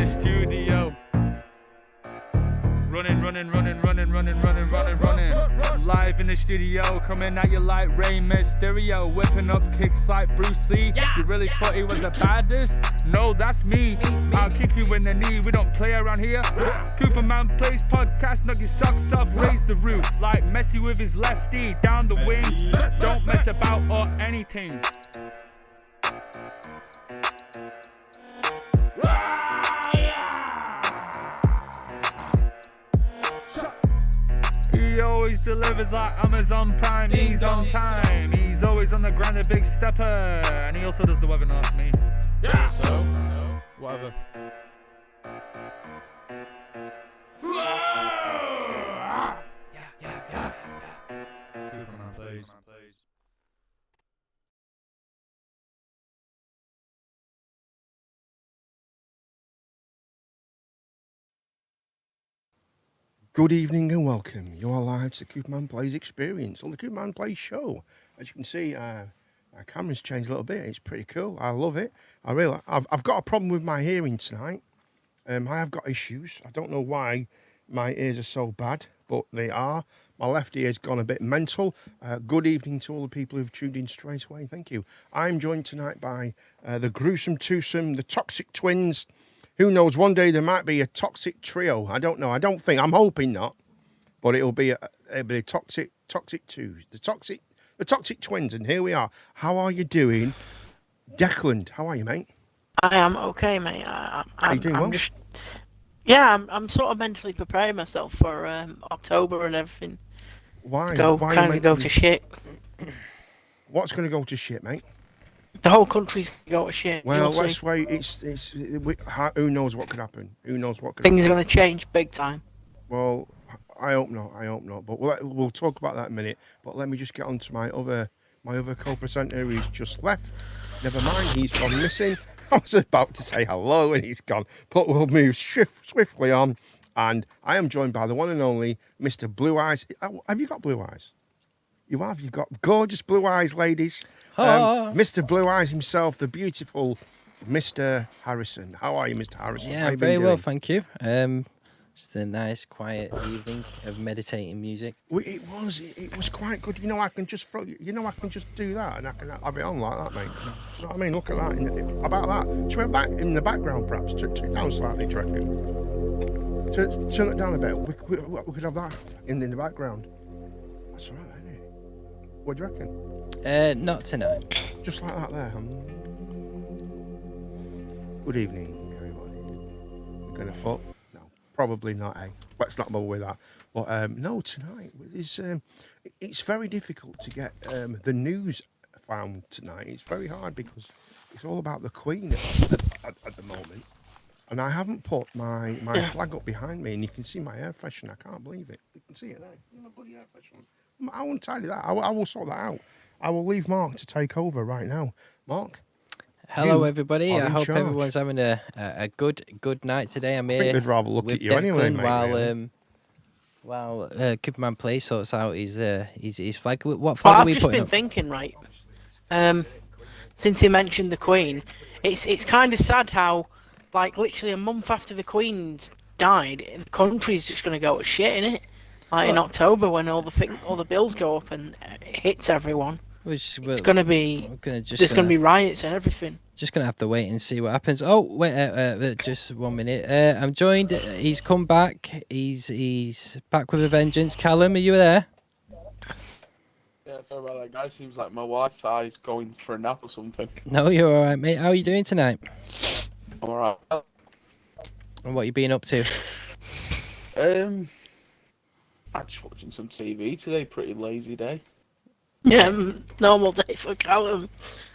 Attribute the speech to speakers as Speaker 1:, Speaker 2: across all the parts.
Speaker 1: studio. Running. Live in the studio, coming at you like Rey Mysterio, whipping up kicks like Bruce Lee. You really thought he was the baddest? No, that's me. I'll kick you in the knee. We don't play around here. Cooper Man Plays podcast, knock your socks off, raise the roof like Messi with his lefty down the wing. Don't mess about or anything. He always delivers like Amazon Prime. He's on time. He's always on the ground, a big stepper. And he also does the webinars for me. Yeah. So whatever. Yeah. Cooper Man Plays.
Speaker 2: Good evening and welcome. You are live to the Cooper Man Plays experience on the Cooper Man Plays show. As you can see, our camera's changed a little bit. It's pretty cool. I love it. I've got a problem with my hearing tonight. I have got issues. I don't know why my ears are so bad, but they are. My left ear's gone a bit mental. Good evening to all the people who've tuned in straight away. Thank you. I'm joined tonight by the gruesome twosome, the toxic twins. Who knows, one day there might be a toxic trio. I don't know. I'm hoping not. But it'll be a toxic twos. The toxic twins. And here we are. How are you doing? Declan, how are you, mate?
Speaker 3: I am okay, mate.
Speaker 2: Are you doing well?
Speaker 3: I'm sort of mentally preparing myself for October and everything.
Speaker 2: Why?
Speaker 3: Why kind of go to shit.
Speaker 2: What's going to go to shit, mate?
Speaker 3: The whole country's going to go to shit.
Speaker 2: Well, let's wait. Who knows what could happen?
Speaker 3: Things are going to change big time.
Speaker 2: Well, I hope not. But we'll talk about that in a minute. But let me just get on to my other co-presenter who's just left. Never mind, he's gone missing. I was about to say hello and he's gone. But we'll move swiftly on. And I am joined by the one and only Mr. Blue Eyes. Have you got blue eyes? You have. You've got gorgeous blue eyes, ladies. Mr. Blue Eyes himself, the beautiful Mr. Harrison. How are you, Mr. Harrison?
Speaker 4: Yeah, very well, thank you. Just a nice, quiet evening of meditating music.
Speaker 2: Well, it was quite good. I can just I can just do that, and I can have it on like that, mate. You know what I mean? Look at that. About that. Should we have that in the background, perhaps? Turn it down slightly, do you reckon? Turn it down a bit. We could have that in the background. That's all right, isn't it? What do you reckon?
Speaker 4: Not tonight.
Speaker 2: Just like that there. Good evening, everybody. You're going to fuck? No, probably not, eh? Let's not bother with that. But no, tonight, it's very difficult to get the news found tonight. It's very hard because it's all about the Queen at the moment. And I haven't put my flag up behind me, and you can see my air freshener. I can't believe it. You can see it there. My bloody air freshener. I won't tidy that. I will sort that out. I will leave Mark to take over right now. Mark?
Speaker 4: Hello, everybody. I hope everyone's having a good night today. I'm here.
Speaker 2: I think they'd rather look at you anyway, mate.
Speaker 4: While Cooper Man Play sorts out his flag. What flag are we putting up? I've
Speaker 3: just been thinking, right? Since he mentioned the Queen, it's kind of sad how, like, literally a month after the Queen's died, the country's just going to go to shit, innit? Like in October when all the bills go up and it hits everyone. It's going to be there's going to be riots and everything.
Speaker 4: Just going to have to wait and see what happens. Oh, wait, just 1 minute. I'm joined. He's come back. He's back with a vengeance. Callum, are you there?
Speaker 5: Yeah, sorry about that, guys. Seems like my Wi-Fi is going for a nap or something.
Speaker 4: No, you're all right, mate. How are you doing tonight?
Speaker 5: I'm all right.
Speaker 4: And what you been up to?
Speaker 5: I'm just watching some TV today. Pretty lazy day.
Speaker 3: Yeah, normal day for Callum.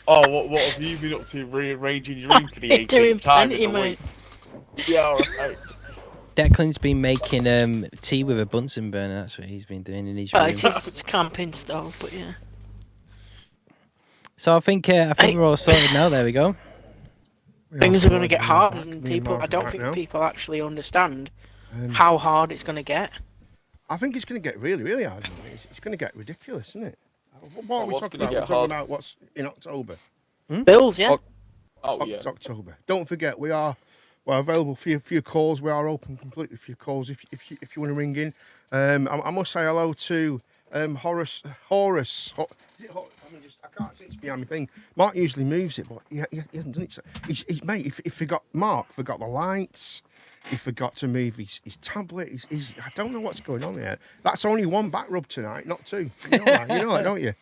Speaker 5: Oh, what have you been up to? Rearranging your room for the 18th time in the week? Yeah, all right.
Speaker 4: Declan's been making tea with a Bunsen burner. That's what he's been doing in his room.
Speaker 3: It's camping stove, but yeah.
Speaker 4: So I think we're all sorted now. There we go.
Speaker 3: Things are going to get hard, and people. I don't think people actually understand how hard it's going to get.
Speaker 2: I think it's going to get really, really hard. It's going to get ridiculous, isn't it? What are we talking about? We're talking about what's in October.
Speaker 3: Bills, yeah.
Speaker 5: Oh, yeah.
Speaker 2: It's October. Don't forget, we are we're available for your calls. We are open completely for your calls if you want to ring in. I must say hello to Horace. Is it I can't see it's behind my thing. Mark usually moves it, but he hasn't done it. So he's mate. Mark forgot the lights. He forgot to move his tablet. I don't know what's going on here. That's only one back rub tonight, not two. You know that, don't you?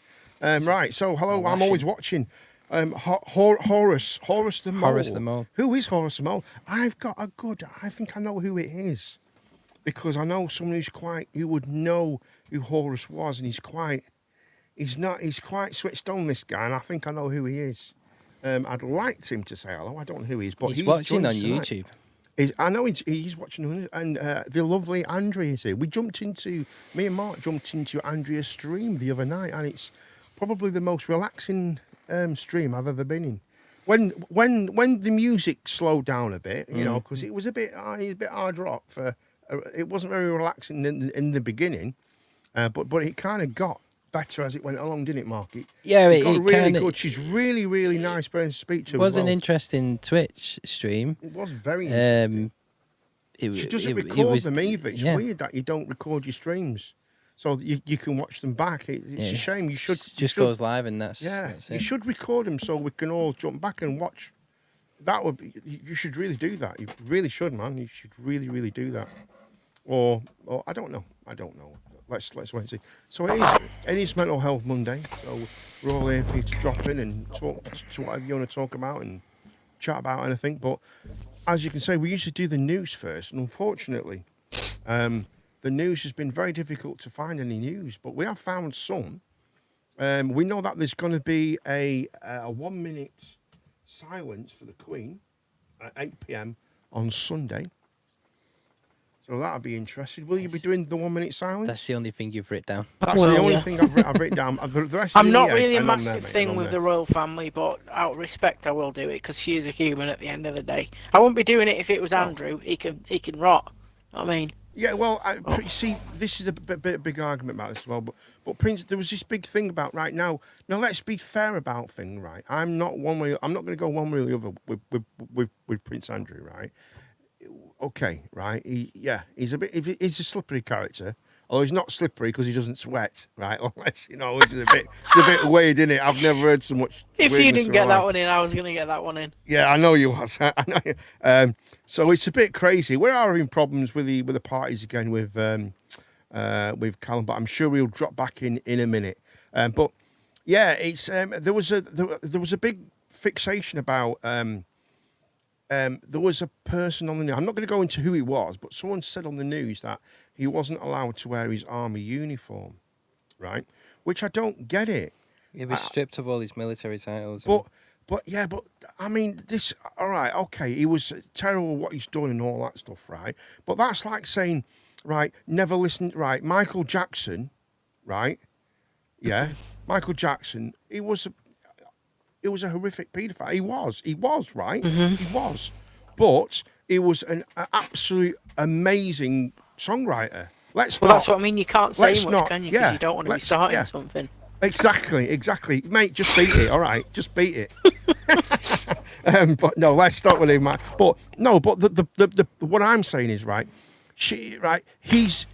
Speaker 2: Right. So hello. I'm always watching. Horace the Mole.
Speaker 4: Horace the Mole.
Speaker 2: Who is Horace the Mole? I think I know who it is, because I know someone who would know who Horace was, and he's quite switched on, this guy, and I think I know who he is. I'd like him to say hello. I don't know who he is, but
Speaker 4: he's watching on YouTube.
Speaker 2: I know he's watching, and the lovely Andrea is here. Me and Mark jumped into Andrea's stream the other night, and it's probably the most relaxing stream I've ever been in. When the music slowed down a bit, because it was a bit hard rock. It wasn't very relaxing in the beginning, but it kind of got better as it went along, didn't it, Mark? It got really good. She's really, really nice person to speak to.
Speaker 4: It was an interesting Twitch stream.
Speaker 2: It was very interesting. She doesn't record them either. It's weird that you don't record your streams, so that you can watch them back. It's a shame. You should
Speaker 4: goes live, and that's
Speaker 2: you should record them so we can all jump back and watch. That would be. You should really do that. You really should, man. You should really, really do that. Or I don't know. Let's wait and see. So it is Mental Health Monday. So we're all here for you to drop in and talk to whatever you want to talk about and chat about anything. But as you can say, we usually do the news first, and unfortunately, the news has been very difficult to find any news. But we have found some. We know that there's going to be a 1 minute silence for the Queen at 8 p.m. on Sunday. So that'll be interesting. Will you be doing the 1 minute silence?
Speaker 4: That's the only thing you've written down.
Speaker 2: That's the only thing I've written down. The rest
Speaker 3: I'm not really a massive thing with the royal family, but out of respect, I will do it because she is a human at the end of the day. I wouldn't be doing it if it was Andrew. He can rot. I mean.
Speaker 2: Yeah, well, see, this is a big argument about this as well. But Prince, there was this big thing about right now. Now let's be fair about things, right? I'm not going to go one way or the other with Prince Andrew, right? Okay, right? He's a slippery character. Although he's not slippery because he doesn't sweat, right? Unless which is it's a bit weird, isn't it? I've never heard so much.
Speaker 3: If you didn't get that one in, I was going to get that one in.
Speaker 2: Yeah, I know you was. I know you. So it's a bit crazy. We're having problems with the parties again with Callum, but I'm sure we'll drop back in a minute. But yeah, it's there was a big fixation about. There was a person on the news. I'm not going to go into who he was, but someone said on the news that he wasn't allowed to wear his army uniform, right? Which I don't get it.
Speaker 4: He was stripped of all his military titles.
Speaker 2: But I mean, this. All right, okay. He was terrible what he's done and all that stuff, right? But that's like saying, right, never listen. Right, Michael Jackson, right? Yeah, Michael Jackson. It was a horrific paedophile. He was, right? Mm-hmm. He was. But he was an absolute amazing songwriter.
Speaker 3: That's what I mean. You can't say much, can you? Because you don't want to be starting something.
Speaker 2: Exactly. Mate, just beat it, all right? Just beat it. But no, let's start with him, Matt. But the what I'm saying is, right, he's,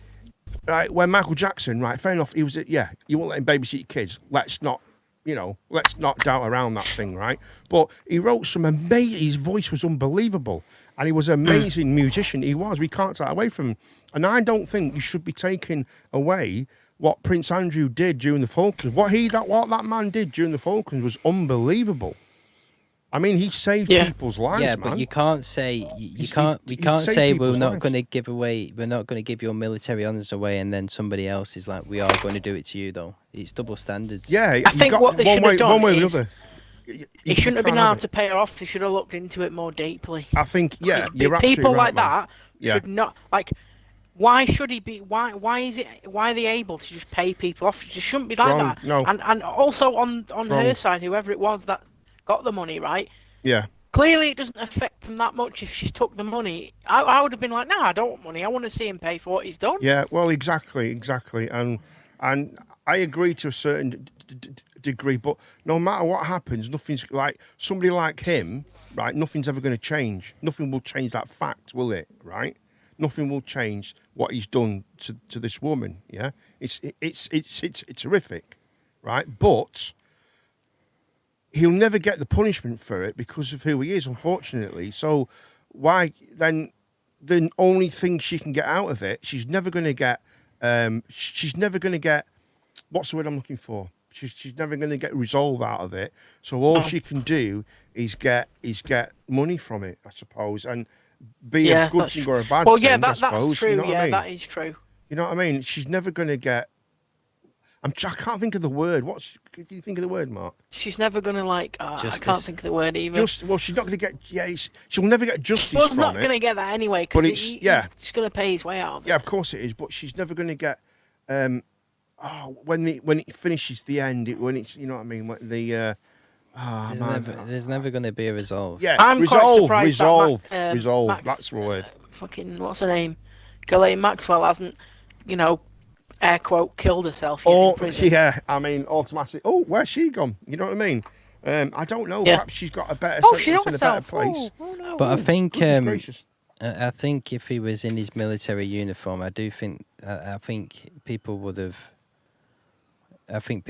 Speaker 2: right, when Michael Jackson, right, fair enough, he was, you won't let him babysit your kids. Let's not doubt around that thing, right? But he wrote some amazing, his voice was unbelievable. And he was an amazing musician. He was. We can't take away from him. And I don't think you should be taking away what Prince Andrew did during the Falklands. What that man did during the Falklands was unbelievable. I mean, he saved people's lives, man.
Speaker 4: Yeah, but you can't say we can't say we're not going to give your military honours away, and then somebody else is like, we are going to do it to you, though. It's double standards.
Speaker 2: Yeah,
Speaker 3: I think what they should have done
Speaker 2: is
Speaker 3: he shouldn't have been allowed to pay her off. He should have looked into it more deeply.
Speaker 2: I think, you're absolutely
Speaker 3: people
Speaker 2: right,
Speaker 3: like that should not like. Why should he be? Why are they able to just pay people off? It just shouldn't be like that.
Speaker 2: No.
Speaker 3: And also on her side, whoever it was that got the money, right?
Speaker 2: Yeah. Clearly,
Speaker 3: it doesn't affect them that much if she took the money. I would have been like, no, I don't want money. I want to see him pay for what he's done.
Speaker 2: Yeah. Well, exactly. And I agree to a certain degree, but no matter what happens, nothing's like somebody like him. right? Nothing's ever going to change. Nothing will change that fact, will it? Right? Nothing will change what he's done to this woman. Yeah, it's horrific, right? But he'll never get the punishment for it because of who he is, unfortunately. So why then? The only thing she can get out of it, she's never going to get. She's never going to get. What's the word I'm looking for? She's never going to get resolve out of it. So all she can do is get money from it, I suppose, and be a good thing or a bad thing.
Speaker 3: Yeah,
Speaker 2: I suppose.
Speaker 3: That's true.
Speaker 2: You know what I mean?
Speaker 3: That is true.
Speaker 2: You know what I mean? She's never going to get. I can't think of the word. Do you think of the word, Mark?
Speaker 3: She's never gonna I can't think of the word either.
Speaker 2: She's not gonna get. Yeah, she'll never get justice from it.
Speaker 3: Well, she's not gonna get that anyway because he's gonna pay his way out of it.
Speaker 2: Yeah, of course it is. But she's never gonna get. When it finishes the end, when it's, you know what I mean. When the
Speaker 4: there's never going to be a resolve.
Speaker 2: Yeah,
Speaker 3: I'm
Speaker 2: resolve.
Speaker 3: Max,
Speaker 2: that's the word.
Speaker 3: Fucking what's her name? Ghislaine Maxwell hasn't, air quote, killed herself yet
Speaker 2: Oh,
Speaker 3: in prison.
Speaker 2: yeah, I mean, automatically. Oh, where's she gone? You know what I mean? I don't know.
Speaker 3: Yeah.
Speaker 2: Perhaps she's got a better
Speaker 3: She's
Speaker 2: sentence in a better place.
Speaker 3: no.
Speaker 4: But I think
Speaker 2: Goodness gracious.
Speaker 4: I think if he was in his military uniform, I think people would have. I think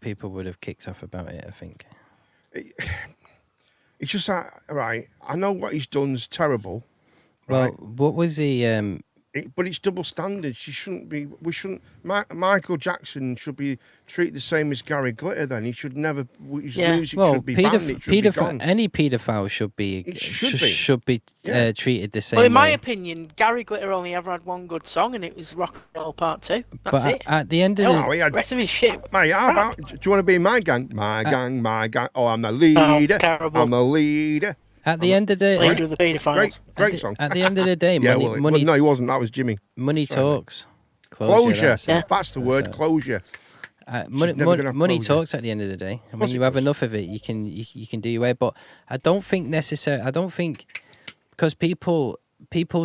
Speaker 4: people would have kicked off about it. I think.
Speaker 2: It's just that, right? I know what he's done's terrible.
Speaker 4: Well,
Speaker 2: Right?
Speaker 4: what was he?
Speaker 2: But it's double standards. She shouldn't be. We shouldn't. Michael Jackson should be treated the same as Gary Glitter. Then he should never. His music should be banned. It should be gone.
Speaker 4: Any paedophile should be.
Speaker 2: It should be.
Speaker 4: Treated the same.
Speaker 3: Well, in my
Speaker 4: way.
Speaker 3: opinion, Gary Glitter only ever had one good song, and it was Rock and Roll Part 2. That's
Speaker 4: But
Speaker 3: it.
Speaker 4: at the end of the
Speaker 2: he had,
Speaker 3: The rest of his shit.
Speaker 2: mate, how about? Do you want to be in my gang? My gang. Oh, I'm the leader.
Speaker 3: terrible.
Speaker 2: I'm the leader.
Speaker 4: At the end of the
Speaker 3: Leader of the paedophiles.
Speaker 2: Great song.
Speaker 4: At the end of the day,
Speaker 2: Yeah,
Speaker 4: money
Speaker 2: no, he wasn't. That was Jimmy.
Speaker 4: money
Speaker 2: Sorry, mate.
Speaker 4: talks.
Speaker 2: Closure.
Speaker 4: That's it.
Speaker 2: That's the word.
Speaker 4: That's it.
Speaker 2: Closure.
Speaker 4: Money,
Speaker 2: never gonna have
Speaker 4: money
Speaker 2: closure.
Speaker 4: talks at the end of the day. And when
Speaker 2: course
Speaker 4: you
Speaker 2: it
Speaker 4: have
Speaker 2: does.
Speaker 4: enough of it, you can do your way. But I don't think because people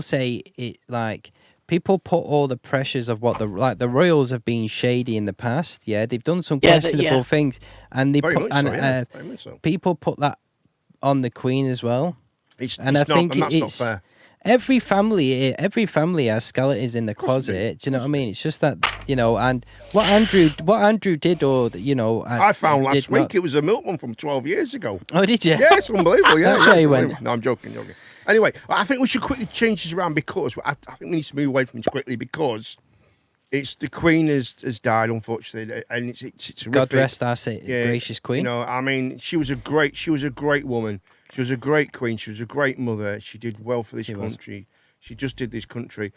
Speaker 4: say it like people put all the pressures of what the Royals have been shady in the past. Yeah, they've done some questionable things, and they
Speaker 2: Very
Speaker 4: put
Speaker 2: much so, yeah. Very much so.
Speaker 4: people put that on the Queen as well.
Speaker 2: It's
Speaker 4: And
Speaker 2: not,
Speaker 4: I think
Speaker 2: and that's
Speaker 4: it's
Speaker 2: not fair.
Speaker 4: every family has skeletons in the closet. Do you know what I mean? It's just that, and what Andrew did, or
Speaker 2: I found last
Speaker 4: did
Speaker 2: week
Speaker 4: not-
Speaker 2: it was a milkman from 12 years ago.
Speaker 4: Oh, did you?
Speaker 2: Yeah, it's unbelievable. Yeah,
Speaker 4: That's
Speaker 2: yeah,
Speaker 4: where
Speaker 2: it's
Speaker 4: he went.
Speaker 2: unbelievable. No, I'm joking. Anyway, I think we should quickly change this around because I think we need to move away from this quickly because it's the Queen has died, unfortunately, and it's horrific.
Speaker 4: God rest our gracious Queen.
Speaker 2: I mean, she was a great woman. She was a great queen. She was a great mother. She did well for this country. She just did this country.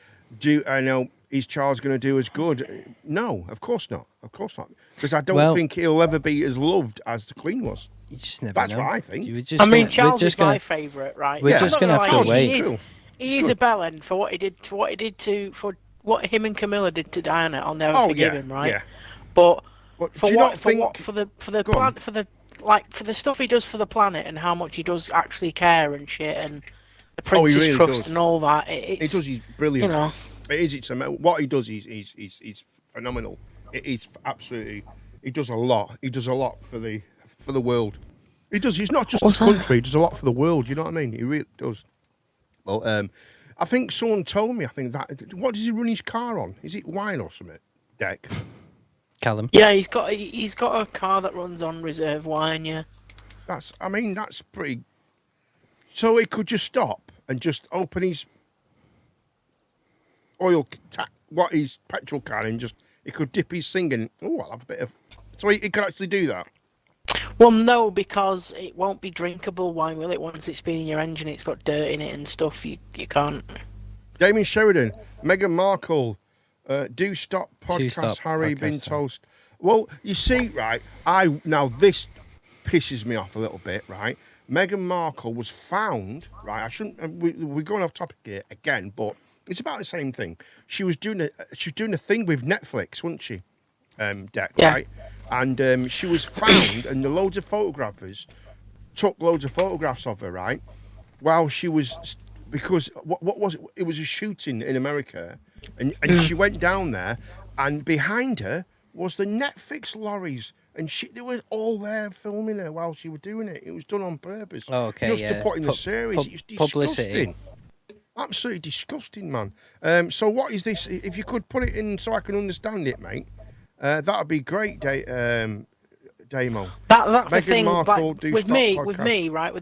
Speaker 2: Is Charles going to do as good? No, of course not. Of course not. Because I don't think he'll ever be as loved as the Queen was.
Speaker 4: You just never
Speaker 2: That's
Speaker 4: know.
Speaker 2: what I think.
Speaker 3: Charles is my favourite, right?
Speaker 4: We're just gonna have to wait.
Speaker 3: He is a bellend for what he did. For what him and Camilla did to Diana. I'll never forgive him, right?
Speaker 2: Yeah.
Speaker 3: But
Speaker 2: do you not think-
Speaker 3: for the
Speaker 2: Go on.
Speaker 3: for the stuff he does for the planet and how much he does actually care and shit and the
Speaker 2: he
Speaker 3: Prince's
Speaker 2: really
Speaker 3: Trust
Speaker 2: does.
Speaker 3: and all that.
Speaker 2: He does. He's brilliant. It is. What he does. He's phenomenal. It is absolutely. He does a lot. He does a lot for the world. He does. He's not just the country. He does a lot for the world. You know what I mean? He really does. Well, I think someone told me. I think that. What does he run his car on? Is it wine or something? Deck.
Speaker 4: Callum.
Speaker 3: Yeah, he's got a car that runs on reserve wine. Yeah.
Speaker 2: That's pretty. So he could just stop and just open his his petrol can and just he could dip his thing in. Oh, I'll have a bit of. So he could actually do that.
Speaker 3: Well, no, because it won't be drinkable wine, will it? Once it's been in your engine, it's got dirt in it and stuff. You can't.
Speaker 2: Damien Sheridan, Meghan Markle, do stop podcast.
Speaker 4: Do stop
Speaker 2: Harry
Speaker 4: podcast,
Speaker 2: been
Speaker 4: Harry.
Speaker 2: toast. Well, you see, right? Now this pisses me off a little bit, right? Meghan Markle was found, right? I shouldn't. We're going off topic here again, but it's about the same thing. She was doing a thing with Netflix, wasn't she? Deck,
Speaker 3: Yeah.
Speaker 2: right? And she was found, and the loads of photographers took loads of photographs of her, right? While she was, because what was it? It was a shooting in America, and she went down there, and behind her was the Netflix lorries. And they were all there filming her while she was doing it. It was done on purpose.
Speaker 4: Oh, okay,
Speaker 2: just
Speaker 4: yeah.
Speaker 2: to put in the series. It's disgusting.
Speaker 4: Publicity.
Speaker 2: Absolutely disgusting, man. So what is this? If you could put it in so I can understand it, mate, that would be great, Damo.
Speaker 3: That's the
Speaker 2: Meghan
Speaker 3: thing.
Speaker 2: Markle
Speaker 3: Like,
Speaker 2: do
Speaker 3: with
Speaker 2: stop
Speaker 3: me,
Speaker 2: podcast.
Speaker 3: right,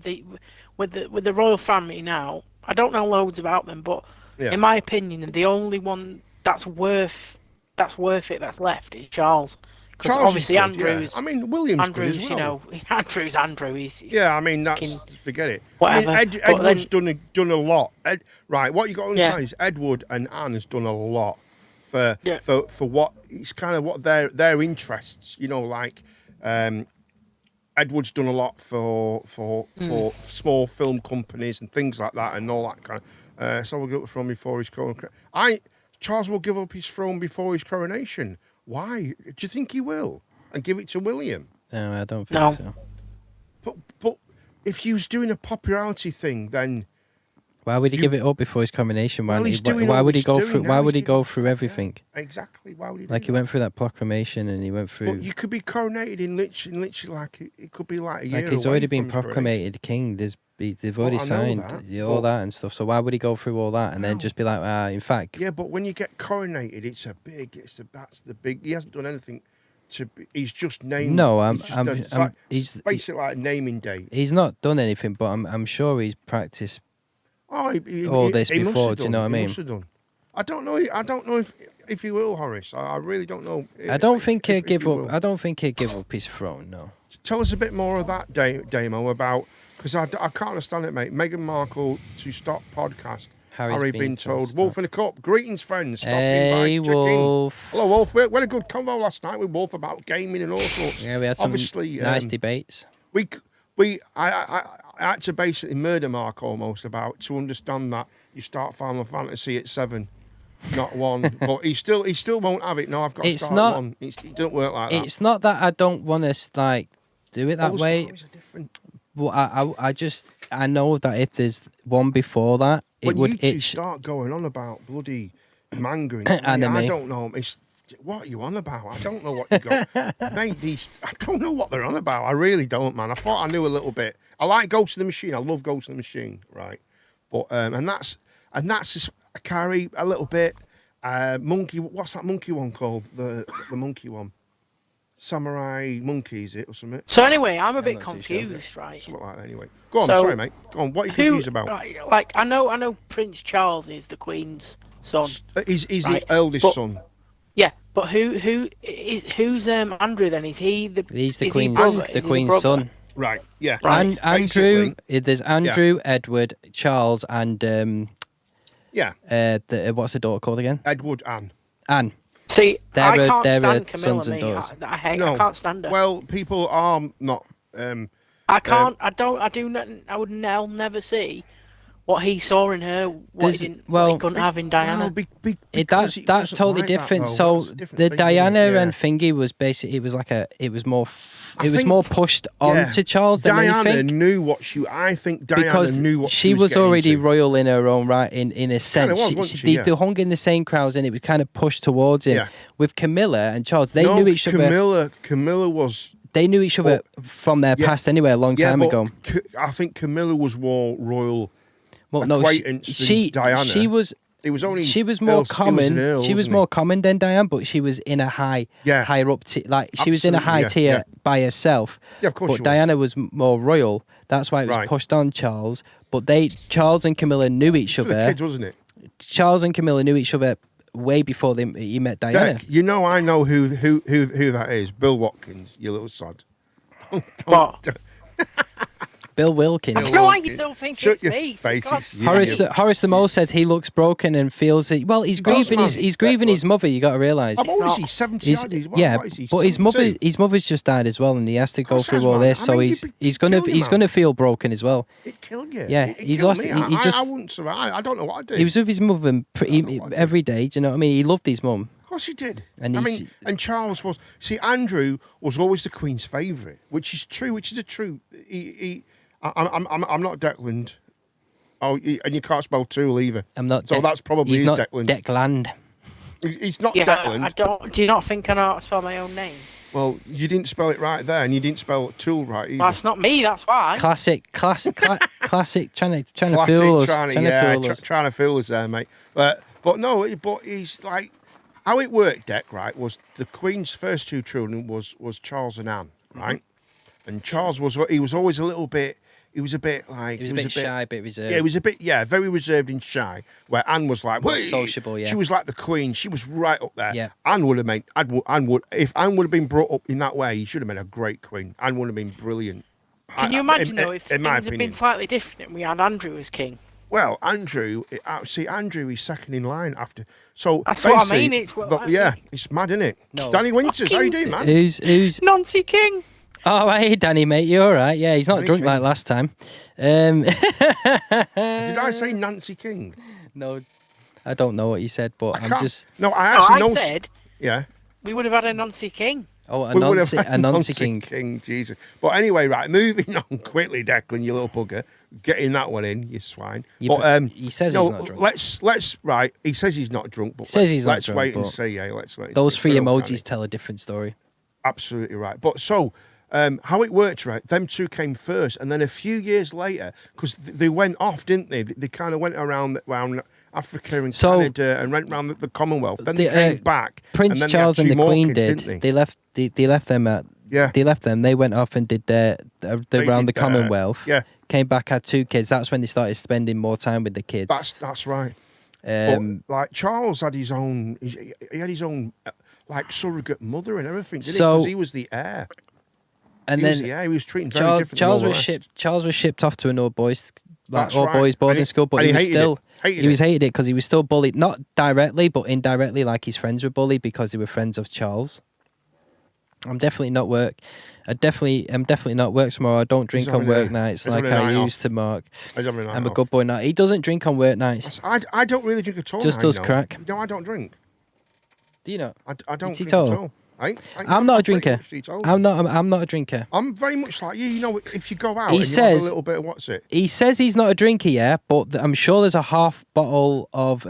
Speaker 3: with the royal family now, I don't know loads about them, but
Speaker 2: Yeah.
Speaker 3: in my opinion, the only one that's worth it that's left is Charles. Because
Speaker 2: Charles
Speaker 3: obviously
Speaker 2: is good, yeah.
Speaker 3: Andrew's,
Speaker 2: I mean, William's good as well.
Speaker 3: you know, Andrew's Andrew. He's
Speaker 2: Yeah, I mean, that's
Speaker 3: fucking
Speaker 2: forget it.
Speaker 3: whatever.
Speaker 2: I mean,
Speaker 3: But
Speaker 2: Edward's
Speaker 3: then-
Speaker 2: done a lot. Right, what you got to
Speaker 3: Yeah.
Speaker 2: understand is Edward and Anne has done a lot for
Speaker 3: Yeah.
Speaker 2: for what it's kind of what their interests. You know, like Edward's done a lot for small film companies and things like that, and all that kind. So we'll give up the throne before his coronation. Charles will give up his throne before his coronation. Why? Do you think he will? And give it to William?
Speaker 4: No, I don't think
Speaker 3: No.
Speaker 4: so.
Speaker 2: But if he was doing a popularity thing, then
Speaker 4: Why would he give it up before his coronation?
Speaker 2: Well, he's doing
Speaker 4: Why
Speaker 2: all
Speaker 4: would he
Speaker 2: he's
Speaker 4: go
Speaker 2: doing
Speaker 4: through?
Speaker 2: now,
Speaker 4: Why
Speaker 2: he's
Speaker 4: would he
Speaker 2: doing-
Speaker 4: go through everything?
Speaker 2: exactly, why would he?
Speaker 4: Like
Speaker 2: do
Speaker 4: he
Speaker 2: that?
Speaker 4: went through that proclamation and he went through.
Speaker 2: But you could be coronated in literally like it could be like a year.
Speaker 4: Like he's
Speaker 2: away
Speaker 4: already been
Speaker 2: from his coronation.
Speaker 4: proclamated king. They've already
Speaker 2: I know
Speaker 4: signed
Speaker 2: that,
Speaker 4: all
Speaker 2: but-
Speaker 4: that and stuff. So why would he go through all that and then
Speaker 2: No.
Speaker 4: just be like, in fact,
Speaker 2: Yeah, but when you get coronated, that's the big. He hasn't done anything to. He's just named.
Speaker 4: no,
Speaker 2: It's basically like a naming day.
Speaker 4: he's not done anything, but I'm sure he's practiced.
Speaker 2: Oh,
Speaker 4: all this
Speaker 2: he must
Speaker 4: before,
Speaker 2: have
Speaker 4: do you
Speaker 2: done,
Speaker 4: know what I
Speaker 2: he
Speaker 4: mean?
Speaker 2: must have done. I don't know if he will, Horace. I really don't know.
Speaker 4: I don't think he'll
Speaker 2: if
Speaker 4: give
Speaker 2: he
Speaker 4: up.
Speaker 2: will.
Speaker 4: I don't think he'll give up his throne. No.
Speaker 2: Tell us a bit more of that, Damo, about because I can't understand it, mate. Meghan Markle to stop podcast. Harry been told. Wolf in a cup. Greetings, friends. Stopping
Speaker 4: Hey,
Speaker 2: by. Check in.
Speaker 4: Wolf.
Speaker 2: Hello, Wolf. We had a good convo last night with Wolf about gaming and all sorts.
Speaker 4: Yeah, we had some
Speaker 2: Obviously,
Speaker 4: nice debates.
Speaker 2: I had to basically murder Mark almost about to understand that you start Final Fantasy at 7, not 1. But he still won't have it. No, I've got to
Speaker 4: It's
Speaker 2: start
Speaker 4: not-
Speaker 2: at 1. It don't work like that.
Speaker 4: It's not that I don't want to like do it that
Speaker 2: All
Speaker 4: way.
Speaker 2: stories are different.
Speaker 4: Well, I know that if there's one before that, it
Speaker 2: When
Speaker 4: would
Speaker 2: you two
Speaker 4: itch.
Speaker 2: start going on about bloody manga and
Speaker 4: Anime.
Speaker 2: I don't know. What are you on about? I don't know what you got. Mate, I don't know what they're on about. I really don't, man. I thought I knew a little bit. I like Ghost in the Machine. I love Ghost in the Machine, right? But and that's just I carry a little bit. Monkey, what's that monkey one called? The monkey one. Samurai Monkey, is it or something?
Speaker 3: So anyway, I'm a bit
Speaker 4: not too sure.
Speaker 3: confused, right?
Speaker 2: Something like that. Anyway, go on.
Speaker 3: So,
Speaker 2: Sorry, mate. Go on. What are you confused about?
Speaker 3: Right, like I know Prince Charles is the Queen's son.
Speaker 2: He's
Speaker 3: Right,
Speaker 2: the eldest
Speaker 3: but-
Speaker 2: son.
Speaker 3: Yeah, but who's Andrew then? Is he the?
Speaker 4: He's the
Speaker 3: is he
Speaker 4: Queen's
Speaker 3: brother? Is
Speaker 4: the
Speaker 3: he
Speaker 4: Queen's
Speaker 3: brother?
Speaker 4: son.
Speaker 2: Right. Yeah.
Speaker 3: Right.
Speaker 4: Andrew.
Speaker 2: Basically,
Speaker 4: There's Andrew, Edward, Charles, and
Speaker 2: yeah.
Speaker 4: what's the daughter called again?
Speaker 2: Edward Anne.
Speaker 4: Anne.
Speaker 3: See,
Speaker 4: They're
Speaker 3: I
Speaker 4: a-
Speaker 3: can't
Speaker 4: they're a
Speaker 3: stand Camilla.
Speaker 4: sons and
Speaker 3: Me,
Speaker 4: daughters.
Speaker 3: I hate.
Speaker 2: No.
Speaker 3: I can't stand her.
Speaker 2: Well, people are not.
Speaker 3: I can't. I'll never see what he saw in her. What
Speaker 4: There's-
Speaker 3: he, didn't,
Speaker 4: well,
Speaker 3: what he couldn't have in Diana.
Speaker 2: Well,
Speaker 4: That's
Speaker 2: it
Speaker 4: that's
Speaker 2: wasn't
Speaker 4: totally
Speaker 2: like that,
Speaker 4: different.
Speaker 2: though.
Speaker 4: So
Speaker 2: That's a different
Speaker 4: the
Speaker 2: thing,
Speaker 4: Diana
Speaker 2: yeah.
Speaker 4: and Thingy was basically it was more
Speaker 2: I think-
Speaker 4: more pushed
Speaker 2: Yeah.
Speaker 4: onto Charles than
Speaker 2: Diana
Speaker 4: anything.
Speaker 2: knew what I think Diana
Speaker 4: Because
Speaker 2: knew what
Speaker 4: she was
Speaker 2: getting
Speaker 4: already
Speaker 2: into.
Speaker 4: royal in her own right, in a sense.
Speaker 2: was,
Speaker 4: She-
Speaker 2: wasn't she? Yeah.
Speaker 4: they hung in the same crowds, and it was kind of pushed towards him.
Speaker 2: Yeah.
Speaker 4: With Camilla and Charles, they
Speaker 2: No,
Speaker 4: knew each other.
Speaker 2: Camilla was.
Speaker 4: They knew each other from their
Speaker 2: Yeah.
Speaker 4: past anyway, a long
Speaker 2: Yeah,
Speaker 4: time
Speaker 2: but
Speaker 4: ago.
Speaker 2: I think Camilla was more royal.
Speaker 4: Well, no,
Speaker 2: acquaintance than
Speaker 4: she
Speaker 2: Diana.
Speaker 4: she was.
Speaker 2: It was only.
Speaker 4: She was more
Speaker 2: Earl- it
Speaker 4: common.
Speaker 2: an Earl,
Speaker 4: She was
Speaker 2: wasn't
Speaker 4: more
Speaker 2: it?
Speaker 4: common than Diane, but she was in a higher up like she was in a high
Speaker 2: Absolutely, yeah,
Speaker 4: tier by herself.
Speaker 2: Yeah, of course
Speaker 4: But
Speaker 2: she was.
Speaker 4: Diana was more royal. That's why it was
Speaker 2: Right.
Speaker 4: pushed on Charles. But Charles and Camilla knew each
Speaker 2: For the
Speaker 4: other.
Speaker 2: kids, wasn't it?
Speaker 4: Charles and Camilla knew each other way before he met Diana.
Speaker 2: Beck, you know, I know who that is. Bill Watkins, you little sod.
Speaker 3: What?
Speaker 4: Bill Wilkins.
Speaker 3: I feel like you still think
Speaker 2: Shut
Speaker 3: it's
Speaker 2: your
Speaker 3: me. for
Speaker 2: face,
Speaker 3: God's
Speaker 2: it's
Speaker 3: sake.
Speaker 2: you.
Speaker 4: Horace the Mole said he looks broken and feels it. Well, he's
Speaker 2: does,
Speaker 4: grieving.
Speaker 2: man.
Speaker 4: He's grieving his mother. You got to realise.
Speaker 2: How old is
Speaker 3: not-
Speaker 2: he? 70 odd?
Speaker 4: Yeah,
Speaker 2: What is he?
Speaker 4: but his
Speaker 2: 72?
Speaker 4: mother's just died as well, and he has to go
Speaker 2: That
Speaker 4: through
Speaker 2: sounds
Speaker 4: all
Speaker 2: bad.
Speaker 4: this.
Speaker 2: I
Speaker 4: So
Speaker 2: mean,
Speaker 4: he's
Speaker 2: you'd
Speaker 4: he's gonna
Speaker 2: kill you,
Speaker 4: he's
Speaker 2: man.
Speaker 4: gonna feel broken as well.
Speaker 2: It killed you.
Speaker 4: Yeah,
Speaker 2: It
Speaker 4: he's
Speaker 2: killed
Speaker 4: lost-
Speaker 2: me.
Speaker 4: he
Speaker 2: I
Speaker 4: just-
Speaker 2: wouldn't survive. I don't know what I'd do.
Speaker 4: He was with his mother and every day. Do you know what I mean? He loved his mum.
Speaker 2: Of course he did.
Speaker 4: And
Speaker 2: I
Speaker 4: he's-
Speaker 2: mean, and Charles was. See, Andrew was always the Queen's favourite, which is true. Which is a true. I'm not Declan. Oh, and you can't spell tool either.
Speaker 4: I'm not.
Speaker 2: So that's probably
Speaker 4: he's
Speaker 2: his
Speaker 4: not
Speaker 2: Declan.
Speaker 4: Declan.
Speaker 2: He's not
Speaker 3: Yeah,
Speaker 2: Declan.
Speaker 3: I don't. Do you not think I know how to spell my own name?
Speaker 2: Well, you didn't spell it right there, and you didn't spell tool right either.
Speaker 3: Well, that's not me. That's why.
Speaker 4: Classic, classic, classic. Trying to fool us.
Speaker 2: Trying to fool us there, mate. But he's like, how it worked, Deck, right? Was the Queen's first two children was Charles and Anne, right? And Charles was always a little bit. He was a bit like
Speaker 4: He was a bit shy, a bit reserved.
Speaker 2: Yeah, he was a bit very reserved and shy. Where Anne was like
Speaker 4: sociable. Yeah,
Speaker 2: she was like the Queen. She was right up there.
Speaker 4: Yeah,
Speaker 2: Anne would have made. If Anne would have been brought up in that way, he should have made a great Queen. Anne would have been brilliant.
Speaker 3: Can you imagine though if things had been slightly different and we had Andrew as king?
Speaker 2: Well, Andrew is second in line after. So
Speaker 3: that's what I mean. It's
Speaker 2: it's mad, isn't it?
Speaker 4: No.
Speaker 2: Danny Winters, how you doing, man?
Speaker 4: Who's
Speaker 3: Nancy King?
Speaker 4: Oh, hey, Danny, mate, you all right? Yeah, he's not drunk like last time.
Speaker 2: Did I say Nancy King?
Speaker 4: No, I don't know what you said, but I'm just.
Speaker 2: No, I
Speaker 3: said.
Speaker 2: Yeah.
Speaker 3: We would have had a Nancy King.
Speaker 4: Oh, a Nancy King.
Speaker 2: Jesus. But anyway, right, moving on quickly, Declan, you little bugger. Getting that one in, you swine.
Speaker 4: He says he's not drunk.
Speaker 2: Let's right. He says he's not drunk, but let's wait and see. Yeah, let's wait.
Speaker 4: Those three emojis tell a different story.
Speaker 2: Absolutely right. But so, how it worked, right? Them two came first, and then a few years later, because they went off, didn't they? They kind of went around Africa and Canada and went around the Commonwealth. Then they came back.
Speaker 4: Prince Charles and the Queen did. They left them at. Yeah. They left them. They went off and did around the Commonwealth.
Speaker 2: Yeah.
Speaker 4: Came back, had 2 kids. That's when they started spending more time with the kids.
Speaker 2: That's right. But, like Charles had his own. He had his own like surrogate mother and everything. Didn't he? Because he was the heir.
Speaker 4: And
Speaker 2: he was treating very different.
Speaker 4: Charles was shipped off to an all boys boarding school, but he hated it because he was still bullied, not directly but indirectly. Like his friends were bullied because they were friends of Charles. I'm definitely not work tomorrow. I don't drink on work nights like I used to, Mark. I'm a good boy now. He doesn't drink on work nights.
Speaker 2: I don't really drink at all.
Speaker 4: Just does crack.
Speaker 2: No, I don't drink.
Speaker 4: Do you not?
Speaker 2: I don't drink at all.
Speaker 4: I'm not a drinker. I'm not a drinker.
Speaker 2: I'm very much like you. You know, if you go out,
Speaker 4: you have
Speaker 2: a little bit of what's it?
Speaker 4: He says he's not a drinker, yeah, but I'm sure there's a half bottle of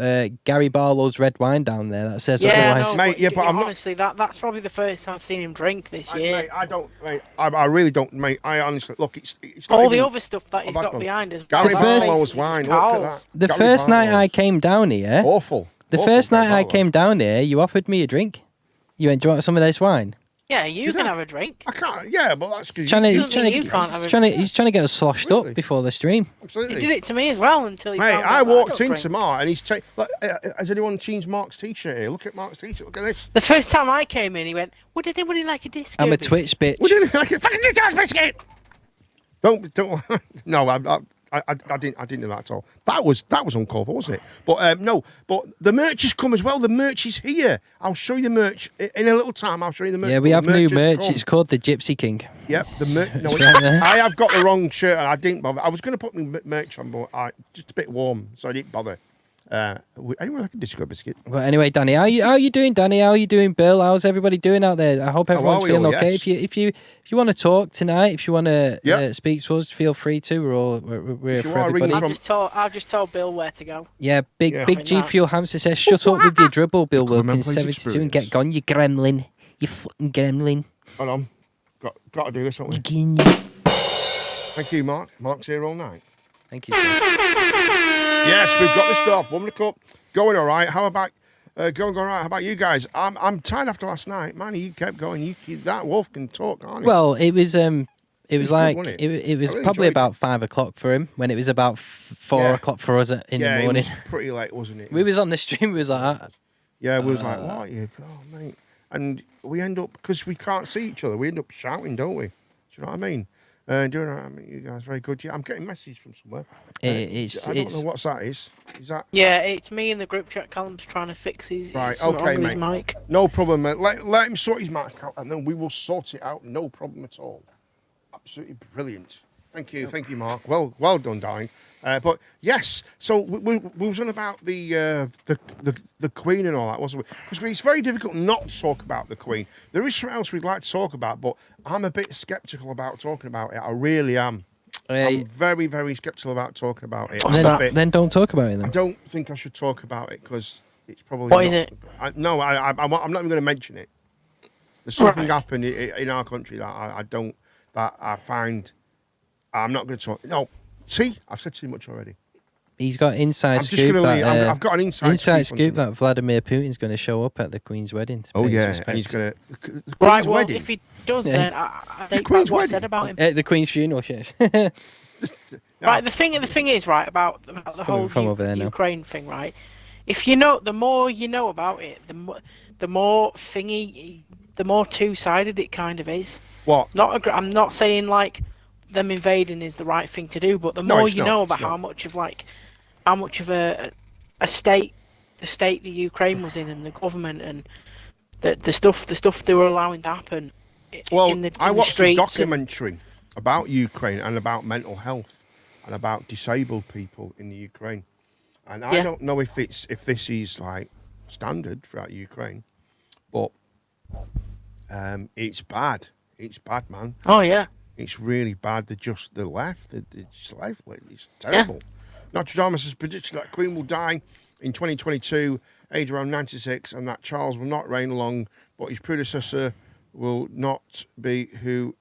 Speaker 4: Gary Barlow's red wine down there that says otherwise.
Speaker 3: No, mate. Yeah, but honestly, that's probably the first time I've seen him drink this year.
Speaker 2: Mate, I don't. Mate, I really don't, mate. I honestly look. It's not
Speaker 3: all the other stuff that he's got behind us.
Speaker 2: Gary Barlow's wine. Look at that.
Speaker 4: The first night I came down here.
Speaker 2: Awful.
Speaker 4: The first night I came down here, you offered me a drink. You went, "Do you want some of this wine?"
Speaker 3: Yeah, you can have a drink.
Speaker 2: I can't. Yeah, but that's because
Speaker 4: he's trying to get us sloshed up before the stream.
Speaker 2: Absolutely.
Speaker 3: He did it to me as well until he.
Speaker 2: Mate, I walked into Mark and he's has anyone seen Mark's t-shirt here? Look at Mark's t-shirt. Look at this.
Speaker 3: The first time I came in, he went, "Would anybody like a disco?"
Speaker 4: I'm a Twitch bitch.
Speaker 2: Would anybody like a fucking disco biscuit? Don't. No, I didn't do that at all. That was uncalled for, wasn't it? But no. But the merch has come as well. The merch is here. I'll show you the merch in a little time. I'll show you the merch.
Speaker 4: Yeah, we have new merch. It's called the Gypsy King.
Speaker 2: Yep, the merch. No,
Speaker 4: right there.
Speaker 2: I have got the wrong shirt and I didn't bother. I was going to put my merch on, but just a bit warm, so I didn't bother. Anyone like a disco biscuit?
Speaker 4: Well, anyway, Danny, how you doing, Danny? How are you doing, Bill? How's everybody doing out there? I hope everyone's feeling okay. Yes. If you want to talk tonight, if you want to speak to us, feel free to. We're for everybody.
Speaker 3: I've just told Bill where to go.
Speaker 4: Yeah, Big G Fuel Hamster says, "Shut up with your dribble, Bill Wilkins, 72, and get gone, you gremlin, you fucking gremlin."
Speaker 2: Hold on, got to do this, haven't we? Thank you, Mark. Mark's here all night.
Speaker 4: Thank you, sir.
Speaker 2: Yes, we've got the stuff. Woman Cup going all right. How about going all right? How about you guys? I'm tired after last night, man. You kept going. That wolf can talk, can't he?
Speaker 4: Well, it was like
Speaker 2: good,
Speaker 4: it was probably about 5 o'clock for him when it was about 4 o'clock for us in the morning.
Speaker 2: It was pretty late, wasn't it?
Speaker 4: We was on the stream. We was like that.
Speaker 2: Yeah, we was like, what are you? Oh, mate. And we end up, because we can't see each other, we end up shouting, don't we? Do you know what I mean? Doing all right, you guys very good. Yeah, I'm getting messages from somewhere. I don't know what that is. Is that?
Speaker 3: Yeah, it's me in the group chat. Callum's trying to fix his
Speaker 2: okay, mate.
Speaker 3: His mic.
Speaker 2: No problem, mate. Let him sort his mic out, and then we will sort it out. No problem at all. Absolutely brilliant. Thank you, Mark. Well done, darling. But yes, so we was on about the Queen and all that, wasn't we? Because it's very difficult not to talk about the Queen. There is something else we'd like to talk about, but I'm a bit sceptical about talking about it. I really am. I'm very, very sceptical about talking about it.
Speaker 4: Then don't talk about it then.
Speaker 2: I don't think I should talk about it because It's probably
Speaker 3: What is it?
Speaker 2: I'm not even going to mention it. There's something happened in our country that I find. I'm not going to talk. No, see, I've said too much already.
Speaker 4: He's got inside scoop.
Speaker 2: I've got an inside
Speaker 4: scoop that Vladimir Putin's going to show up at the Queen's wedding.
Speaker 2: Oh yeah, and he's going to.
Speaker 3: Right, well, if he does, then I think what I said about him.
Speaker 4: At the Queen's funeral, shit.
Speaker 3: Right, the thing is right about the whole Ukraine thing, right? If you know, the more you know about it, the more two-sided it kind of is.
Speaker 2: What?
Speaker 3: I'm not saying like them invading is the right thing to do, but the more you know about how much of a state the Ukraine was in, and the government, and the stuff they were allowing to happen.
Speaker 2: I watched a documentary about Ukraine and about mental health and about disabled people in the Ukraine, and I don't know if this is like standard throughout Ukraine, but it's bad. It's bad, man.
Speaker 3: Oh yeah.
Speaker 2: It's really bad. They're left. It's terrible. Yeah. Nostradamus has predicted that Queen will die in 2022, age around 96, and that Charles will not reign long, but his predecessor will not be who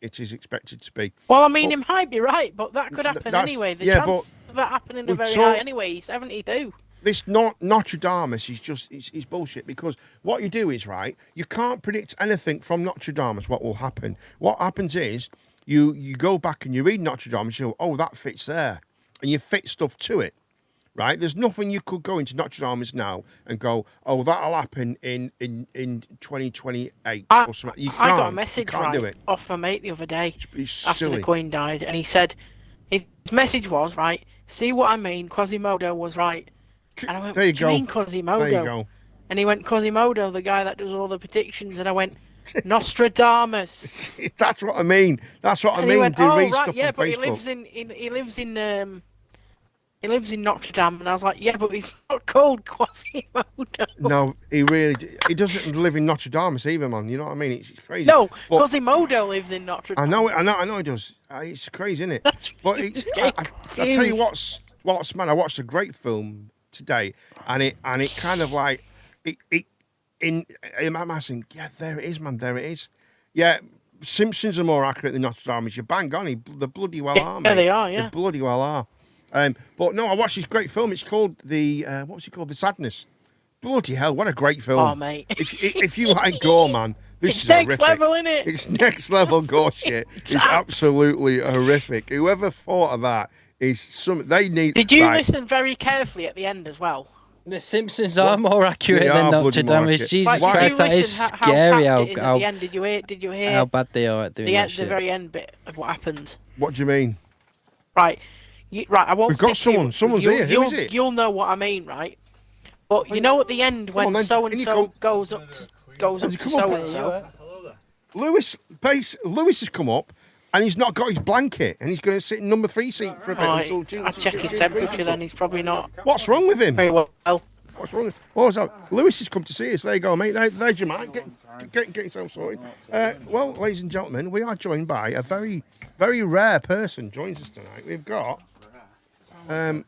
Speaker 2: it is expected to be.
Speaker 3: Well, I mean, it might be right, but that could happen anyway. The chance of that happening are very high anyway. He's 72.
Speaker 2: This Nostradamus is just it's bullshit, because what you do is, right, you can't predict anything from Nostradamus what will happen. What happens is you go back and you read Nostradamus, you go, oh, that fits there, and you fit stuff to it, right? There's nothing you could go into Nostradamus now and go, oh, that'll happen in 2028 or something. I
Speaker 3: got a message off my mate the other day after the Queen died, and he said his message was, right, see what I mean, Quasimodo was right. And I went,
Speaker 2: there you go.
Speaker 3: Do you mean Quasimodo?
Speaker 2: There you go.
Speaker 3: And he went, Quasimodo, the guy that does all the predictions. And I went, Nostradamus.
Speaker 2: That's what I mean. That's what I mean.
Speaker 3: He went,
Speaker 2: they
Speaker 3: oh,
Speaker 2: read
Speaker 3: right,
Speaker 2: stuff
Speaker 3: yeah,
Speaker 2: on
Speaker 3: but
Speaker 2: Facebook.
Speaker 3: he lives in Notre Dame. And I was like, yeah, but he's not called Quasimodo.
Speaker 2: No, he doesn't live in Notre Dame either, man. You know what I mean? It's crazy.
Speaker 3: No, Quasimodo lives in Notre Dame.
Speaker 2: I know he does. It's crazy, isn't it?
Speaker 3: But
Speaker 2: I tell you what's man. I watched a great film today, and it kind of like in my mind saying, yeah, there it is, man, there it is. Yeah, Simpsons are more accurate than Nostradamus. You're bang on. They bloody well are, mate.
Speaker 3: Yeah, they are. Yeah,
Speaker 2: they bloody well are. But no, I watched this great film. It's called what was it called? The Sadness. Bloody hell, what a great film!
Speaker 3: Oh, mate.
Speaker 2: If you like gore, man, this is
Speaker 3: next
Speaker 2: horrific.
Speaker 3: level, isn't it?
Speaker 2: It's next level gore shit. It's absolutely horrific. Whoever thought of that is some. They need.
Speaker 3: Did you listen very carefully at the end as well?
Speaker 4: The Simpsons are more accurate than Notre Dame. Jesus Christ, that is scary.
Speaker 3: How at the end? Did you hear
Speaker 4: how bad they are at doing that shit?
Speaker 3: The very end bit of what happened.
Speaker 2: What do you mean?
Speaker 3: Right, I won't.
Speaker 2: We've got someone. Someone's here. Who is it?
Speaker 3: You'll know what I mean, right? But you know at the end when so and so goes up to so and so.
Speaker 2: Lewis has come up. And he's not got his blanket, and he's going to sit in number 3 seat for a bit until June.
Speaker 3: I'll check his temperature then, he's probably not.
Speaker 2: What's wrong with him?
Speaker 3: Very well.
Speaker 2: What's wrong? What's that? Lewis has come to see us. There you go, mate. There's your man. Get yourself sorted. Well, ladies and gentlemen, we are joined by a very, very rare person joins us tonight. We've got
Speaker 4: Jean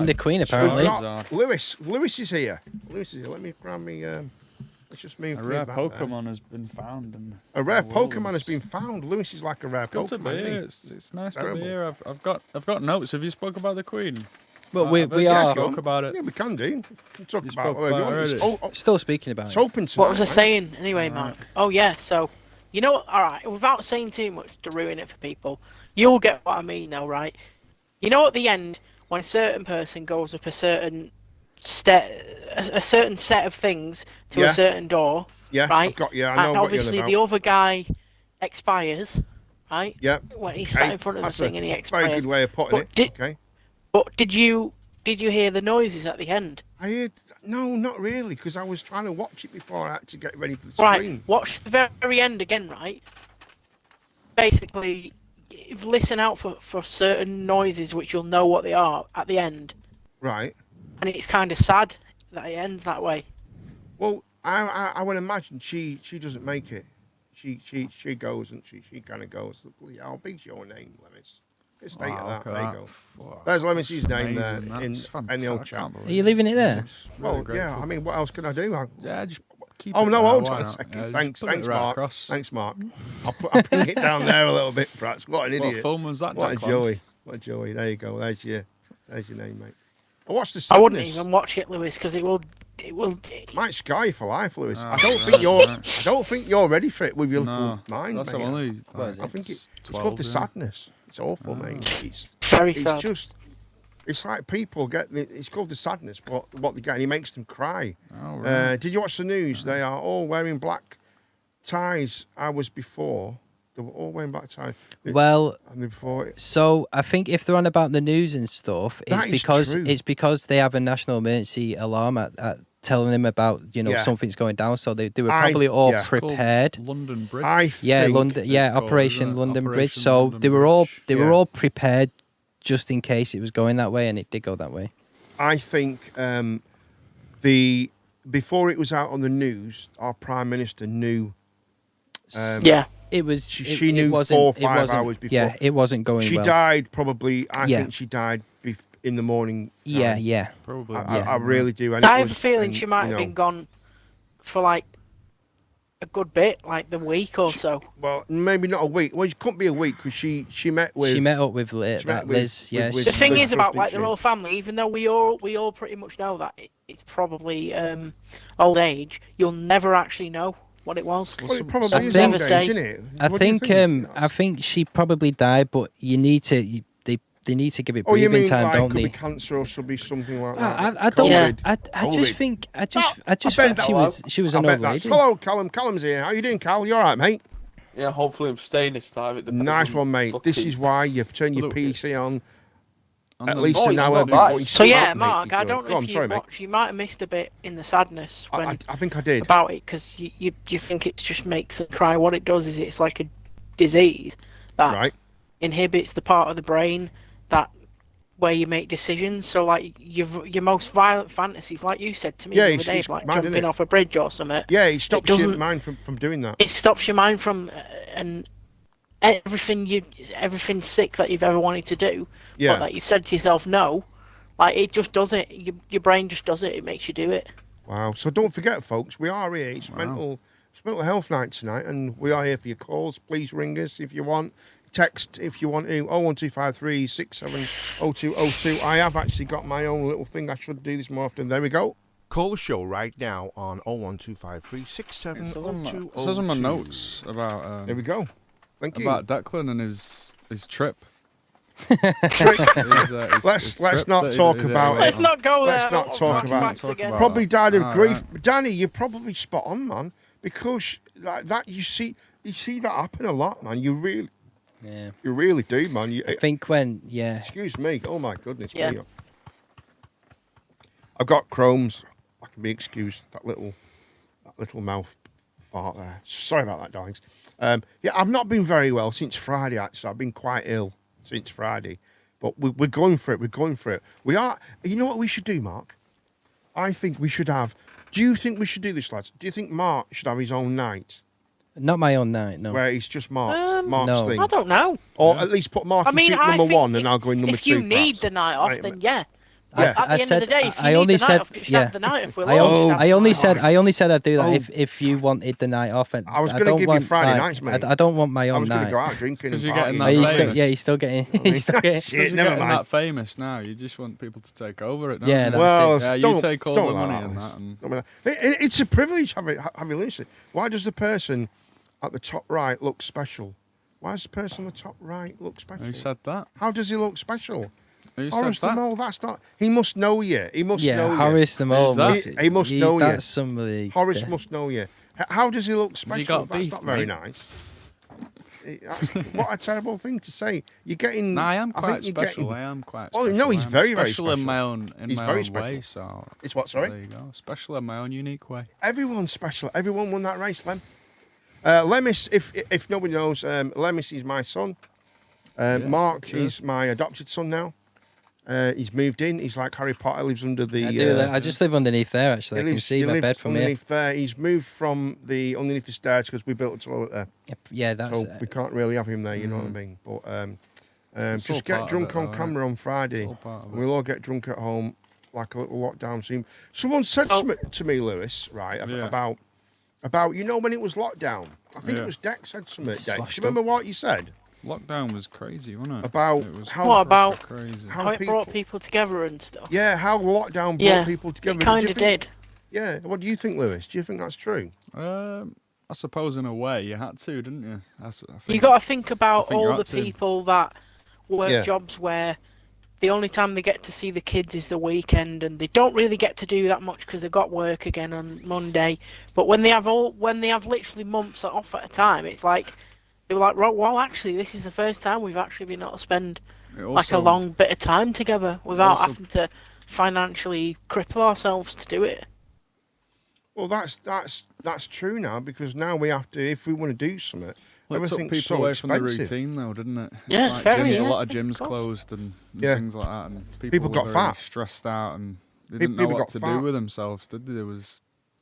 Speaker 4: the Queen, apparently.
Speaker 2: Lewis is here. Let me grab me. Let's just move.
Speaker 5: A rare Pokemon has been found.
Speaker 2: A rare Pokemon has been found. Lewis is like a rare Pokemon.
Speaker 5: Good to be here. It's nice to be here. I've got notes. Have you spoke about the Queen?
Speaker 4: Well, we are.
Speaker 5: Talk about it.
Speaker 2: Yeah, we can do. We can talk
Speaker 5: You
Speaker 2: about
Speaker 5: it.
Speaker 4: Still speaking about it.
Speaker 2: It's open to.
Speaker 3: What was I saying anyway, Mark? Oh yeah. So you know, all right. Without saying too much to ruin it for people, you'll get what I mean, though, right? You know, at the end, when a certain person goes up a certain set of things to a certain door, right?
Speaker 2: I know.
Speaker 3: And obviously the other guy expires, right?
Speaker 2: Yeah.
Speaker 3: When he's sat in front of the thing and he expires.
Speaker 2: Very good way of putting it. Okay.
Speaker 3: But did you hear the noises at the end?
Speaker 2: I heard no, not really, because I was trying to watch it before I had to get ready for the screen.
Speaker 3: Right. Watch the very end again, right? Basically, listen out for certain noises which you'll know what they are at the end.
Speaker 2: Right.
Speaker 3: And it's kind of sad that it ends that way.
Speaker 2: Well, I would imagine she doesn't make it. She goes and she kind of goes. I'll be your name, Lewis. Get a state of that. There you go. Wow. There's Lemis's name there in the old chat.
Speaker 4: Are you leaving it there?
Speaker 2: Well, yeah. I mean, what else can I do?
Speaker 5: Just keep
Speaker 2: hold
Speaker 5: on
Speaker 2: a second. Thanks, Mark. Thanks, Mark. I'll bring it down there a little bit, perhaps. What an idiot.
Speaker 5: What film was that?
Speaker 2: What a joy. What a joy. There you go. There's your name, mate. I watched the Sadness.
Speaker 3: I wouldn't even watch it, Lewis, because it will.
Speaker 2: Might scar you for life, Lewis. I don't think you're ready for it with your little mind.
Speaker 5: That's
Speaker 2: only. I think it's called the Sadness. It's awful, mate. It's
Speaker 3: very sad.
Speaker 2: It's like people get. It's called the Sadness. What they get, and he makes them cry.
Speaker 5: Oh, right.
Speaker 2: Did you watch the news? They are all wearing black ties. Hours before. They were all wearing black ties.
Speaker 4: Well, so I think if they're on about the news and stuff, it's because they have a national emergency alarm at telling them about something's going down. So they were probably all prepared.
Speaker 5: Called London Bridge.
Speaker 2: Operation
Speaker 4: London Bridge. So they were all prepared just in case it was going that way, and it did go that way.
Speaker 2: I think before it was out on the news, our Prime Minister knew.
Speaker 4: It was.
Speaker 2: She knew 4 or 5 hours before.
Speaker 4: Yeah, it wasn't going well.
Speaker 2: She died probably. I think she died in the morning. Time.
Speaker 4: Yeah.
Speaker 5: Probably.
Speaker 2: I really do. And
Speaker 3: I have a feeling she might have been gone for like a good bit, like the week or so.
Speaker 2: Well, maybe not a week. Well, it couldn't be a week because she met up with
Speaker 4: Liz.
Speaker 3: The thing is about like the royal family, even though we all pretty much know that it's probably old age, you'll never actually know what it was.
Speaker 2: Well, it probably is old age, isn't it?
Speaker 4: I think she probably died, but you need to. They need to give it breathing time, don't they?
Speaker 2: It could be cancer or should be something like that.
Speaker 4: I don't. Yeah. I just think she was an old lady.
Speaker 2: Hello, Callum. Callum's here. How you doing, Cal? You all right, mate?
Speaker 5: Yeah, hopefully I'm staying this time.
Speaker 2: Nice one, mate. This is why you turn your PC on at least
Speaker 5: an
Speaker 2: hour before you
Speaker 3: So Mark, I don't know if you watched. You might have missed a bit in the Sadness when
Speaker 2: I think I did
Speaker 3: about it because you think it just makes them cry. What it does is it's like a disease that inhibits the part of the brain that where you make decisions. So like your most violent fantasies, like you said to me the other day, like jumping off a bridge or something.
Speaker 2: Yeah, it stops your mind from doing that.
Speaker 3: It stops your mind from and everything sick that you've ever wanted to do.
Speaker 2: Yeah.
Speaker 3: But that you've said to yourself no, like it just does it. Your brain just does it. It makes you do it.
Speaker 2: Wow. So don't forget, folks, we are here. It's mental health night tonight, and we are here for your calls. Please ring us if you want. Text if you want to 01253 670202. I have actually got my own little thing. I should do this more often. There we go. Call the show right now on 01253 670202.
Speaker 5: It says on my notes about.
Speaker 2: There we go. Thank you.
Speaker 5: About Declan and his trip.
Speaker 2: Let's not talk about it.
Speaker 3: Let's not go there.
Speaker 2: Let's not talk about it. Probably died of grief. Right. Danny, you're probably spot on, man. Because like that, you see that happen a lot, man. You really do, man.
Speaker 4: I think when,
Speaker 2: Excuse me. Oh my goodness me. I've got Crohn's. I can be excused. That little mouth fart there. Sorry about that, darlings. I've not been very well since Friday. Actually, I've been quite ill since Friday, but we're going for it. We're going for it. We are. You know what we should do, Mark? I think we should have. Do you think we should do this, lads? Do you think Mark should have his own night?
Speaker 4: Not my own night, no.
Speaker 2: Where it's just Mark's thing.
Speaker 3: I don't know.
Speaker 2: Or at least put Mark in seat number 1 and I'll go in number 2.
Speaker 3: If you need the night off, then
Speaker 4: At
Speaker 3: the end of the day, if you need the night off, you should have the night off.
Speaker 4: I only said I'd do that if you wanted the night off.
Speaker 2: I was going to give you Friday nights, mate.
Speaker 4: I don't want my own night.
Speaker 2: I was going to go out drinking.
Speaker 5: Because you're getting that
Speaker 4: famous. He's still getting.
Speaker 2: Shit, never mind.
Speaker 5: That famous now. You just want people to take over it.
Speaker 4: Yeah,
Speaker 5: you take all the money and that.
Speaker 2: It's a privilege having listened. Why does the person at the top right look special? Why does the person on the top right look special?
Speaker 5: Who said that?
Speaker 2: How does he look special?
Speaker 5: Horace
Speaker 2: the Mole, that's not. He must know you. He must know you.
Speaker 4: Horace the Mole.
Speaker 2: He must know you.
Speaker 4: That's somebody.
Speaker 2: Horace must know you. How does he look special? That's not very nice. What a terrible thing to say. You're getting.
Speaker 5: No, I am quite special. I am quite special.
Speaker 2: Oh, no, he's very, very special.
Speaker 5: In my own way. So
Speaker 2: it's what? Sorry.
Speaker 5: There you go. Special in my own unique way.
Speaker 2: Everyone's special. Everyone won that race, Lem. Lemis, if nobody knows, Lemis is my son. Mark is my adopted son now. He's moved in. He's like Harry Potter, lives under the...
Speaker 4: I just live underneath there, actually. I can see my bed from here.
Speaker 2: There. He's moved from underneath the stairs because we built a toilet there.
Speaker 4: Yeah, that's...
Speaker 2: So we can't really have him there, you know what I mean? But Just get drunk on camera on Friday. And we'll all get drunk at home, like a little lockdown scene. Someone said something to me, Lewis, right, about when it was lockdown. I think it was Dex said something. Dex, do you remember what you said?
Speaker 6: Lockdown was crazy, wasn't it?
Speaker 2: About
Speaker 6: crazy.
Speaker 3: How it brought people together and stuff.
Speaker 2: Yeah, how lockdown brought people together.
Speaker 3: It kind of did.
Speaker 2: Yeah. What do you think, Lewis? Do you think that's true?
Speaker 6: I suppose in a way you had to, didn't you? I think,
Speaker 3: you got to think about all the people that work jobs where the only time they get to see the kids is the weekend, and they don't really get to do that much because they've got work again on Monday. But when they have literally months off at a time, it's like they were like, well, actually, this is the first time we've actually been able to spend like a long bit of time together without having to financially cripple ourselves to do it.
Speaker 2: Well, that's true now, because now we have to, if we want to do something.
Speaker 6: Well, it took people away from the routine, though, didn't it?
Speaker 3: Yeah,
Speaker 6: a lot of gyms closed and things like that, and people
Speaker 2: got
Speaker 6: were
Speaker 2: fat,
Speaker 6: stressed out, and they didn't know what to do with themselves, did they?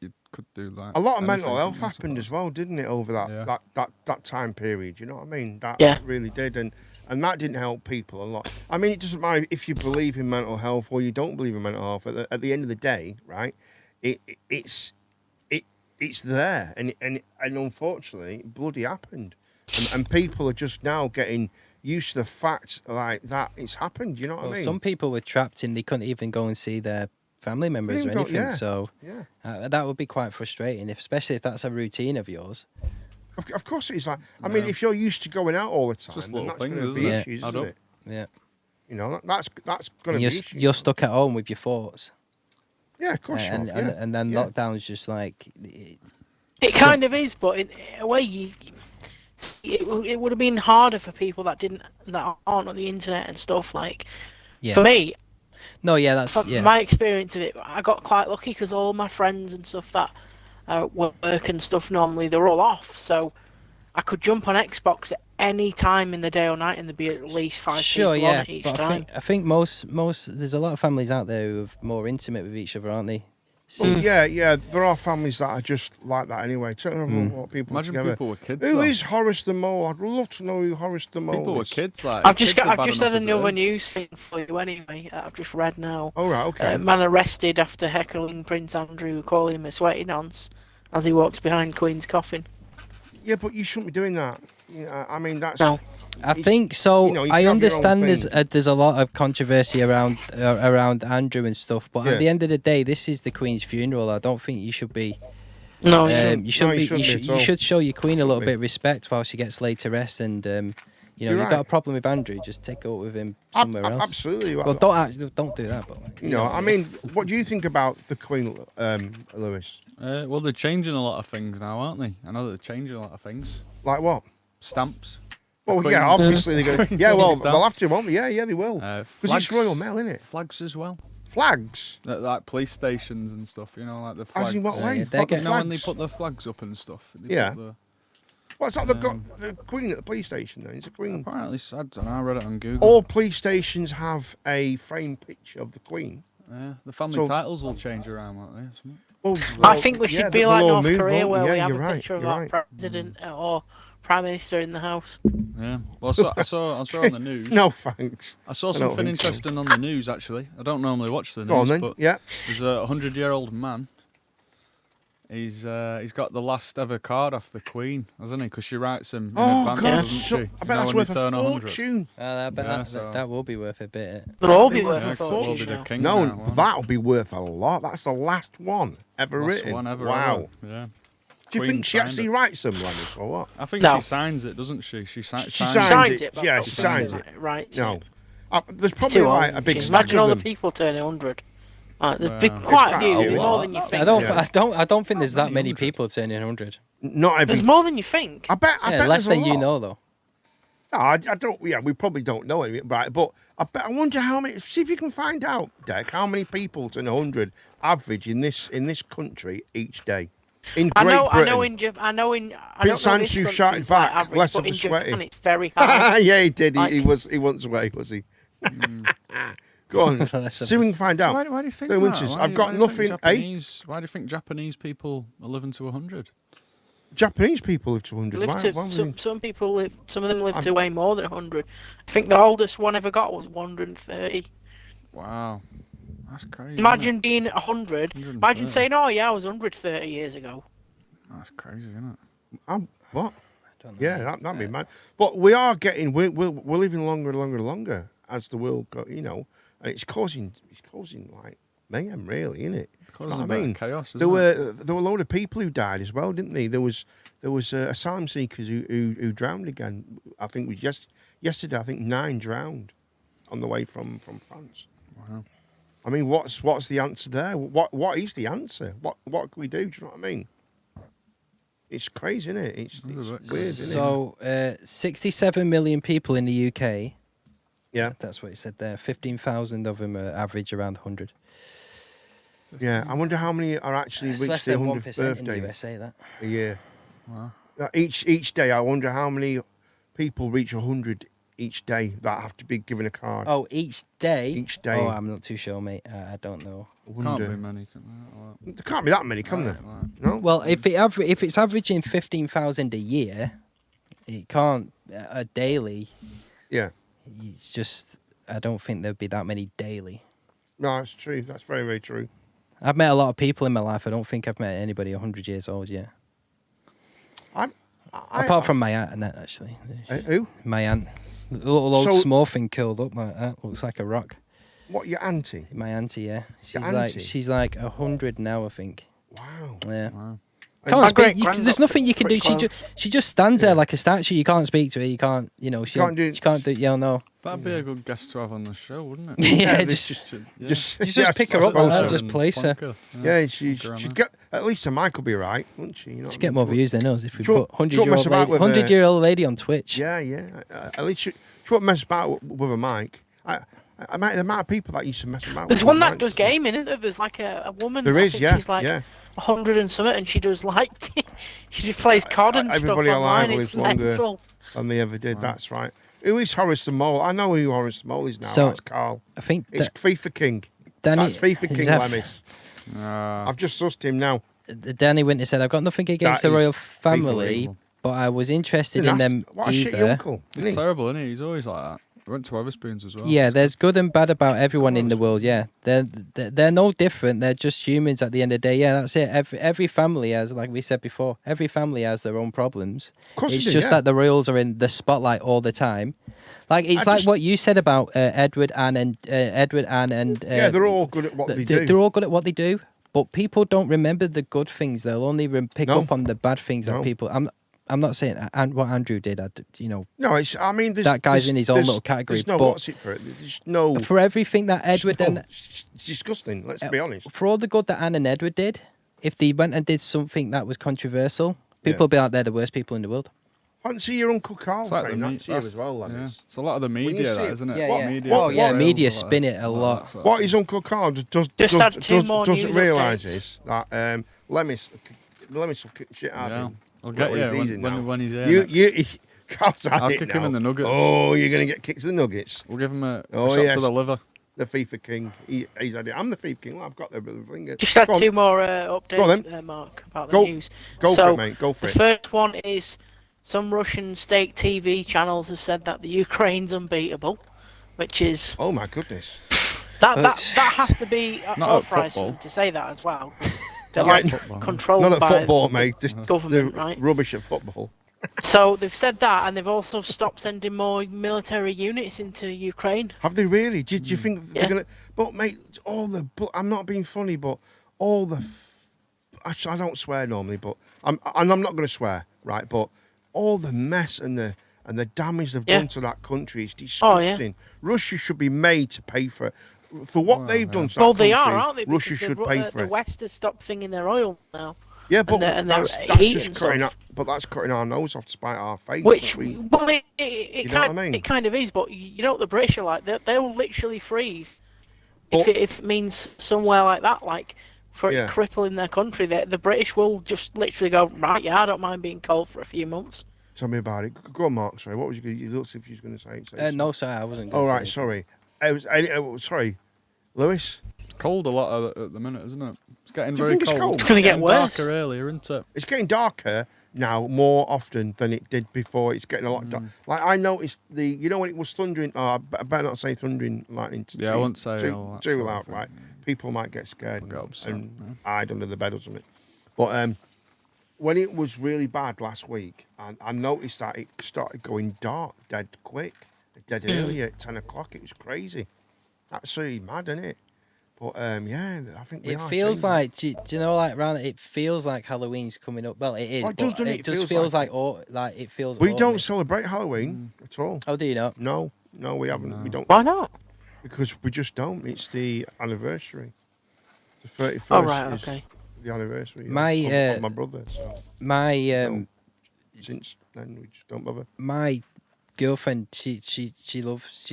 Speaker 6: You could do that.
Speaker 2: A lot of mental health happened as well, didn't it, over that time period? You know what I mean? That really did, and that didn't help people a lot. I mean, it doesn't matter if you believe in mental health or you don't believe in mental health. At the end of the day, right? It's there, and unfortunately, it bloody happened, and people are just now getting used to the fact like that it's happened. You know what I mean?
Speaker 4: Some people were trapped in; they couldn't even go and see their family members or anything. So that would be quite frustrating, especially if that's a routine of yours.
Speaker 2: Of course, it is. Like, I mean, if you're used to going out all the time,
Speaker 6: just
Speaker 2: then that's
Speaker 6: going
Speaker 2: to be issues, isn't it?
Speaker 4: Yeah.
Speaker 2: You know, that's going to be issues.
Speaker 4: You're stuck at home with your thoughts.
Speaker 2: Yeah, of course.
Speaker 4: And then lockdown's just like.
Speaker 3: It kind of is, but in a way, it would have been harder for people that aren't on the internet and stuff. Like, for me.
Speaker 4: No, that's
Speaker 3: my experience of it. I got quite lucky because all my friends and stuff that work and stuff normally they're all off, so I could jump on Xbox at any time in the day or night, and there'd be at least 5 people on it each time.
Speaker 4: I think most there's a lot of families out there who are more intimate with each other, aren't they?
Speaker 2: Well, yeah, there are families that are just like that anyway. What people
Speaker 6: Imagine
Speaker 2: together.
Speaker 6: People with kids.
Speaker 2: Who is Horace the Mole? I'd love to know who Horace the Mole is.
Speaker 6: People with kids, like
Speaker 3: I've just had another news thing for you anyway. I've just read now.
Speaker 2: Oh right, okay.
Speaker 3: Man arrested after heckling Prince Andrew, calling him a sweaty nonce as he walks behind Queen's coffin.
Speaker 2: Yeah, but you shouldn't be doing that. I mean, that's.
Speaker 3: No.
Speaker 4: I think so. I understand there's a lot of controversy around Andrew and stuff, but at the end of the day, this is the Queen's funeral. I don't think you should be.
Speaker 3: No,
Speaker 4: you should show your Queen a little bit of respect while she gets laid to rest. And you've got a problem with Andrew, just take it up with him somewhere else.
Speaker 2: Absolutely.
Speaker 4: Well, don't do that. But
Speaker 2: I mean, what do you think about the Queen, Lewis?
Speaker 6: Well, they're changing a lot of things now, aren't they? I know they're changing a lot of things.
Speaker 2: Like what?
Speaker 6: Stamps.
Speaker 2: Well, yeah, obviously they're going to. Yeah, well, they'll have to, won't they? Yeah, they will. Because it's Royal Mail, isn't it?
Speaker 6: Flags as well.
Speaker 2: Flags?
Speaker 6: Like police stations and stuff, like the flags.
Speaker 2: As in what way?
Speaker 6: When they put the flags up and stuff.
Speaker 2: What's that? They've got the Queen at the police station, then? It's a Queen.
Speaker 6: Apparently, I don't know, I read it on Google.
Speaker 2: All police stations have a framed picture of the Queen.
Speaker 6: Yeah, the family titles will change around, won't they?
Speaker 2: Well,
Speaker 3: I think we should be like North Korea, where we have a picture of our
Speaker 2: right.
Speaker 3: president or Prime Minister in the house.
Speaker 6: Yeah. Well, I saw on the news.
Speaker 2: No, thanks.
Speaker 6: I saw something interesting on the news, actually. I don't normally watch the news,
Speaker 2: Go on, then.
Speaker 6: but there's a 100-year-old man. He's got the last ever card off the Queen, hasn't he? Because she writes him in advance, doesn't she?
Speaker 2: I bet that's worth a fortune.
Speaker 4: I bet that will be worth a bit.
Speaker 3: They'll all be worth a fortune.
Speaker 2: No, that'll be worth a lot. That's the last one ever written. Wow.
Speaker 6: Yeah.
Speaker 2: Do you think she actually writes them, Lennis, or what?
Speaker 6: I think she signs it, doesn't she? She signs
Speaker 2: it. Yeah, she signs it.
Speaker 3: Right.
Speaker 2: No. There's probably like a big stack
Speaker 3: Imagine all the
Speaker 2: them.
Speaker 3: people turning 100. There's been quite a few, more than you think.
Speaker 4: I don't think there's that many people turning 100.
Speaker 2: Not every.
Speaker 3: There's more than you think.
Speaker 2: I bet
Speaker 4: less than you know, though.
Speaker 2: No, I don't. Yeah, we probably don't know anything, right? But I wonder how many. See if you can find out, Dec, how many people turn 100 average in this country each day. In Great Britain.
Speaker 3: I know in
Speaker 2: Prince Andrew shouted back, less of a sweaty.
Speaker 3: And it's very high.
Speaker 2: Yeah, he did. He wasn't sweaty, was he? Go on. See if we can find out.
Speaker 6: Why do you think that?
Speaker 2: I've got nothing.
Speaker 6: Why do you think Japanese people are living to 100?
Speaker 2: Japanese people live to 100.
Speaker 3: Some people live. Some of them live to way more than 100. I think the oldest one ever got was 130.
Speaker 6: Wow, that's crazy.
Speaker 3: Imagine being 100. Imagine saying, "Oh yeah, I was 130 years ago."
Speaker 6: That's crazy, isn't
Speaker 2: it? What?
Speaker 4: I don't know.
Speaker 2: Yeah, that'd be mad. But we are getting. We're living longer and longer and longer as the world goes. You know, and it's causing like mayhem, really, isn't it?
Speaker 6: You know what I mean? Chaos.
Speaker 2: There were a load of people who died as well, didn't they? There was asylum seekers who drowned again. I think it was yesterday. I think 9 drowned on the way from France.
Speaker 6: Wow.
Speaker 2: I mean, what's the answer there? What is the answer? What can we do? Do you know what I mean? It's crazy, isn't it? It's weird, isn't it?
Speaker 4: So, 67 million people in the UK.
Speaker 2: Yeah,
Speaker 4: that's what it said there. 15,000 of them are average around 100.
Speaker 2: Yeah, I wonder how many are actually reached their 100th birthday.
Speaker 4: In the USA, that
Speaker 2: a year.
Speaker 6: Wow.
Speaker 2: Each day, I wonder how many people reach 100 each day that have to be given a card.
Speaker 4: Oh, each day?
Speaker 2: Each day.
Speaker 4: Oh, I'm not too sure, mate. I don't know.
Speaker 6: Can't be many.
Speaker 2: There can't be that many, can there? No.
Speaker 4: Well, if it's averaging 15,000 a year, it can't a daily.
Speaker 2: Yeah.
Speaker 4: It's just I don't think there'd be that many daily.
Speaker 2: No, that's true. That's very, very true.
Speaker 4: I've met a lot of people in my life. I don't think I've met anybody 100 years old yet. Apart from my aunt and that, actually.
Speaker 2: Who?
Speaker 4: My aunt. The little old small thing curled up like that. Looks like a rock.
Speaker 2: What, your auntie?
Speaker 4: My auntie, yeah.
Speaker 2: Auntie?
Speaker 4: She's like 100 now, I think.
Speaker 2: Wow.
Speaker 4: Yeah.
Speaker 6: Wow.
Speaker 4: Can't speak. There's nothing you can do. She just stands there like a statue. You can't speak to her. You can't. You know. She can't do. Yeah, no.
Speaker 6: That'd be a good guest to have on the show, wouldn't it?
Speaker 4: Yeah, just pick her up like that, just place her.
Speaker 2: Yeah, she'd get at least a mic will be right, wouldn't she? You know
Speaker 4: she'd get more views than us if we put 100-year-old lady on Twitch.
Speaker 2: Yeah, yeah. At least she won't mess about with a mic. The amount of people that used to mess about.
Speaker 3: There's one that does gaming, isn't there? There's like a woman.
Speaker 2: There is, yeah.
Speaker 3: She's like 100 and something, and she does like she just plays COD and
Speaker 2: everybody
Speaker 3: stuff online.
Speaker 2: Alive lives longer than they ever did. Wow. That's right. Who is Horace the Mole? I know who Horace the Mole is now. That's Carl.
Speaker 4: I think
Speaker 2: it's FIFA King. That's FIFA King Lemis. I've just sussed him now.
Speaker 4: Danny Winter said, "I've got nothing against the royal family, but I was interested in them
Speaker 2: what a shitty uncle.
Speaker 6: He's terrible, isn't he? He's always like that. We went to Wetherspoons as well.
Speaker 4: Yeah, there's good and bad about everyone in the world. Yeah, they're no different. They're just humans at the end of the day. Yeah, that's it. Every family has, like we said before, every family has their own problems.
Speaker 2: Of course
Speaker 4: it's just that the royals are in the spotlight all the time. Like it's like what you said about Edward, Anne, and
Speaker 2: yeah, they're all good at what they do.
Speaker 4: They're all good at what they do, but people don't remember the good things. They'll only pick up on the bad things that people. I'm not saying what Andrew did.
Speaker 2: No, it's. I mean,
Speaker 4: that guy's in his own little category.
Speaker 2: There's no what's it for it. There's no
Speaker 4: for everything that Edward and
Speaker 2: it's disgusting. Let's be honest.
Speaker 4: For all the good that Anne and Edward did, if they went and did something that was controversial, people would be like they're the worst people in the world.
Speaker 2: Fancy your Uncle Carl saying that to you as well,
Speaker 6: Lemis. It's a lot of the media, isn't it?
Speaker 4: Yeah, media spin it a lot.
Speaker 2: What is Uncle Carl doesn't realise is that Lemis will kick shit out of him.
Speaker 6: I'll get you when he's here.
Speaker 2: I'll
Speaker 6: kick him in the nuggets.
Speaker 2: Oh, you're going to get kicked in the nuggets.
Speaker 6: We'll give him a shot to the liver.
Speaker 2: The FIFA King. He's had it. I'm the FIFA King. I've got the finger.
Speaker 3: Just had 2 more updates, Mark, about the news.
Speaker 2: Go for it, mate. Go for it.
Speaker 3: The first one is some Russian state TV channels have said that the Ukraine's unbeatable, which is...
Speaker 2: Oh, my goodness.
Speaker 3: That has to be authorised to say that as well. They're like controlled by...
Speaker 2: Not at football, mate. Just
Speaker 3: government, right?
Speaker 2: Rubbish at football.
Speaker 3: So they've said that, and they've also stopped sending more military units into Ukraine.
Speaker 2: Have they really? Did you think they're going to... But, mate, I'm not being funny, but all the... Actually, I don't swear normally, but... I'm not going to swear, right? But all the mess and the damage they've done to that country is disgusting. Russia should be made to pay for it. For what they've done to that country,
Speaker 3: they are, aren't they?
Speaker 2: Russia should pay for it.
Speaker 3: The West has stopped thinking their oil now.
Speaker 2: Yeah, but that's just cutting our nose off to spite our face.
Speaker 3: It kind of is, but you know what the British are like? They will literally freeze if it means somewhere like that, like for crippling their country. The British will just literally go, right, yeah, I don't mind being cold for a few months.
Speaker 2: Tell me about it. Go on, Mark. Sorry, what was you looked as if you were going to say?
Speaker 4: No, sorry, I wasn't.
Speaker 2: Oh, right, sorry. Sorry, Lewis.
Speaker 6: It's cold a lot at the minute, isn't it? It's getting very cold.
Speaker 3: It's going to get worse.
Speaker 6: Darker earlier, isn't it?
Speaker 2: It's getting darker. now more often than it did before. It's getting a lot dark. Like I noticed when it was thundering. I better not say thundering lightning.
Speaker 6: I won't say
Speaker 2: too loud, right? People might get scared and hide under the bed or something. But when it was really bad last week, and I noticed that it started going dark dead quick, dead early at 10 o'clock. It was crazy. Absolutely mad, isn't it? But I think
Speaker 4: it feels like. Do you know, like around? It feels like Halloween's coming up. Well, it is.
Speaker 2: It does,
Speaker 4: it just feels like it feels.
Speaker 2: We don't celebrate Halloween at all.
Speaker 4: Oh, do you not?
Speaker 2: No, we haven't. No. We don't.
Speaker 3: Why not?
Speaker 2: Because we just don't. It's the anniversary. The 31st.
Speaker 3: Oh right, okay.
Speaker 2: The anniversary.
Speaker 4: My
Speaker 2: my brother. So. Since then we just don't bother.
Speaker 4: My girlfriend, she loves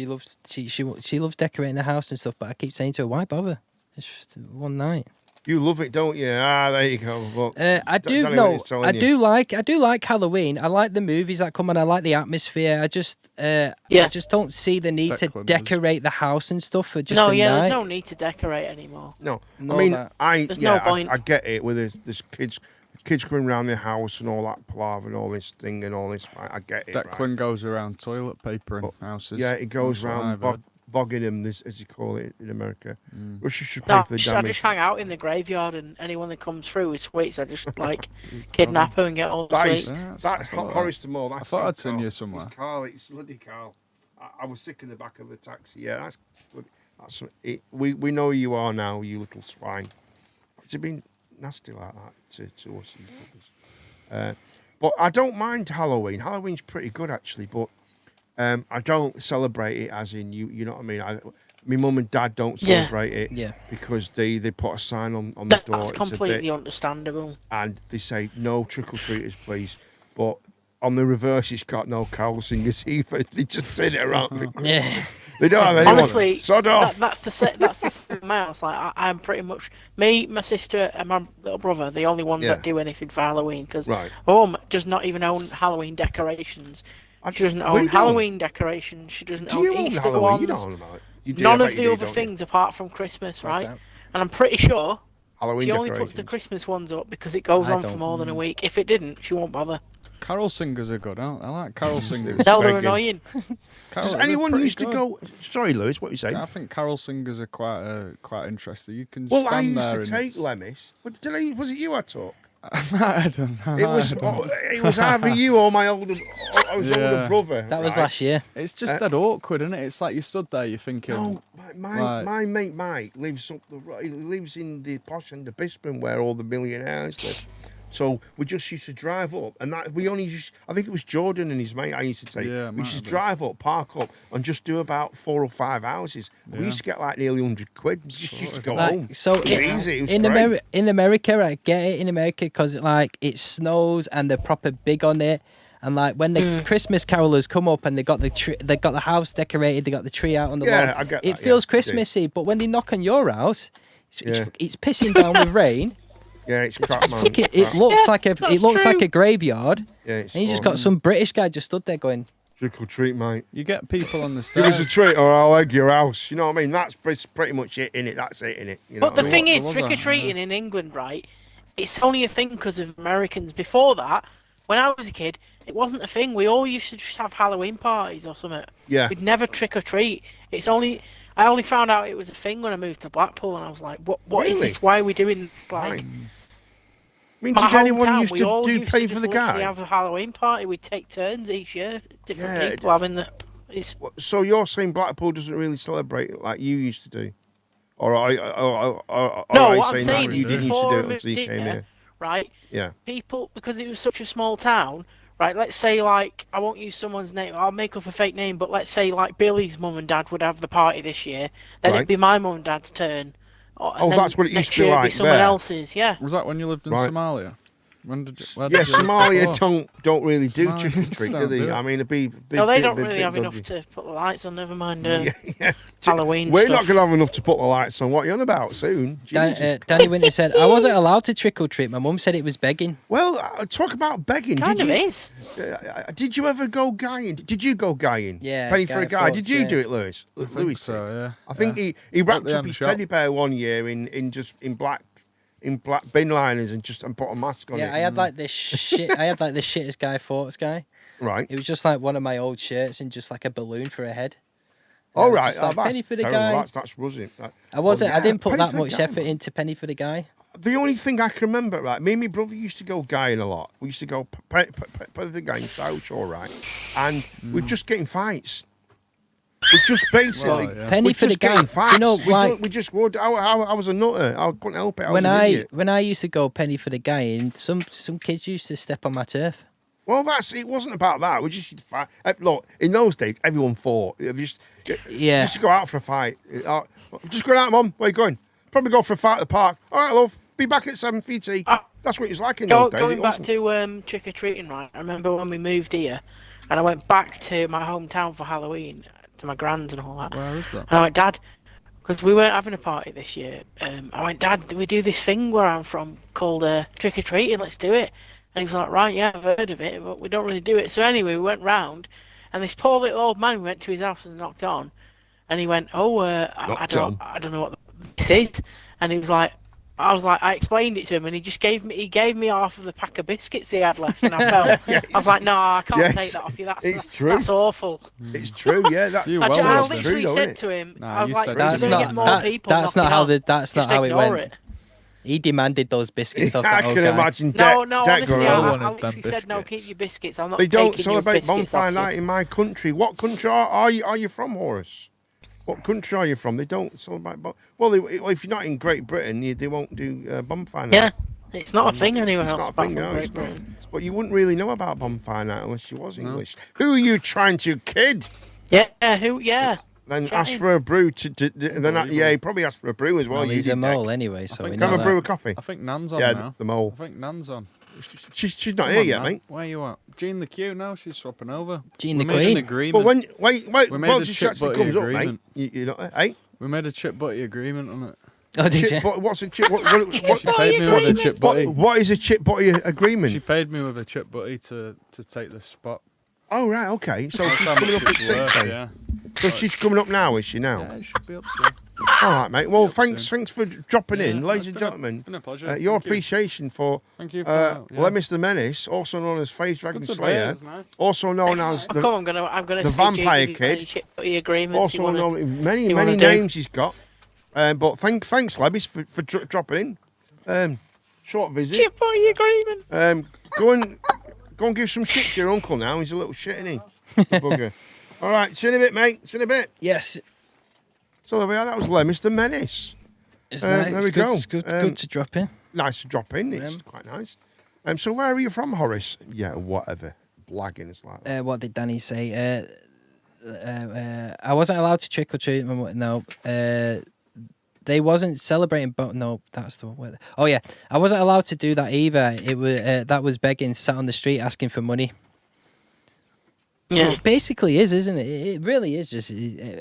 Speaker 4: decorating the house and stuff, but I keep saying to her, why bother? Just one night.
Speaker 2: You love it, don't you? There you go. Look,
Speaker 4: I do like Halloween. I like the movies that come on. I like the atmosphere. I just don't see the need to decorate the house and stuff for just a night.
Speaker 3: There's no need to decorate anymore.
Speaker 2: No, I mean, there's no point. I get it with this kids going around the house and all that palaver and all this thing and all this. I get it.
Speaker 6: Declan goes around toilet paper in houses.
Speaker 2: Yeah, it goes around bogging them, as you call it in America. Russia should pay for the damage.
Speaker 3: I just hang out in the graveyard, and anyone that comes through with sweets, I just kidnap her and get all the sweets.
Speaker 2: That's Horace de Moore.
Speaker 6: I thought I'd seen you somewhere.
Speaker 2: It's Carl. It's bloody Carl. I was sick in the back of the taxi. Yeah, that's it. We know who you are now, you little swine. It's been nasty like that to us. But I don't mind Halloween. Halloween's pretty good actually, but I don't celebrate it as in you know what I mean. My mum and dad don't celebrate it because they put a sign on the door.
Speaker 3: That's completely understandable.
Speaker 2: And they say no trick-or-treaters please, but on the reverse it's got no carol singers either. They just turn it around for Christmas. They don't have anyone.
Speaker 3: Honestly,
Speaker 2: sod off.
Speaker 3: That's the same house. Like I'm pretty much me, my sister, and my little brother, the only ones that do anything for Halloween because Mum does not even own Halloween decorations. She doesn't own Halloween decorations. She doesn't own Easter ones.
Speaker 2: You don't own
Speaker 3: none of the other things apart from Christmas, right? And I'm pretty sure
Speaker 2: Halloween
Speaker 3: she only puts the Christmas ones up because it goes on for more than a week. If it didn't, she won't bother.
Speaker 6: Carol singers are good. I like carol singers.
Speaker 3: They're annoying.
Speaker 2: Does anyone used to go? Sorry, Lewis, what are you saying?
Speaker 6: I think carol singers are quite interesting. You can
Speaker 2: I
Speaker 6: stand
Speaker 2: used
Speaker 6: there
Speaker 2: to take Lemis. But was it you I took?
Speaker 6: I don't know.
Speaker 2: It was either you or my older brother.
Speaker 4: That was last year.
Speaker 6: It's just that awkward, isn't it? It's like you stood there, you're thinking.
Speaker 2: No, my mate Mike lives in the posh end of Brisbane where all the millionaires live. So we just used to drive up, and I think it was Jordan and his mate I used to take.
Speaker 6: Yeah,
Speaker 2: we used to drive up, park up, and just do about 4 or 5 houses. Yeah. We used to get like nearly 100 quid. We just used to go home.
Speaker 4: So
Speaker 2: it was easy. It was
Speaker 4: in America, I get it in America because it snows and they're proper big on it. And like when the Christmas carolers come up and they got the house decorated, they got the tree out on the lawn.
Speaker 2: I get
Speaker 4: it feels Christmassy. But when they knock on your house, it's pissing down with rain.
Speaker 2: Yeah, it's crap, man.
Speaker 4: It looks like a graveyard.
Speaker 2: Yeah,
Speaker 4: and you just got some British guy just stood there going,
Speaker 2: trick or treat, mate.
Speaker 6: You get people on the stairs.
Speaker 2: Give us a treat or I'll egg your house. You know what I mean? That's pretty much it, innit? That's it, innit? You know
Speaker 3: but the thing is, trick or treating in England, right? It's only a thing because of Americans. Before that, when I was a kid, it wasn't a thing. We all used to just have Halloween parties or something.
Speaker 2: Yeah.
Speaker 3: We'd never trick or treat. I only found out it was a thing when I moved to Blackpool, and I was like, "What is this? Why are we doing this?" Like,
Speaker 2: I mean, did anyone used to pay for the guy?
Speaker 3: We have a Halloween party. We'd take turns each year. Different people having the.
Speaker 2: So you're saying Blackpool doesn't really celebrate it like you used to do, or
Speaker 3: no? What I'm saying
Speaker 2: you didn't used to do it until you came here,
Speaker 3: right?
Speaker 2: Yeah.
Speaker 3: People, because it was such a small town. Right, let's say like I won't use someone's name. I'll make up a fake name, but let's say like Billy's mum and dad would have the party this year. Then it'd be my mum and dad's turn.
Speaker 2: That's what it used to be like.
Speaker 3: Someone else's, yeah.
Speaker 6: Was that when you lived in Somalia? When did
Speaker 2: Somalia don't really do trick or treat, do they? I mean, it'd be
Speaker 3: no, they don't really have enough to put the lights on. Never mind Halloween.
Speaker 2: We're
Speaker 3: stuff.
Speaker 2: not going to have enough to put the lights on. What are you on about soon?
Speaker 4: Danny Winter said, I wasn't allowed to trick or treat. My mum said it was begging.
Speaker 2: Well, talk about begging.
Speaker 3: Kind of is.
Speaker 2: Did you ever go guying? Did you go guying?
Speaker 4: Yeah.
Speaker 2: Penny for a guy. Did you do it, Lewis?
Speaker 6: I think so, yeah.
Speaker 2: I think he wrapped up his teddy bear one year in black in black bin liners and put a mask on it.
Speaker 4: Yeah, I had like this shit. I had like this shittest Guy Fawkes guy.
Speaker 2: Right.
Speaker 4: It was just like one of my old shirts and just like a balloon for a head.
Speaker 2: All right,
Speaker 4: like, penny for the
Speaker 2: terrible.
Speaker 4: guy.
Speaker 2: That's rushing.
Speaker 4: I didn't put that much effort into penny for the guy.
Speaker 2: The only thing I can remember, right, me and my brother used to go guying a lot. We used to go penny for the guy in South Shore, right, and we're just getting fights. We're just basically
Speaker 4: penny for the guy. You know,
Speaker 2: we just would. I was a nutter. I couldn't help it.
Speaker 4: When I used to go penny for the guy, and some kids used to step on my turf.
Speaker 2: Well, it wasn't about that. We just fight. Look, in those days, everyone fought. You used to go out for a fight. Just going out, Mum. Where you going? Probably go for a fight at the park. All right, love. Be back at 7 ft. That's what it was like in those days.
Speaker 3: Going back to trick or treating, right? I remember when we moved here, and I went back to my hometown for Halloween, to my grand's and all that.
Speaker 6: Where is that?
Speaker 3: And I went, Dad, because we weren't having a party this year. I went, Dad, we do this thing where I'm from called trick or treating. Let's do it. And he was like, right, yeah, I've heard of it, but we don't really do it. So anyway, we went round, and this poor little old man, we went to his house and knocked on, and he went, I don't know what this is. And he was like, I explained it to him, and he gave me half of the pack of biscuits he had left, and I felt, I was like, no, I can't take that off you. That's awful.
Speaker 2: It's true, yeah.
Speaker 3: I literally said to him, I was like,
Speaker 4: that's not how it went.
Speaker 3: It.
Speaker 4: He demanded those biscuits off
Speaker 2: I
Speaker 4: that
Speaker 2: can
Speaker 4: guy.
Speaker 2: imagine.
Speaker 3: Honestly, I literally said, no, keep your biscuits. I'm not taking your biscuits. They don't celebrate
Speaker 2: bonfire night in my country. What country are you from, Horace? What country are you from? They don't celebrate. Well, if you're not in Great Britain, they won't do bonfire night.
Speaker 3: Yeah, it's not a thing anywhere else.
Speaker 2: It's not a thing, no. It's not. But you wouldn't really know about bonfire night unless you was English. Who are you trying to kid?
Speaker 3: Yeah, who? Yeah.
Speaker 2: Then ask for a brew he probably asked for a brew as well.
Speaker 4: He's a mole anyway, so we know
Speaker 2: have a brew of coffee.
Speaker 6: I think Nan's on now.
Speaker 2: The mole.
Speaker 6: I think Nan's on.
Speaker 2: She's not here yet, mate.
Speaker 6: Where you at? Jean the Q now. She's swapping over.
Speaker 4: Jean the
Speaker 6: Queen.
Speaker 4: Queen.
Speaker 6: An agreement.
Speaker 2: But
Speaker 6: once
Speaker 2: she actually comes up, mate. You know, hey.
Speaker 6: We made a chip butty agreement on it.
Speaker 4: Oh, did you?
Speaker 2: What's a chip?
Speaker 6: She paid me with a chip butty.
Speaker 2: What is a chip butty agreement?
Speaker 6: She paid me with a chip butty to take the spot.
Speaker 2: Oh right, okay. So she's coming up at 6.
Speaker 6: Yeah.
Speaker 2: So she's coming up now, is she now?
Speaker 6: Yeah, it should be up soon.
Speaker 2: All right, mate. Well, thanks for dropping in, ladies and gentlemen.
Speaker 6: It's been a pleasure.
Speaker 2: Your appreciation for Lemis the Menace, also known as Phase Dragon Slayer, also known as the Vampire Kid, also known many names he's got. But thanks, Lemis, for dropping in. Short visit.
Speaker 3: Chip butty agreement.
Speaker 2: Go and give some shit to your uncle now. He's a little shit, isn't he? Bugger. All right, see you in a bit, mate. See you in a bit.
Speaker 4: Yes.
Speaker 2: So there we are. That was Lemis the Menace.
Speaker 4: There we go. It's good to drop in.
Speaker 2: Nice to drop in. It's quite nice. So where are you from, Horace? Yeah, whatever. Blagging is like that.
Speaker 4: What did Danny say? I wasn't allowed to trick or treat. No. They wasn't celebrating, but no, that's the word. Oh yeah, I wasn't allowed to do that either. It was that was begging, sat on the street asking for money.
Speaker 3: Yeah,
Speaker 4: it basically isn't it? It really is just.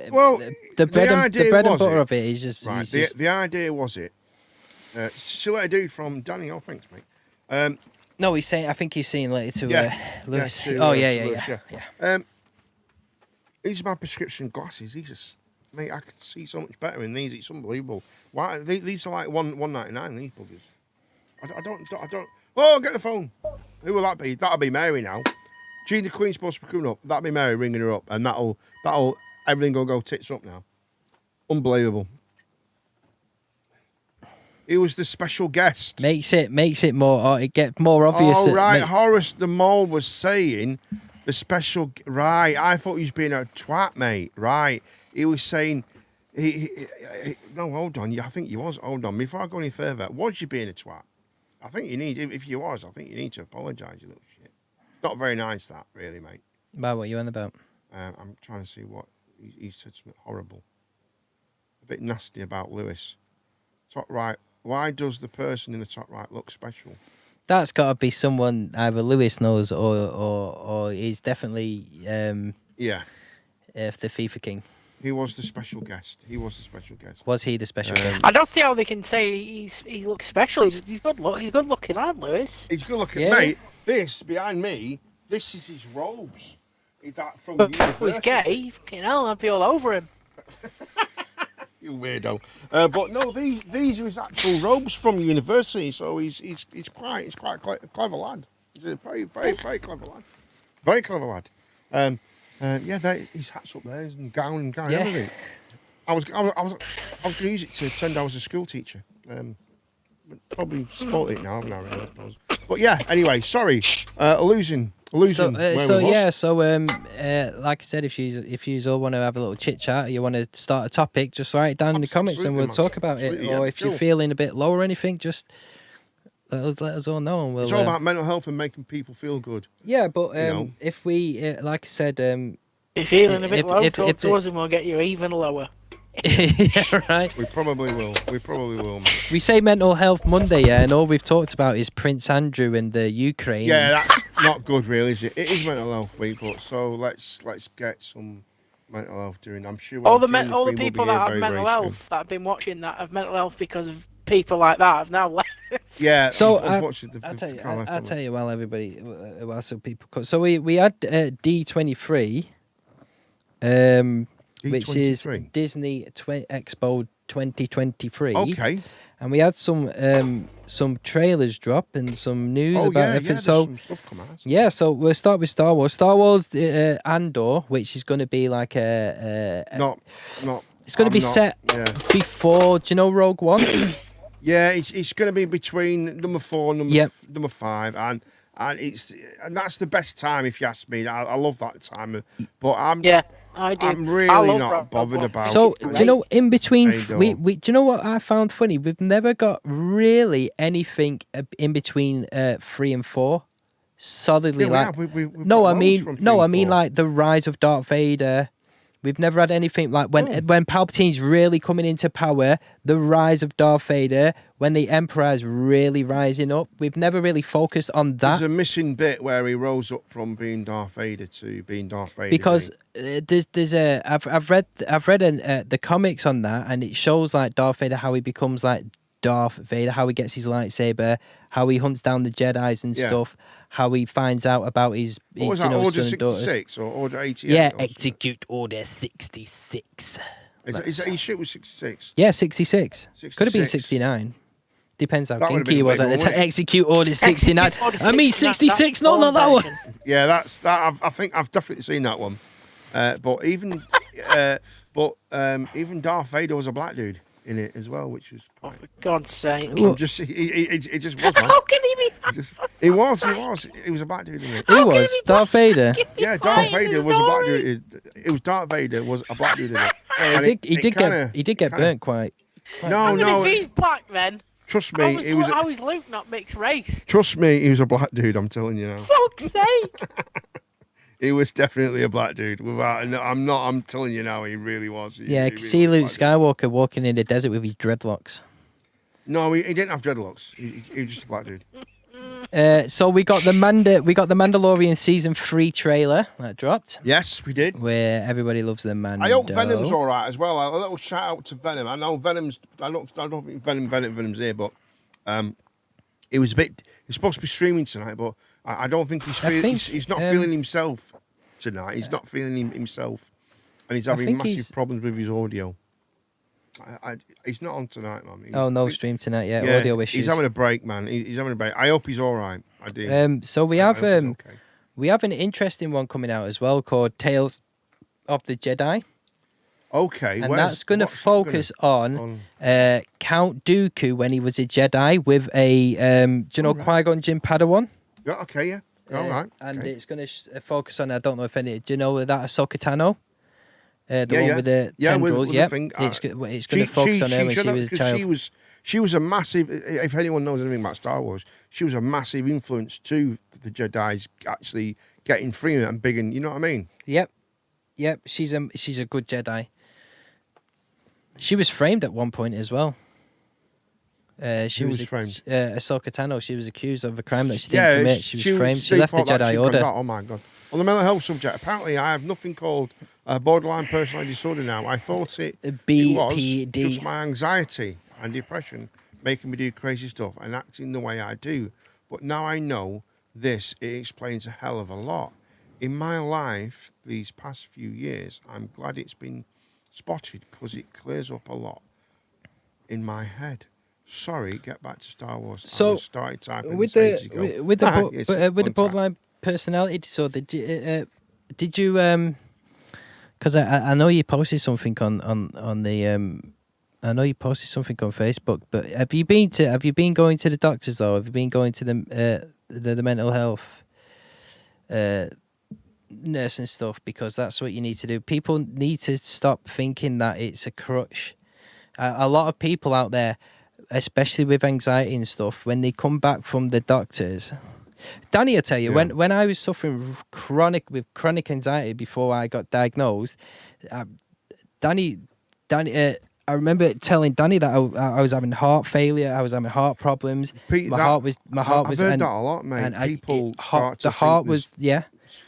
Speaker 2: Well,
Speaker 4: the bread and butter of it is just
Speaker 2: right. The idea was it. Select a dude from Danny. Oh, thanks, mate.
Speaker 4: No, he's saying. I think he's saying later to Lewis.
Speaker 2: Yeah,
Speaker 4: yeah.
Speaker 2: These are my prescription glasses. These are. Mate, I can see so much better in these. It's unbelievable. Why these are like $1.99. These buggers. I don't. Oh, get the phone. Who will that be? That'll be Mary now. Jean the Queen's supposed to be coming up. That'll be Mary ringing her up, and that'll everything will go tits up now. Unbelievable. He was the special guest.
Speaker 4: Makes it more. It gets more obvious.
Speaker 2: Oh right, Horace the Mole was saying the special. Right, I thought he was being a twat, mate. Right. He was saying, no, hold on. I think you was. Hold on. Before I go any further, was you being a twat? I think you need, if you was, I think you need to apologise, you little shit. Not very nice, that, really, mate.
Speaker 4: About what you on about?
Speaker 2: I'm trying to see what, he said something horrible. A bit nasty about Lewis. Top right. Why does the person in the top right look special?
Speaker 4: That's got to be someone either Lewis knows or he's definitely the FIFA King.
Speaker 2: He was the special guest.
Speaker 4: Was he the special guest?
Speaker 3: I don't see how they can say he looks special. He's good looking lad, Lewis.
Speaker 2: He's good looking, mate. This behind me, this is his robes. He's that from university.
Speaker 3: He's gay. Fucking hell, I'd be all over him.
Speaker 2: You weirdo. But no, these are his actual robes from university. So he's quite a clever lad. He's a very clever lad. Very clever lad. His hat's up there, and gown, everything. I was going to use it to pretend I was a school teacher. Probably spoiled it now, haven't I? Really, I suppose. But yeah. Anyway, sorry. Losing. Like I
Speaker 4: said, if you all want to have a little chit chat, or you want to start a topic, just write it down in the comments and we'll talk about it. Or if you're feeling a bit low or anything, just let us all know. And we'll.
Speaker 2: It's all about mental health and making people feel good.
Speaker 4: Yeah, but if we, like I said,
Speaker 3: if you're feeling a bit low, talk to us and we'll get you even lower.
Speaker 4: Yeah, right.
Speaker 2: We probably will.
Speaker 4: We say Mental Health Monday, and all we've talked about is Prince Andrew and the Ukraine.
Speaker 2: Yeah, that's not good, really, is it? It is Mental Health Week, but so let's get some mental health during. I'm sure
Speaker 3: all the people that have mental health that have been watching that have mental health because of people like that have now left.
Speaker 2: Yeah.
Speaker 4: So I'll tell you while everybody, while some people. So we had D23. Which is Disney Expo 2023.
Speaker 2: Okay.
Speaker 4: And we had some trailers drop and some news about everything. So
Speaker 2: some stuff come out.
Speaker 4: Yeah, so we'll start with Star Wars. Star Wars Andor, which is going to be like it's going to be set before. Do you know Rogue One?
Speaker 2: Yeah, it's going to be between number 4 and number 5, and that's the best time if you ask me. I love that time, but
Speaker 3: I do.
Speaker 2: I'm really not bothered about.
Speaker 4: So do you know in between? We do you know what I found funny? We've never got like in between 3 and 4. Solidly like. I mean like the rise of Darth Vader. We've never had anything like when Palpatine's really coming into power, the rise of Darth Vader, when the Emperor's really rising up. We've never really focused on that.
Speaker 2: There's a missing bit where he rose up from being Darth Vader to being Darth Vader.
Speaker 4: Because I've read the comics on that, and it shows like Darth Vader, how he becomes like Darth Vader, how he gets his lightsaber, how he hunts down the Jedis and stuff. How he finds out about his
Speaker 2: what was that, Order 66 or Order 88?
Speaker 4: Yeah, execute Order 66.
Speaker 2: Is that his ship was 66?
Speaker 4: Yeah, 66. Could have been 69. Depends how kinky he was at the time. Execute Order 69. I mean 66, not that one.
Speaker 2: Yeah, that's that. I think I've definitely seen that one. But even Darth Vader was a black dude in it as well, which was.
Speaker 3: Oh, for God's sake!
Speaker 2: He just was.
Speaker 3: How can he be?
Speaker 2: He was. He was a black dude in it.
Speaker 4: He was Darth Vader.
Speaker 2: Yeah, Darth Vader was a black dude. It was Darth Vader was a black dude in it.
Speaker 4: He did get burnt quite.
Speaker 2: No.
Speaker 3: If he's black, then.
Speaker 2: Trust me,
Speaker 3: how is Luke not mixed race?
Speaker 2: Trust me, he was a black dude. I'm telling you now.
Speaker 3: Fuck's sake!
Speaker 2: He was definitely a black dude. I'm telling you now, he really was.
Speaker 4: I can see Luke Skywalker walking in the desert with his dreadlocks.
Speaker 2: No, he didn't have dreadlocks. He was just a black dude.
Speaker 4: So we got the Mandalorian season 3 trailer that dropped.
Speaker 2: Yes, we did.
Speaker 4: Where everybody loves the Mando.
Speaker 2: I hope Venom's all right as well. A little shout out to Venom. I know Venom's. I don't think Venom's here, but it was a bit. He's supposed to be streaming tonight, but I don't think he's not feeling himself tonight. He's not feeling himself, and he's having massive problems with his audio. He's not on tonight, man.
Speaker 4: No stream tonight yet. Yeah, audio issues.
Speaker 2: He's having a break, man. He's having a break. I hope he's all right. I do.
Speaker 4: So we have an interesting one coming out as well called Tales of the Jedi.
Speaker 2: Okay,
Speaker 4: and that's going to focus on Count Dooku when he was a Jedi with a Qui-Gon Jinn Padawan.
Speaker 2: Yeah. Okay. Yeah. All right.
Speaker 4: And it's going to focus on. I don't know if any. Do you know that Ahsoka Tano? The one with the tendrils, it's going to focus on her when she was a child.
Speaker 2: She was a massive. If anyone knows anything about Star Wars, she was a massive influence to the Jedi's actually getting free and big, and you know what I mean.
Speaker 4: Yep. She's a good Jedi. She was framed at one point as well. She was framed. Ahsoka Tano. She was accused of a crime that she didn't commit. She was framed. She left the Jedi Order.
Speaker 2: Oh my God. On the mental health subject, apparently I have nothing called borderline personality disorder now. I thought it was just my anxiety and depression making me do crazy stuff and acting the way I do. But now I know it explains a hell of a lot. In my life, these past few years, I'm glad it's been spotted because it clears up a lot in my head. Sorry, get back to Star Wars.
Speaker 4: So
Speaker 2: I started typing
Speaker 4: with the borderline personality disorder, did you because I know you posted something on the I know you posted something on Facebook, but have you been going to the doctors though? Have you been going to the mental health nurse and stuff? Because that's what you need to do. People need to stop thinking that it's a crutch. A lot of people out there, especially with anxiety and stuff, when they come back from the doctors, Danny, I tell you, when I was suffering chronic anxiety before I got diagnosed, Danny, I remember telling Danny that I was having heart failure, I was having heart problems.
Speaker 2: Pete,
Speaker 4: my heart was.
Speaker 2: I've heard that a lot, mate.
Speaker 4: And
Speaker 2: People start to think there's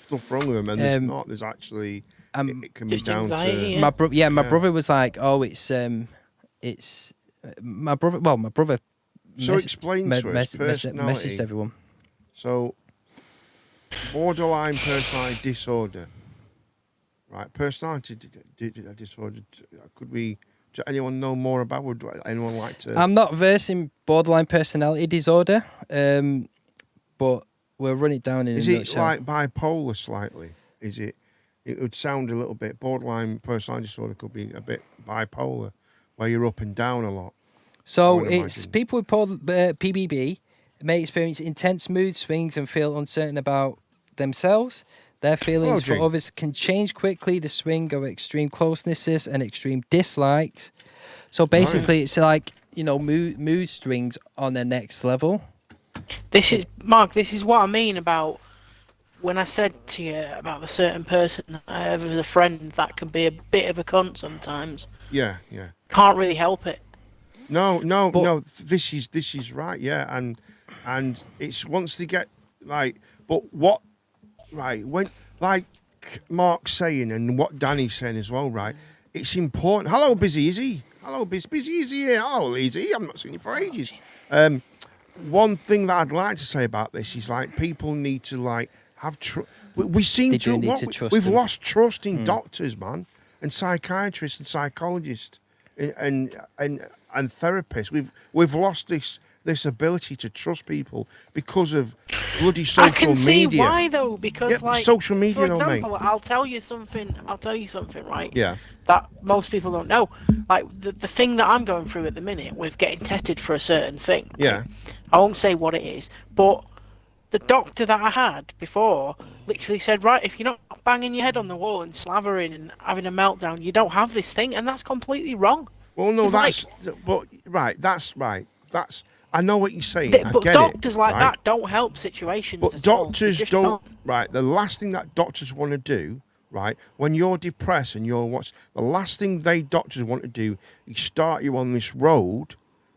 Speaker 2: stuff wrong with them, and there's not. There's actually it can be down
Speaker 3: anxiety,
Speaker 2: to
Speaker 4: my brother was like, oh, it's my brother. Well, my brother.
Speaker 2: So explain to us personality.
Speaker 4: Messaged everyone.
Speaker 2: So, borderline personality disorder, right? Personality disorder. Does anyone know more about? Would anyone like to?
Speaker 4: I'm not versed in borderline personality disorder, but we'll run it down in a nutshell.
Speaker 2: Is it like bipolar slightly? Is it? It would sound a little bit. Borderline personality disorder could be a bit bipolar, where you're up and down a lot.
Speaker 4: So it's people with PBB may experience intense mood swings and feel uncertain about themselves. Their feelings for others can change quickly. The swing of extreme closenesses and extreme dislikes. So basically, it's like, mood swings on the next level.
Speaker 3: This is Mark. This is what I mean about when I said to you about the certain person that I have as a friend that can be a bit of a cunt sometimes.
Speaker 2: Yeah.
Speaker 3: Can't really help it.
Speaker 2: No. This is right. Yeah, and it's once they get when Mark's saying and what Danny's saying as well, right? It's important. Hello, Busy Izzy. Hello, Busy Izzy here. Hello, Izzy. I've not seen you for ages. One thing that I'd like to say about this is people need to have trust. We seem to we've lost trust in doctors, man, and psychiatrists and psychologists and therapists. We've lost this ability to trust people because of bloody social media.
Speaker 3: I can see why though, because
Speaker 2: social media,
Speaker 3: for example,
Speaker 2: mate.
Speaker 3: I'll tell you something, right?
Speaker 2: Yeah.
Speaker 3: That most people don't know. Like the thing that I'm going through at the minute with getting tested for a certain thing.
Speaker 2: Yeah.
Speaker 3: Right? I won't say what it is, but the doctor that I had before literally said, right, if you're not banging your head on the wall and slavering and having a meltdown, you don't have this thing, and that's completely wrong.
Speaker 2: Well, no, that's right. I know what you're saying.
Speaker 3: But doctors that don't help situations.
Speaker 2: But doctors don't. Right, the last thing that doctors want to do, right, when you're depressed and the last thing doctors want to do is start you on this road,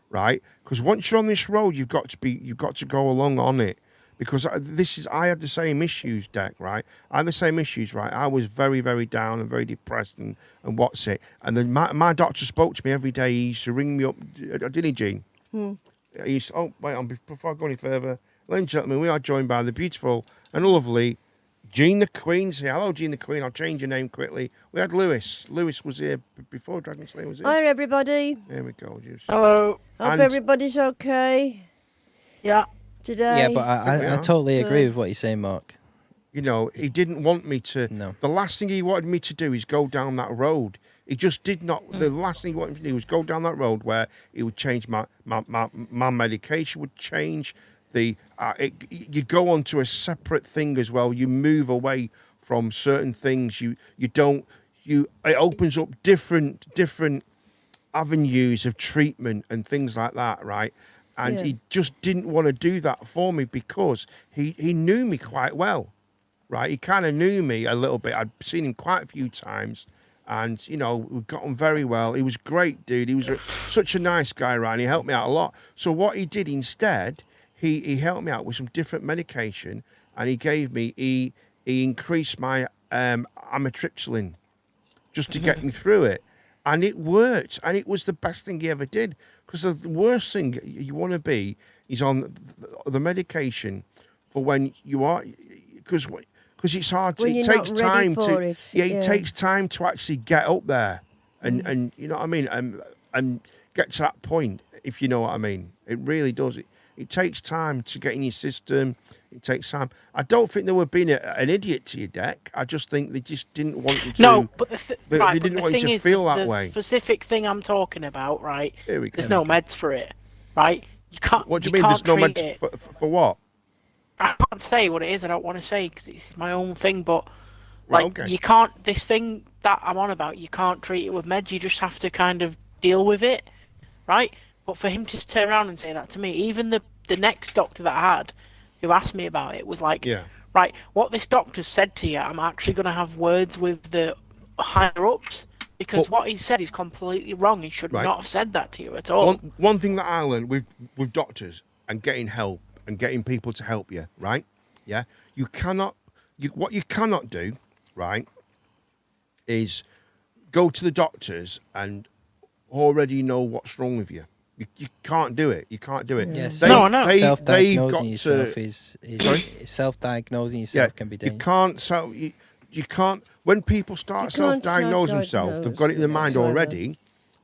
Speaker 2: right? Because once you're on this road, you've got to go along on it. Because I had the same issues, Deck, right? I had the same issues, right? I was very, very down and very depressed and what's it. And then my doctor spoke to me every day. He used to ring me up, didn't he, Gene? He used to, before I go any further, ladies and gentlemen, we are joined by the beautiful and lovely Gene the Queen. Say hello, Gene the Queen. I'll change your name quickly. We had Lewis. Lewis was here before Dragon Slayer was here.
Speaker 7: Hi, everybody.
Speaker 2: There we go.
Speaker 3: Hello.
Speaker 7: Hope everybody's okay.
Speaker 3: Yeah.
Speaker 7: Today.
Speaker 4: Yeah, but I totally agree with what you're saying, Mark.
Speaker 2: He didn't want me to. No. The last thing he wanted me to do is go down that road. He just did not. The last thing he wanted me to do was go down that road where it would change my medication would change. You go on to a separate thing as well. You move away from certain things. It opens up different avenues of treatment and things like that, right? And he just didn't want to do that for me because he knew me quite well, right? He kind of knew me a little bit. I'd seen him quite a few times. And, we got on very well. He was a great dude. He was such a nice guy, right? And he helped me out a lot. So what he did instead, he helped me out with some different medication. And he increased my amitriptyline just to get me through it. And it worked. And it was the best thing he ever did. Because the worst thing you want to be is on the medication for when you are... Because it's hard. It takes time to. It takes time to actually get up there. and you know what I mean, and get to that point, if you know what I mean. It really does. It takes time to get in your system. It takes time. I don't think they were being an idiot to your deck. I just think they just didn't want you to.
Speaker 3: No, but
Speaker 2: they didn't want you to feel that way.
Speaker 3: The specific thing I'm talking about, right?
Speaker 2: Here we go.
Speaker 3: There's no meds for it, right? You can't.
Speaker 2: What do you mean? There's no meds for what?
Speaker 3: I can't say what it is. I don't want to say because it's my own thing. But like,
Speaker 2: okay.
Speaker 3: You can't. This thing that I'm on about, you can't treat it with meds. You just have to kind of deal with it, right? But for him to just turn around and say that to me, even the next doctor that I had, who asked me about it, was like, right, what this doctor said to you, I'm actually going to have words with the higher ups because what he said is completely wrong. He should not have said that to you at all.
Speaker 2: One thing that I learned with doctors and getting help and getting people to help you, right? Yeah, what you cannot do, right, is go to the doctors and already know what's wrong with you. You can't do it. You can't do it.
Speaker 4: Yes.
Speaker 3: No, I know.
Speaker 4: Self-diagnosing yourself is self-diagnosing yourself can be dangerous.
Speaker 2: You can't. When people start self-diagnosing themselves, they've got it in their mind already,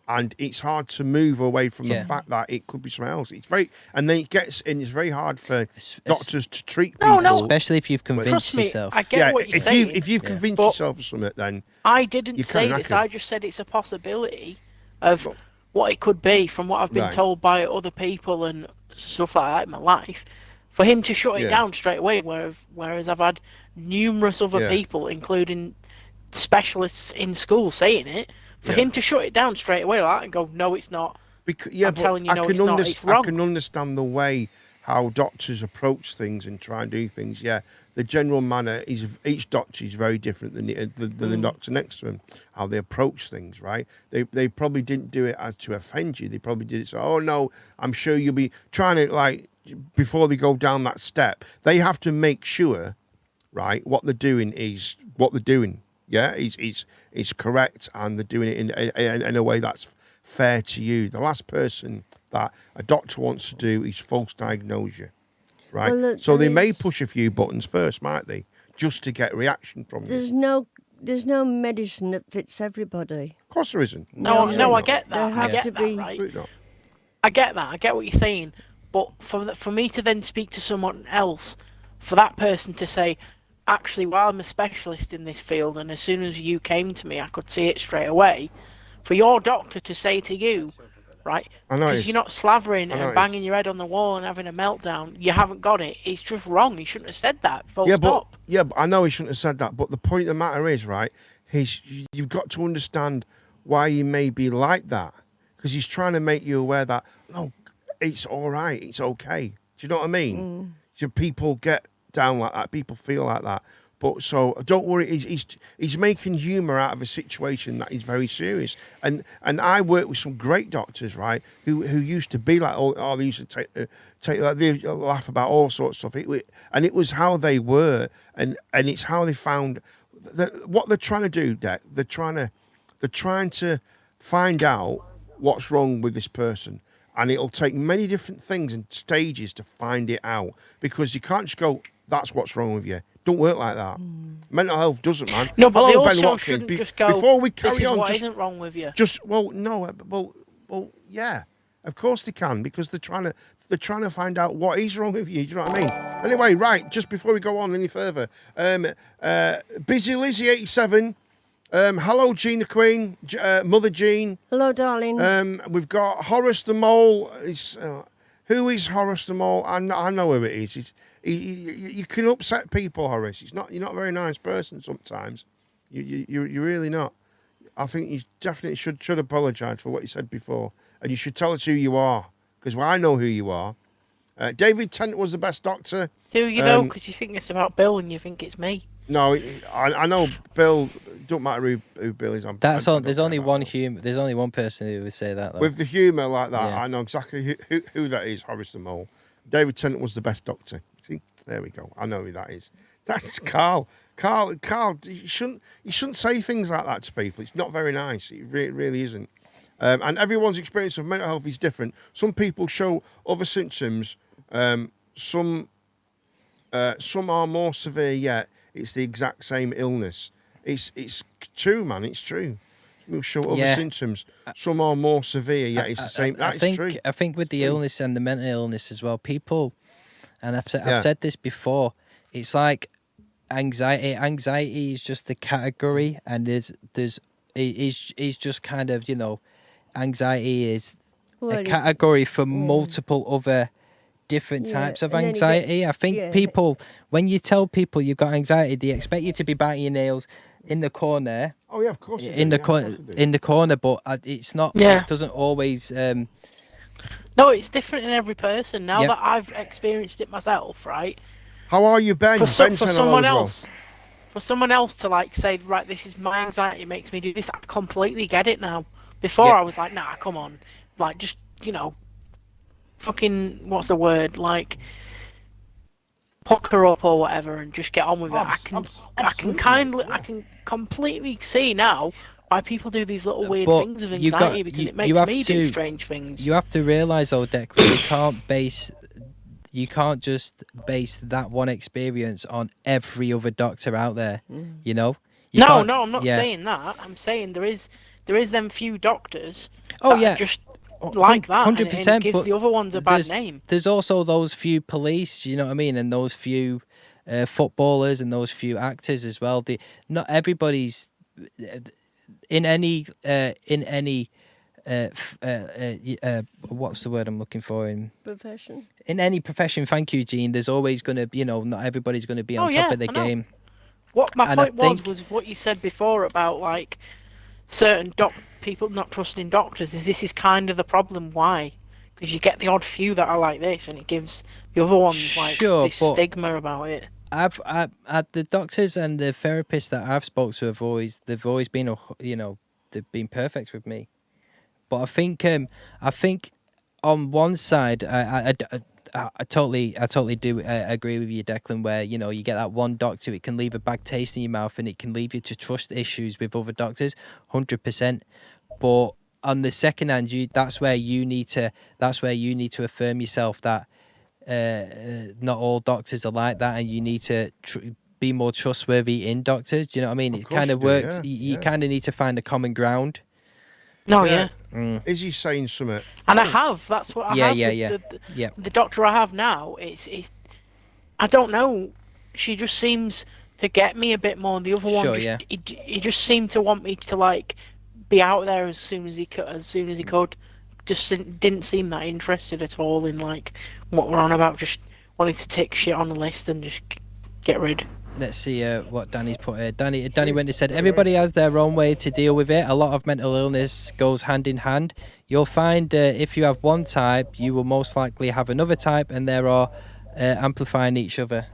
Speaker 2: and it's hard to move away from the fact that it could be something else. It's very hard for doctors to treat people.
Speaker 3: No.
Speaker 4: Especially if you've convinced
Speaker 3: Trust me,
Speaker 4: yourself.
Speaker 3: I get what you're saying.
Speaker 2: If you've convinced yourself of something, then
Speaker 3: I didn't say this. I just said it's a possibility of what it could be from what I've been told by other people and stuff like that in my life. For him to shut it down straight away, whereas I've had numerous other people, including specialists in school, saying it. For him to shut it down straight away like that and go, no, it's not. I'm telling you, no, it's not. It's wrong.
Speaker 2: I can understand the way how doctors approach things and try and do things. Yeah, the general manner is each doctor is very different than the doctor next to him. How they approach things, right? They probably didn't do it as to offend you. They probably did it so, oh no, I'm sure you'll be trying to, like, before they go down that step, they have to make sure, right, what they're doing is what they're doing. Yeah, it's correct, and they're doing it in a way that's fair to you. The last person that a doctor wants to do is false diagnose you, right? Well, so they may push a few buttons first, might they, just to get reaction from you.
Speaker 7: There's no medicine that fits everybody.
Speaker 2: Of course there isn't.
Speaker 3: No, I get that.
Speaker 7: I get that,
Speaker 3: right? I get that. I get what you're saying. But for me to then speak to someone else, for that person to say, actually, while I'm a specialist in this field, and as soon as you came to me, I could see it straight away. For your doctor to say to you, right, because you're not slavering and banging your head on the wall and having a meltdown, you haven't got it. It's just wrong. He shouldn't have said that. Full stop.
Speaker 2: But I know he shouldn't have said that. But the point of the matter is, right, you've got to understand why he may be like that, because he's trying to make you aware that no, it's all right, it's okay. Do you know what I mean? So people get down like that, people feel like that, but so don't worry, he's making humour out of a situation that is very serious. And I work with some great doctors, right, who used to be like, they used to take like, they laugh about all sorts of stuff, and it was how they were, and it's how they found what they're trying to do, Dec. They're trying to find out what's wrong with this person. And it'll take many different things and stages to find it out, because you can't just go, that's what's wrong with you. Don't work like that. Mental health doesn't, man.
Speaker 3: No, but they also shouldn't just go,
Speaker 2: before we carry
Speaker 3: this is
Speaker 2: on,
Speaker 3: what isn't wrong with you.
Speaker 2: Yeah, of course they can, because they're trying to find out what is wrong with you. Do you know what I mean? Anyway, right, just before we go on any further, Busy Lizzie 87. Hello, Gina Queen, Mother Jean.
Speaker 7: Hello, darling.
Speaker 2: We've got Horace the Mole. Who is Horace the Mole? I know who it is. You can upset people, Horace. You're not a very nice person sometimes. You're really not. I think you definitely should apologise for what you said before, and you should tell us who you are, because I know who you are. David Tennant was the best doctor.
Speaker 3: Do you know? Because you think it's about Bill and you think it's me.
Speaker 2: No, I know Bill. Don't matter who Bill is.
Speaker 4: There's only one person who would say that. Though.
Speaker 2: With the humour like that, yeah. I know exactly who that is. Horace the Mole. David Tennant was the best doctor. See, there we go. I know who that is. That's Carl. Carl, you shouldn't say things like that to people. It's not very nice. It really isn't. And everyone's experience of mental health is different. Some people show other symptoms. Some are more severe yet. It's the exact same illness. It's true, man. It's true. will show other symptoms. Some are more severe, yet it's the same. That is true.
Speaker 4: I think with the illness and the mental illness as well, people, and I've said this before, it's like anxiety. Anxiety is just the category, and is just kind of, you know, anxiety is a category for multiple other different types of anxiety. I think people, when you tell people you've got anxiety, they expect you to be biting your nails in the corner.
Speaker 2: Oh yeah, of course.
Speaker 4: In the corner, but it's not.
Speaker 3: Yeah.
Speaker 4: It doesn't always.
Speaker 3: No, it's different in every person. Now that I've experienced it myself, right?
Speaker 2: How are you, Ben?
Speaker 3: For someone else, for someone else to like say, right, this is my anxiety, makes me do this. I completely get it now. Before I was like, nah, come on, like just, you know, fucking, what's the word, like pucker up or whatever and just get on with it. I can completely see now why people do these little weird things of anxiety, because it makes me do strange things.
Speaker 4: You have to realise though, Declan, you can't just base that one experience on every other doctor out there. You know?
Speaker 3: No, I'm not saying that. I'm saying there is them few doctors.
Speaker 4: Oh yeah.
Speaker 3: Just like that,
Speaker 4: 100%,
Speaker 3: and it gives the other ones a bad name.
Speaker 4: There's also those few police, you know what I mean, and those few footballers and those few actors as well. Not everybody's in any what's the word I'm looking for in
Speaker 7: profession.
Speaker 4: In any profession, thank you, Gene. There's always going to, you know, not everybody's going to be on top of the game.
Speaker 3: What my point was what you said before about like certain people not trusting doctors. This is kind of the problem. Why? Because you get the odd few that are like this, and it gives the other ones like this stigma about it.
Speaker 4: I've the doctors and the therapists that I've spoke to they've always been, you know, they've been perfect with me. But I think on one side I totally do agree with you, Declan, where, you know, you get that one doctor, it can leave a bad taste in your mouth and it can leave you to trust issues with other doctors, 100%. But on the second hand, that's where you need to affirm yourself that not all doctors are like that, and you need to be more trustworthy in doctors. Do you know what I mean? It kind of works. You kind of need to find a common ground.
Speaker 3: No, yeah.
Speaker 2: Is he saying something?
Speaker 3: And I have. That's what I have.
Speaker 4: Yeah.
Speaker 3: The doctor I have now, it's. I don't know. She just seems to get me a bit more. And the other one, he just seemed to want me to like be out there as soon as he could. Just didn't seem that interested at all in like what we're on about. Just wanted to tick shit on the list and just get rid.
Speaker 4: Let's see what Danny's put here. Danny went and said, everybody has their own way to deal with it. A lot of mental illness goes hand in hand. You'll find if you have one type, you will most likely have another type, and they are amplifying each other.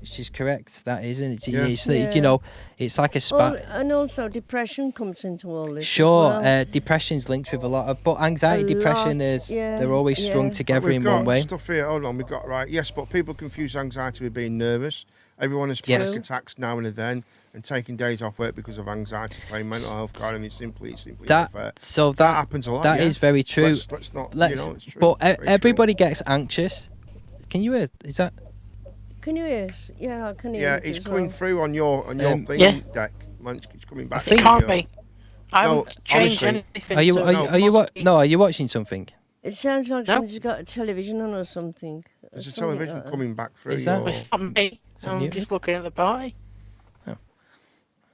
Speaker 4: Which is correct. That is, isn't it? You know, it's like a spat.
Speaker 7: And also depression comes into all this.
Speaker 4: Sure,
Speaker 7: as well.
Speaker 4: Depression's linked with a lot of, but anxiety, depression they're always strung together in one way.
Speaker 2: We've got stuff here. Hold on, we've got right. Yes, but people confuse anxiety with being nervous. Everyone has panic attacks now and then, and taking days off work because of anxiety, playing mental health card, and it's simply unfair.
Speaker 4: So that
Speaker 2: happens a lot.
Speaker 4: That is very true.
Speaker 2: Let's not. It's true.
Speaker 4: But everybody gets anxious. Can you hear? Is that?
Speaker 7: Can you hear? Yeah, I can hear.
Speaker 2: Yeah, it's coming through on your thing deck. It's coming back.
Speaker 3: It can't be. I haven't changed anything.
Speaker 4: Are you watching something?
Speaker 7: It sounds like somebody's got a television on or something.
Speaker 2: There's a television coming back through.
Speaker 4: Is that?
Speaker 3: I'm just looking at the party.
Speaker 4: Oh.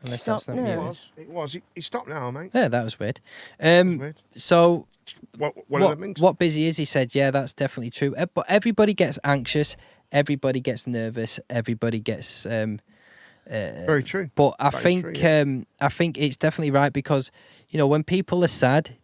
Speaker 7: Stop now.
Speaker 2: It was. It stopped now, mate.
Speaker 4: Yeah, that was weird. So what Busy is, he said, yeah, that's definitely true. But everybody gets anxious. Everybody gets nervous. Everybody gets.
Speaker 2: Very true.
Speaker 4: But I think it's definitely right, because, you know, when people are sad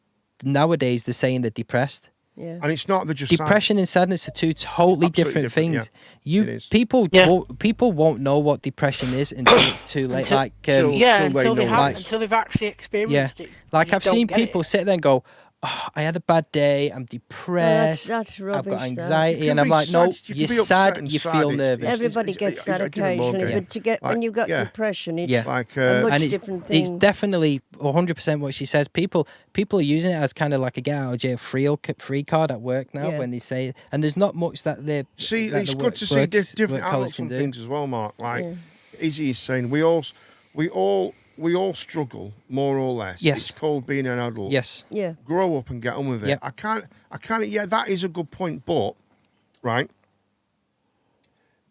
Speaker 4: nowadays, they're saying they're depressed.
Speaker 7: Yeah.
Speaker 2: And it's not that just
Speaker 4: depression and sadness are two totally different things. Yeah. People won't know what depression is until it's too late.
Speaker 3: Until they've actually experienced it.
Speaker 4: Like I've seen people sit there and go, oh, I had a bad day, I'm depressed,
Speaker 7: that's rubbish,
Speaker 4: I've got anxiety, and I'm like, no, you're sad, you feel nervous.
Speaker 7: Everybody gets that occasionally, but when you've got depression, it's like a much different thing.
Speaker 4: It's definitely 100% what she says. People are using it as kind of like a get out of jail free card at work now when they say it. And there's not much that they
Speaker 2: see. It's good to see different outlooks on things as well, Mark. Like Izzy is saying, we all we all struggle more or less.
Speaker 4: Yes.
Speaker 2: It's called being an adult.
Speaker 4: Yes.
Speaker 7: Yeah.
Speaker 2: Grow up and get on with it.
Speaker 4: Yep.
Speaker 2: I can't. Yeah, that is a good point. But right,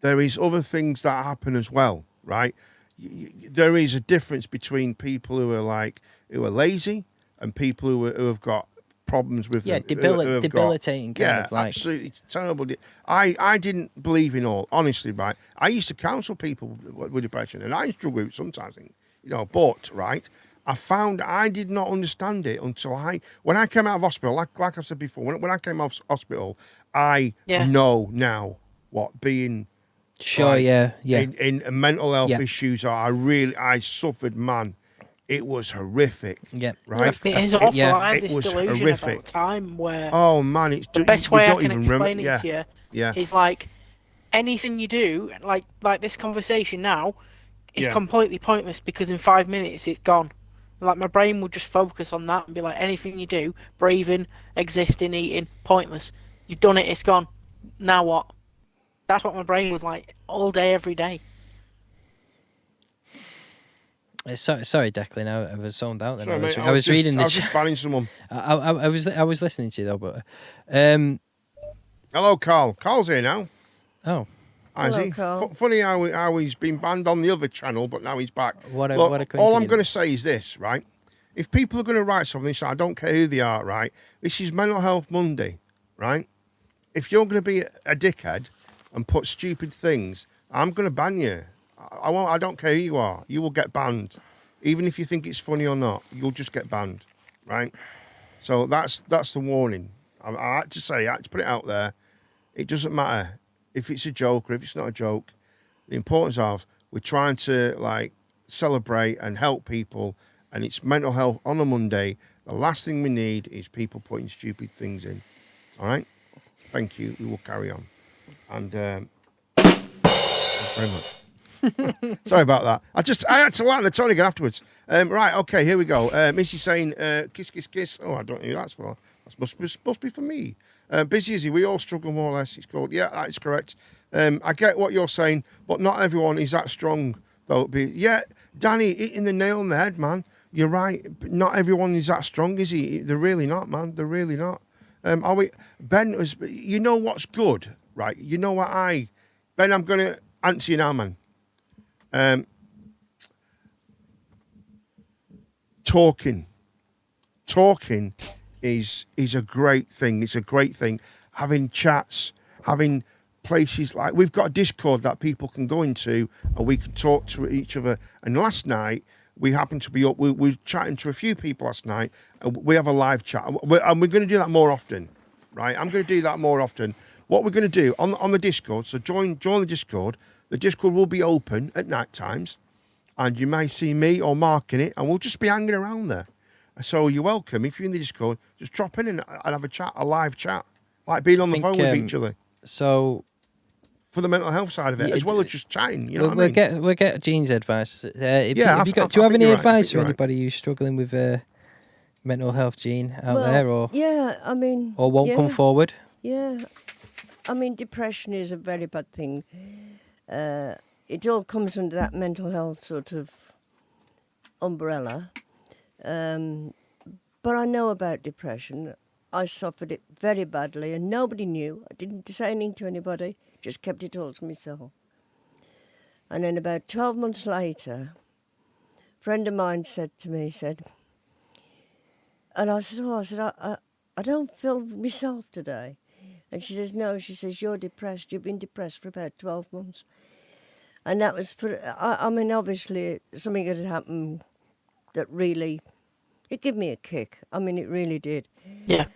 Speaker 2: there is other things that happen as well. Right, there is a difference between people who are lazy and people who have got problems with
Speaker 4: debilitating kind of like.
Speaker 2: Absolutely, it's terrible. I didn't believe in all, honestly, right? I used to counsel people with depression, and I struggle with it sometimes, but right, I found I did not understand it until when I came out of hospital, like I said before, when I came out of hospital, I know now what being in mental health issues are. I suffered, man. It was horrific.
Speaker 4: Yeah.
Speaker 2: Right?
Speaker 3: It is awful.
Speaker 2: Yeah.
Speaker 3: I had this delusion
Speaker 2: horrific.
Speaker 3: about time where
Speaker 2: oh man, it's
Speaker 3: the best way I can explain it to you
Speaker 2: Yeah.
Speaker 3: is like anything you do, like this conversation now, is completely pointless because in 5 minutes it's gone. Like my brain will just focus on that and be like, anything you do, breathing, existing, eating, pointless. You've done it, it's gone. Now what? That's what my brain was like all day, every day.
Speaker 4: Sorry, Declan. I was zoned out. Then
Speaker 2: Sorry,
Speaker 4: I was reading.
Speaker 2: I was just banning someone.
Speaker 4: I was listening to you though, but.
Speaker 2: Hello, Carl. Carl's here now.
Speaker 4: Oh.
Speaker 2: Hello, Carl. Funny how he's been banned on the other channel, but now he's back.
Speaker 4: What a
Speaker 2: all I'm going to say is this, right? If people are going to write something, so I don't care who they are, right? This is Mental Health Monday, right? If you're going to be a dickhead and put stupid things, I'm going to ban you. I don't care who you are. You will get banned. Even if you think it's funny or not, you'll just get banned, right? So that's the warning. I had to say, I had to put it out there. It doesn't matter if it's a joke or if it's not a joke. The importance of we're trying to celebrate and help people, and it's mental health on a Monday. The last thing we need is people putting stupid things in. All right? Thank you. We will carry on. And thanks very much. Sorry about that. I had to lighten the tone again afterwards. Right, okay, here we go. Missy's saying, kiss, kiss, kiss. Oh, I don't know who that's for. That supposed to be for me. Busy Izzy, we all struggle more or less. It's called. Yeah, that is correct. I get what you're saying, but not everyone is that strong, though. Danny, hitting the nail on the head, man. You're right. Not everyone is that strong, is he? They're really not, man. They're really not. Ben, you know what's good, right? You know what Ben, I'm going to answer you now, man. Talking is a great thing. It's a great thing. Having chats, having places like we've got a Discord that people can go into and we can talk to each other. And last night we happened to be up. We were chatting to a few people last night. And we have a live chat, and we're going to do that more often, right? I'm going to do that more often. What we're going to do on the Discord. So join the Discord. The Discord will be open at night times, and you may see me or Mark in it, and we'll just be hanging around there. So you're welcome. If you're in the Discord, just drop in and have a chat, a live chat, like being on the phone with each other.
Speaker 4: So,
Speaker 2: for the mental health side of it, as well as just chatting, you know what I mean?
Speaker 4: We'll get Gene's advice. Do you have any advice for anybody who's struggling with mental health, Gene, out there, or
Speaker 7: or
Speaker 4: won't come forward?
Speaker 7: Yeah, I mean, depression is a very bad thing. It all comes under that mental health sort of umbrella. But I know about depression. I suffered it very badly and nobody knew. I didn't say anything to anybody, just kept it all to myself. And then about 12 months later, a friend of mine said to me, and I said, I don't feel myself today. And she says, no, she says, you're depressed. You've been depressed for about 12 months. And that was I mean, obviously, something had happened that really, it gave me a kick. I mean, it really did.
Speaker 3: Yeah.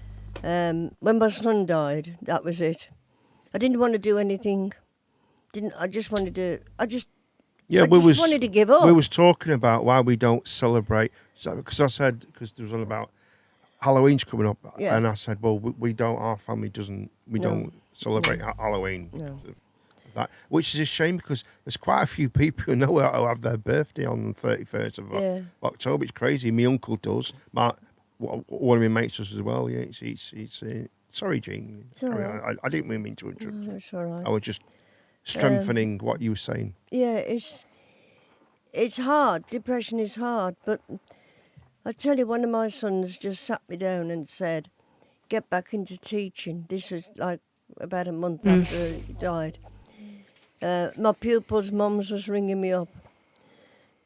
Speaker 7: When my son died, that was it. I didn't want to do anything. I just wanted to give up.
Speaker 2: We was talking about why we don't celebrate. Because I said, because there was on about Halloween's coming up.
Speaker 7: Yeah.
Speaker 2: And I said, well, we don't, our family doesn't, don't celebrate Halloween.
Speaker 7: No.
Speaker 2: That, which is a shame because there's quite a few people who know who have their birthday on the 31st of October. It's crazy. My uncle does. One of my mates does as well. Yeah, it's sorry, Jean.
Speaker 7: It's all right.
Speaker 2: I didn't mean to interrupt.
Speaker 7: No, it's all right.
Speaker 2: I was just strengthening what you were saying.
Speaker 7: Yeah, it's hard. Depression is hard, but I tell you, one of my sons just sat me down and said, "Get back into teaching." This was like about a month after he died. My pupils' mums was ringing me up.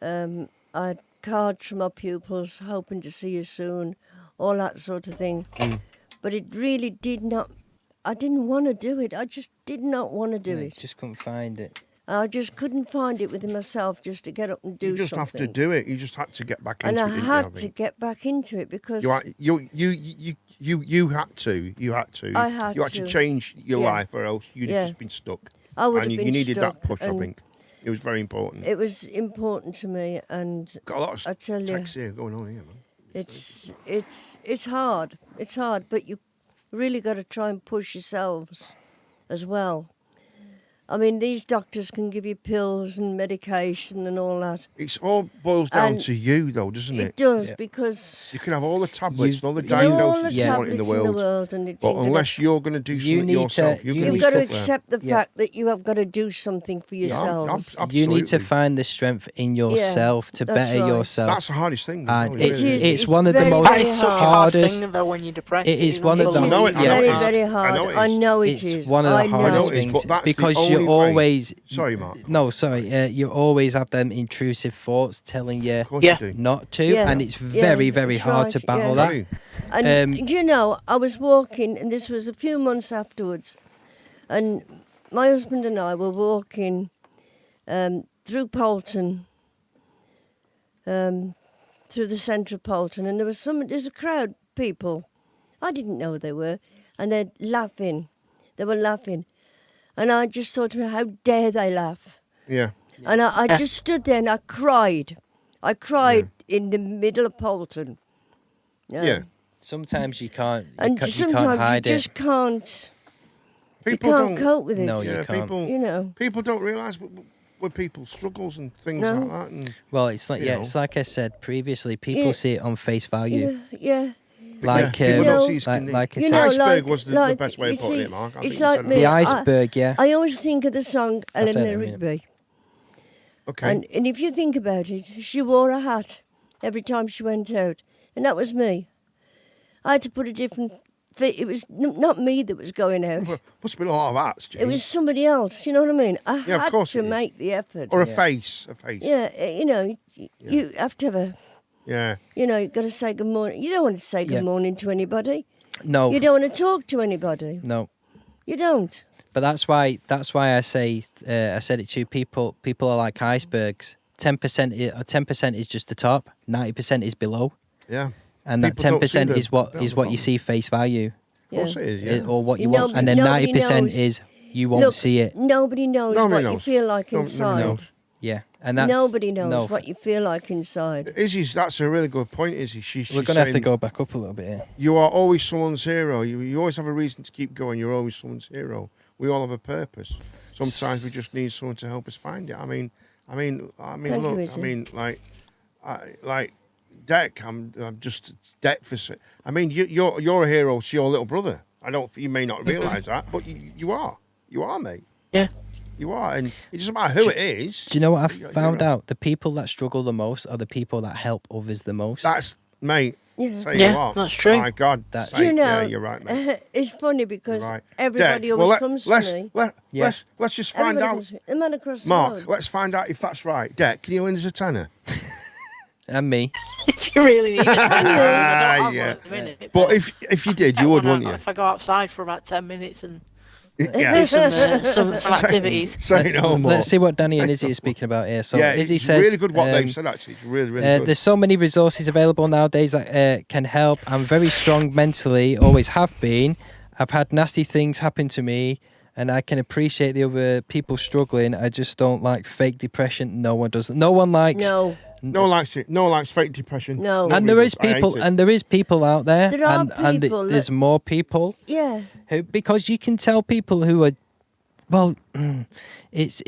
Speaker 7: I had cards from my pupils, hoping to see you soon, all that sort of thing. But it really did not. I didn't want to do it. I just did not want to do it.
Speaker 4: Just couldn't find it.
Speaker 7: I just couldn't find it within myself just to get up and do something.
Speaker 2: You just have to do it. You just had to get back into it.
Speaker 7: And I had to get back into it because
Speaker 2: you had to.
Speaker 7: I had
Speaker 2: You had to change your life, or else you'd have just been stuck.
Speaker 7: I would
Speaker 2: and
Speaker 7: have been
Speaker 2: you needed
Speaker 7: stuck,
Speaker 2: that push. I think it was very important.
Speaker 7: It was important to me, and
Speaker 2: Got a lot of
Speaker 7: I tell you,
Speaker 2: texts here going on here, man.
Speaker 7: it's hard. It's hard, but you really got to try and push yourselves as well. I mean, these doctors can give you pills and medication and all that.
Speaker 2: It all boils down
Speaker 7: And
Speaker 2: to you, though, doesn't it?
Speaker 7: It does, because
Speaker 2: You can have all the tablets and all the
Speaker 7: you can have all
Speaker 2: diagnoses
Speaker 7: the
Speaker 2: you want in
Speaker 7: tablets
Speaker 2: the world,
Speaker 7: and it's
Speaker 2: but unless you're going to do
Speaker 4: You
Speaker 2: something
Speaker 4: need to-
Speaker 2: yourself, you're
Speaker 4: you
Speaker 2: going
Speaker 7: you've
Speaker 2: to
Speaker 7: got
Speaker 2: be
Speaker 7: to
Speaker 2: stuck there.
Speaker 7: accept the fact that you have got to do something for
Speaker 2: Yeah,
Speaker 7: yourselves.
Speaker 4: You need to
Speaker 2: absolutely.
Speaker 4: find the strength in yourself to
Speaker 7: that's
Speaker 4: better
Speaker 7: right.
Speaker 4: yourself.
Speaker 2: That's the hardest thing.
Speaker 4: And
Speaker 2: really,
Speaker 7: It
Speaker 2: really
Speaker 7: is.
Speaker 4: it's
Speaker 7: It's
Speaker 4: one of the
Speaker 7: very,
Speaker 4: most
Speaker 7: very
Speaker 3: That is such a hard
Speaker 4: hardest.
Speaker 3: thing, though, when you're depressed.
Speaker 4: It is one of
Speaker 7: It
Speaker 4: the-
Speaker 7: is
Speaker 2: I know it, I know
Speaker 7: very,
Speaker 2: it is.
Speaker 7: very
Speaker 2: I know
Speaker 7: hard.
Speaker 2: it
Speaker 7: I
Speaker 2: is.
Speaker 7: know it
Speaker 4: It's
Speaker 7: is.
Speaker 4: one of the
Speaker 7: I know.
Speaker 4: hardest
Speaker 2: I know it is,
Speaker 4: things
Speaker 2: but that's the
Speaker 4: because
Speaker 2: only
Speaker 4: you
Speaker 2: way.
Speaker 4: always.
Speaker 2: Sorry, Mark.
Speaker 4: No, sorry. You always have them intrusive thoughts telling you
Speaker 2: Of course
Speaker 3: Yeah.
Speaker 2: you do.
Speaker 4: not to,
Speaker 7: Yeah,
Speaker 4: and it's
Speaker 7: yeah,
Speaker 4: very, very
Speaker 7: that's
Speaker 4: hard
Speaker 7: right,
Speaker 4: to battle
Speaker 7: yeah.
Speaker 4: that.
Speaker 2: Really.
Speaker 7: And do you know, I was walking, and this was a few months afterwards, and my husband and I were walking through Poulton, through the centre of Poulton, and there's a crowd of people. I didn't know they were, and they're laughing. They were laughing. And I just thought to me, how dare they laugh?
Speaker 2: Yeah.
Speaker 7: And I just stood there and I cried. I cried in the middle of Poulton.
Speaker 2: Yeah.
Speaker 4: Sometimes you can't.
Speaker 7: And
Speaker 4: you can't
Speaker 7: sometimes
Speaker 4: hide
Speaker 7: you
Speaker 4: it.
Speaker 7: just can't.
Speaker 2: People
Speaker 7: you can't
Speaker 2: don't.
Speaker 7: cope with it.
Speaker 4: No, you
Speaker 2: Yeah,
Speaker 4: can't.
Speaker 2: people.
Speaker 7: You know.
Speaker 2: People don't realise with people's struggles and things
Speaker 7: No.
Speaker 2: like that. And
Speaker 4: Well, it's like
Speaker 2: you know.
Speaker 4: it's like I said previously. People
Speaker 7: Yeah.
Speaker 4: see it on face value.
Speaker 7: Yeah.
Speaker 4: Like
Speaker 2: yeah, people don't
Speaker 7: know,
Speaker 2: see his skin.
Speaker 4: like I
Speaker 7: You
Speaker 4: said,
Speaker 7: know,
Speaker 2: iceberg
Speaker 7: like-
Speaker 2: was the
Speaker 7: like,
Speaker 2: best way of
Speaker 7: you
Speaker 2: putting
Speaker 7: see,
Speaker 2: it, Mark. I
Speaker 7: it's
Speaker 2: think you
Speaker 7: like
Speaker 2: said
Speaker 7: me.
Speaker 4: the
Speaker 2: that.
Speaker 4: iceberg. Yeah.
Speaker 7: I always think of the song
Speaker 4: I said
Speaker 7: Eleanor
Speaker 4: it a minute.
Speaker 7: Rigby.
Speaker 2: Okay.
Speaker 7: And if you think about it, she wore a hat every time she went out. And that was me. I had to put a different fit. It was not me that was going out.
Speaker 2: Must have been a lot of hats, James.
Speaker 7: It was somebody else. You know what I mean? I
Speaker 2: Yeah, of
Speaker 7: had
Speaker 2: course
Speaker 7: to
Speaker 2: it is.
Speaker 7: make the effort.
Speaker 2: or a face. A face.
Speaker 7: Yeah, you know, you have to have a,
Speaker 2: Yeah.
Speaker 7: you know, you've got to say good morning. You don't want to say good
Speaker 4: Yeah.
Speaker 7: morning to anybody.
Speaker 4: No.
Speaker 7: You don't want to talk to anybody.
Speaker 4: No.
Speaker 7: You don't.
Speaker 4: But that's why I say I said it to you. People are like icebergs. 10% is just the top. 90% is below,
Speaker 2: Yeah.
Speaker 4: and that
Speaker 2: People don't see
Speaker 4: 10%
Speaker 2: the
Speaker 4: is what
Speaker 2: bit on
Speaker 4: is
Speaker 2: the
Speaker 4: what you
Speaker 2: bottom.
Speaker 4: see face value,
Speaker 2: Of course it is. Yeah.
Speaker 4: or what you
Speaker 7: Nobody-
Speaker 4: want, and then
Speaker 7: nobody
Speaker 4: 90%
Speaker 7: knows.
Speaker 4: is you won't
Speaker 7: Look,
Speaker 4: see it.
Speaker 7: Nobody knows
Speaker 2: Nobody
Speaker 7: what
Speaker 2: knows.
Speaker 7: you feel like
Speaker 2: Nobody
Speaker 7: inside.
Speaker 2: knows.
Speaker 4: Yeah, and that's
Speaker 7: Nobody knows
Speaker 4: no,
Speaker 7: what you feel like inside.
Speaker 2: Izzy's, that's a really good point, Izzy. She's
Speaker 4: We're gonna have to
Speaker 2: saying
Speaker 4: go back up a little bit here.
Speaker 2: You are always someone's hero. You always have a reason to keep going. You're always someone's hero. We all have a purpose. Sometimes we just need someone to help us find it. I mean,
Speaker 7: Thank
Speaker 2: look.
Speaker 7: you,
Speaker 2: I
Speaker 7: Izzy.
Speaker 2: mean, like Deck. I'm just Deck for. I mean, you're a hero to your little brother. I don't. You may not realise that, but you are. You are, mate.
Speaker 3: Yeah.
Speaker 2: You are, and it doesn't matter who it is.
Speaker 4: Do you know what I've
Speaker 2: You're
Speaker 4: found
Speaker 2: right.
Speaker 4: out? The people that struggle the most are the people that help others the most.
Speaker 2: That's mate.
Speaker 7: Yeah.
Speaker 2: Say
Speaker 3: Yeah,
Speaker 2: you are.
Speaker 3: that's true.
Speaker 2: My God.
Speaker 4: That's-
Speaker 2: say-
Speaker 7: You know,
Speaker 2: yeah, you're right, mate.
Speaker 7: it's funny because
Speaker 2: You're right.
Speaker 7: everybody
Speaker 2: Deck,
Speaker 7: always comes to
Speaker 2: let's,
Speaker 7: me.
Speaker 4: Yeah.
Speaker 2: let's just find
Speaker 7: Everybody
Speaker 2: out.
Speaker 7: comes to me. The man across the
Speaker 2: Mark,
Speaker 7: road.
Speaker 2: let's find out if that's right. Deck, can you lend us a tenner?
Speaker 4: And me.
Speaker 3: If you really need it. I don't have
Speaker 2: Yeah.
Speaker 3: one at the minute,
Speaker 2: But if you did, you would, wouldn't you?
Speaker 3: If I go outside for about 10 minutes and
Speaker 2: Yeah.
Speaker 3: some activities.
Speaker 2: Say no more.
Speaker 4: Let's see what Danny and Izzy are speaking about here. So
Speaker 2: yeah,
Speaker 4: Izzy
Speaker 2: it's
Speaker 4: says,
Speaker 2: really good what they've said. Actually, it's really, really good.
Speaker 4: There's so many resources available nowadays that can help. I'm very strong mentally, always have been. I've had nasty things happen to me, and I can appreciate the other people struggling. I just don't like fake depression. No one does. No one likes.
Speaker 7: No,
Speaker 2: No one likes it. No one likes fake depression.
Speaker 7: No.
Speaker 2: Nobody
Speaker 4: And there is
Speaker 2: does. I hate
Speaker 4: people,
Speaker 2: it.
Speaker 4: and there is people out there,
Speaker 7: There are
Speaker 4: and
Speaker 7: people
Speaker 4: there's
Speaker 7: that-
Speaker 4: more people
Speaker 7: yeah,
Speaker 4: who, because you can tell people who are, well, it's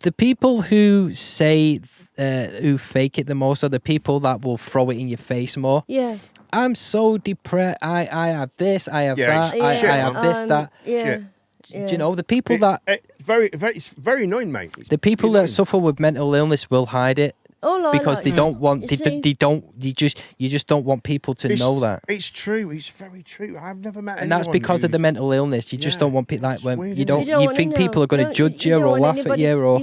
Speaker 4: the people who say who fake it the most are the people that will throw it in your face more.
Speaker 7: yeah.
Speaker 4: I'm so depressed. I have this. I have
Speaker 2: Yeah,
Speaker 4: that.
Speaker 2: it's
Speaker 4: I
Speaker 2: shit,
Speaker 4: have
Speaker 2: man.
Speaker 4: this, that.
Speaker 7: Yeah,
Speaker 2: Shit.
Speaker 7: yeah.
Speaker 4: Do you know the people that
Speaker 2: It's very annoying, mate. It's
Speaker 4: the people
Speaker 2: annoying.
Speaker 4: that suffer with mental illness will hide it. because they don't want you just don't want people to know that.
Speaker 2: It's true. It's very true. I've never met anyone.
Speaker 4: And that's because of the mental illness. You just don't want people like when
Speaker 2: weird,
Speaker 4: you
Speaker 2: isn't
Speaker 4: don't. You think people are going to judge you or laugh at you or.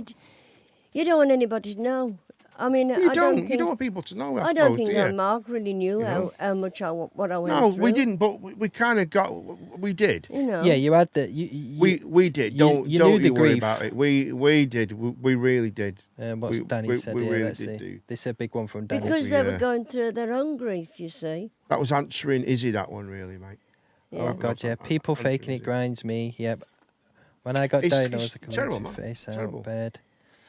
Speaker 7: You don't want anybody to know. I mean,
Speaker 2: you don't want people to know.
Speaker 7: I don't think that Mark really knew how much what I went through.
Speaker 2: No, we didn't, but we kind of we did.
Speaker 7: You know.
Speaker 4: Yeah, you had the.
Speaker 2: We did. Don't worry about it. We did. We really did.
Speaker 4: What's Danny said?
Speaker 2: We
Speaker 4: here,
Speaker 2: really did do.
Speaker 4: This is a big one from Danny.
Speaker 7: Because they were going through their own grief, you see.
Speaker 2: That was answering Izzy, that one, really, mate.
Speaker 4: Oh, God, yeah. People faking it grinds me. Yep. When I got diagnosed, I couldn't my face out of bed.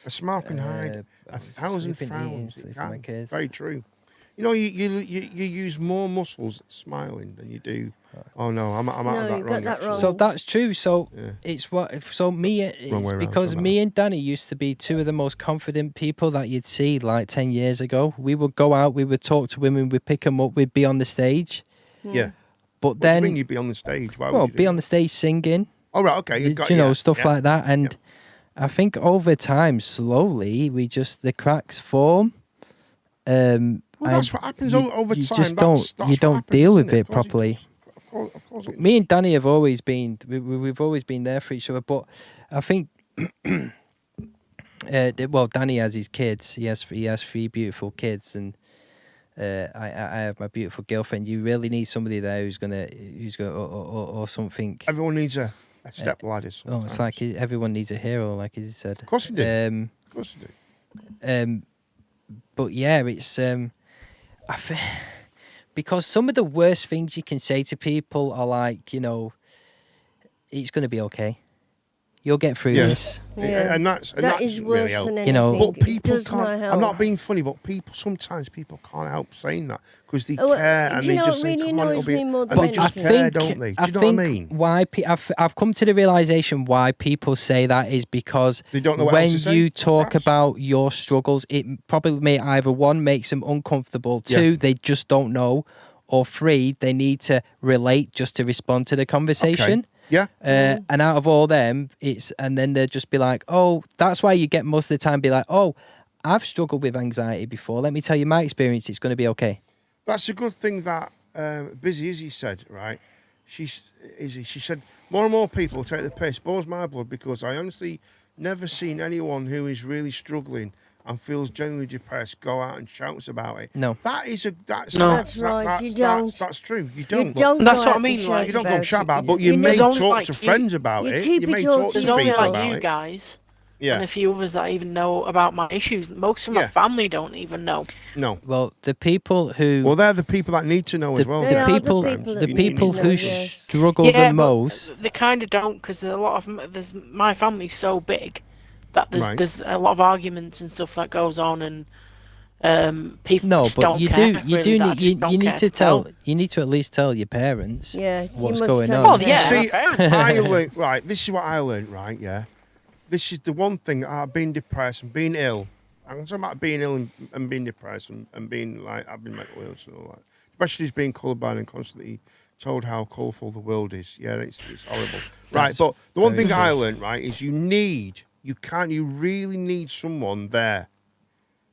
Speaker 2: A smile can hide 1,000 frowns. It can. Very true. You know, you use more muscles smiling than you do. Oh no, I'm out of that wrong.
Speaker 4: So that's true. So it's what. So it's because me and Danny used to be two of the most confident people that you'd see like 10 years ago. We would go out, we would talk to women, we'd pick them up, we'd be on the stage.
Speaker 2: Yeah.
Speaker 4: But then,
Speaker 2: what do you mean you'd be on the stage? Why
Speaker 4: well,
Speaker 2: would you
Speaker 4: be on the stage singing.
Speaker 2: Oh right, okay.
Speaker 4: You know, stuff like that, and. I think over time, slowly, the cracks form.
Speaker 2: Well, that's what happens over time.
Speaker 4: You just don't deal with it properly.
Speaker 2: Of course.
Speaker 4: Me and Danny have always been, we've always been there for each other. But I think, well, Danny has his kids. He has 3 beautiful kids, and I have my beautiful girlfriend. You really need somebody there who's gonna or something.
Speaker 2: Everyone needs a step ladder.
Speaker 4: Oh, it's like everyone needs a hero, like he said.
Speaker 2: Of course he did. Of course he
Speaker 4: did. But yeah, it's I think because some of the worst things you can say to people are like, you know, it's going to be okay. You'll get through this.
Speaker 7: Yeah,
Speaker 2: and that
Speaker 7: is worse
Speaker 2: really
Speaker 7: than anything.
Speaker 4: You know,
Speaker 2: but people can't. I'm not being funny, but sometimes people can't help saying that because they care and they just say, "Come on, it'll be." And they just care, don't they? Do you know what I mean?
Speaker 4: Why I've come to the realization why people say that is because
Speaker 2: they don't know what
Speaker 4: when
Speaker 2: else to say.
Speaker 4: you talk about your struggles, it probably may either 1 makes them uncomfortable, 2 they just don't know, or 3 they need to relate just to respond to the conversation.
Speaker 2: Okay. Yeah.
Speaker 4: And out of all them, and then they'll just be like, oh, that's why you get most of the time be like, oh, I've struggled with anxiety before. Let me tell you my experience. It's going to be okay.
Speaker 2: That's a good thing that Busy Izzy said, right? She said, more and more people take the piss. Bores my blood because I honestly never seen anyone who is really struggling and feels genuinely depressed go out and shouts about it.
Speaker 4: No.
Speaker 7: That's right. You don't.
Speaker 2: That's true. You don't.
Speaker 3: That's what I mean. Like,
Speaker 2: you don't go and shout about it, but you may talk to friends about it. You may talk to people about it.
Speaker 3: There's only like you guys and a few others that even know about my issues. Most of my family don't even know.
Speaker 2: No.
Speaker 4: Well, the people who...
Speaker 2: Well, they're the people that need to know as well.
Speaker 4: The people who struggle the most...
Speaker 3: They kind of don't because a lot of... my family's so big that there's a lot of arguments and stuff that goes on, and people don't care. You need to at least tell your parents what's going on. Oh, yeah.
Speaker 2: See, I learned, right, this is what I learned, right, yeah. This is the one thing, being depressed and being ill. I'm talking about being ill and being depressed and being like, having mental illness and all that. Especially as being colourblind and constantly told how colourful the world is. Yeah, it's horrible. Right, but the one thing I learned, right, is you really need someone there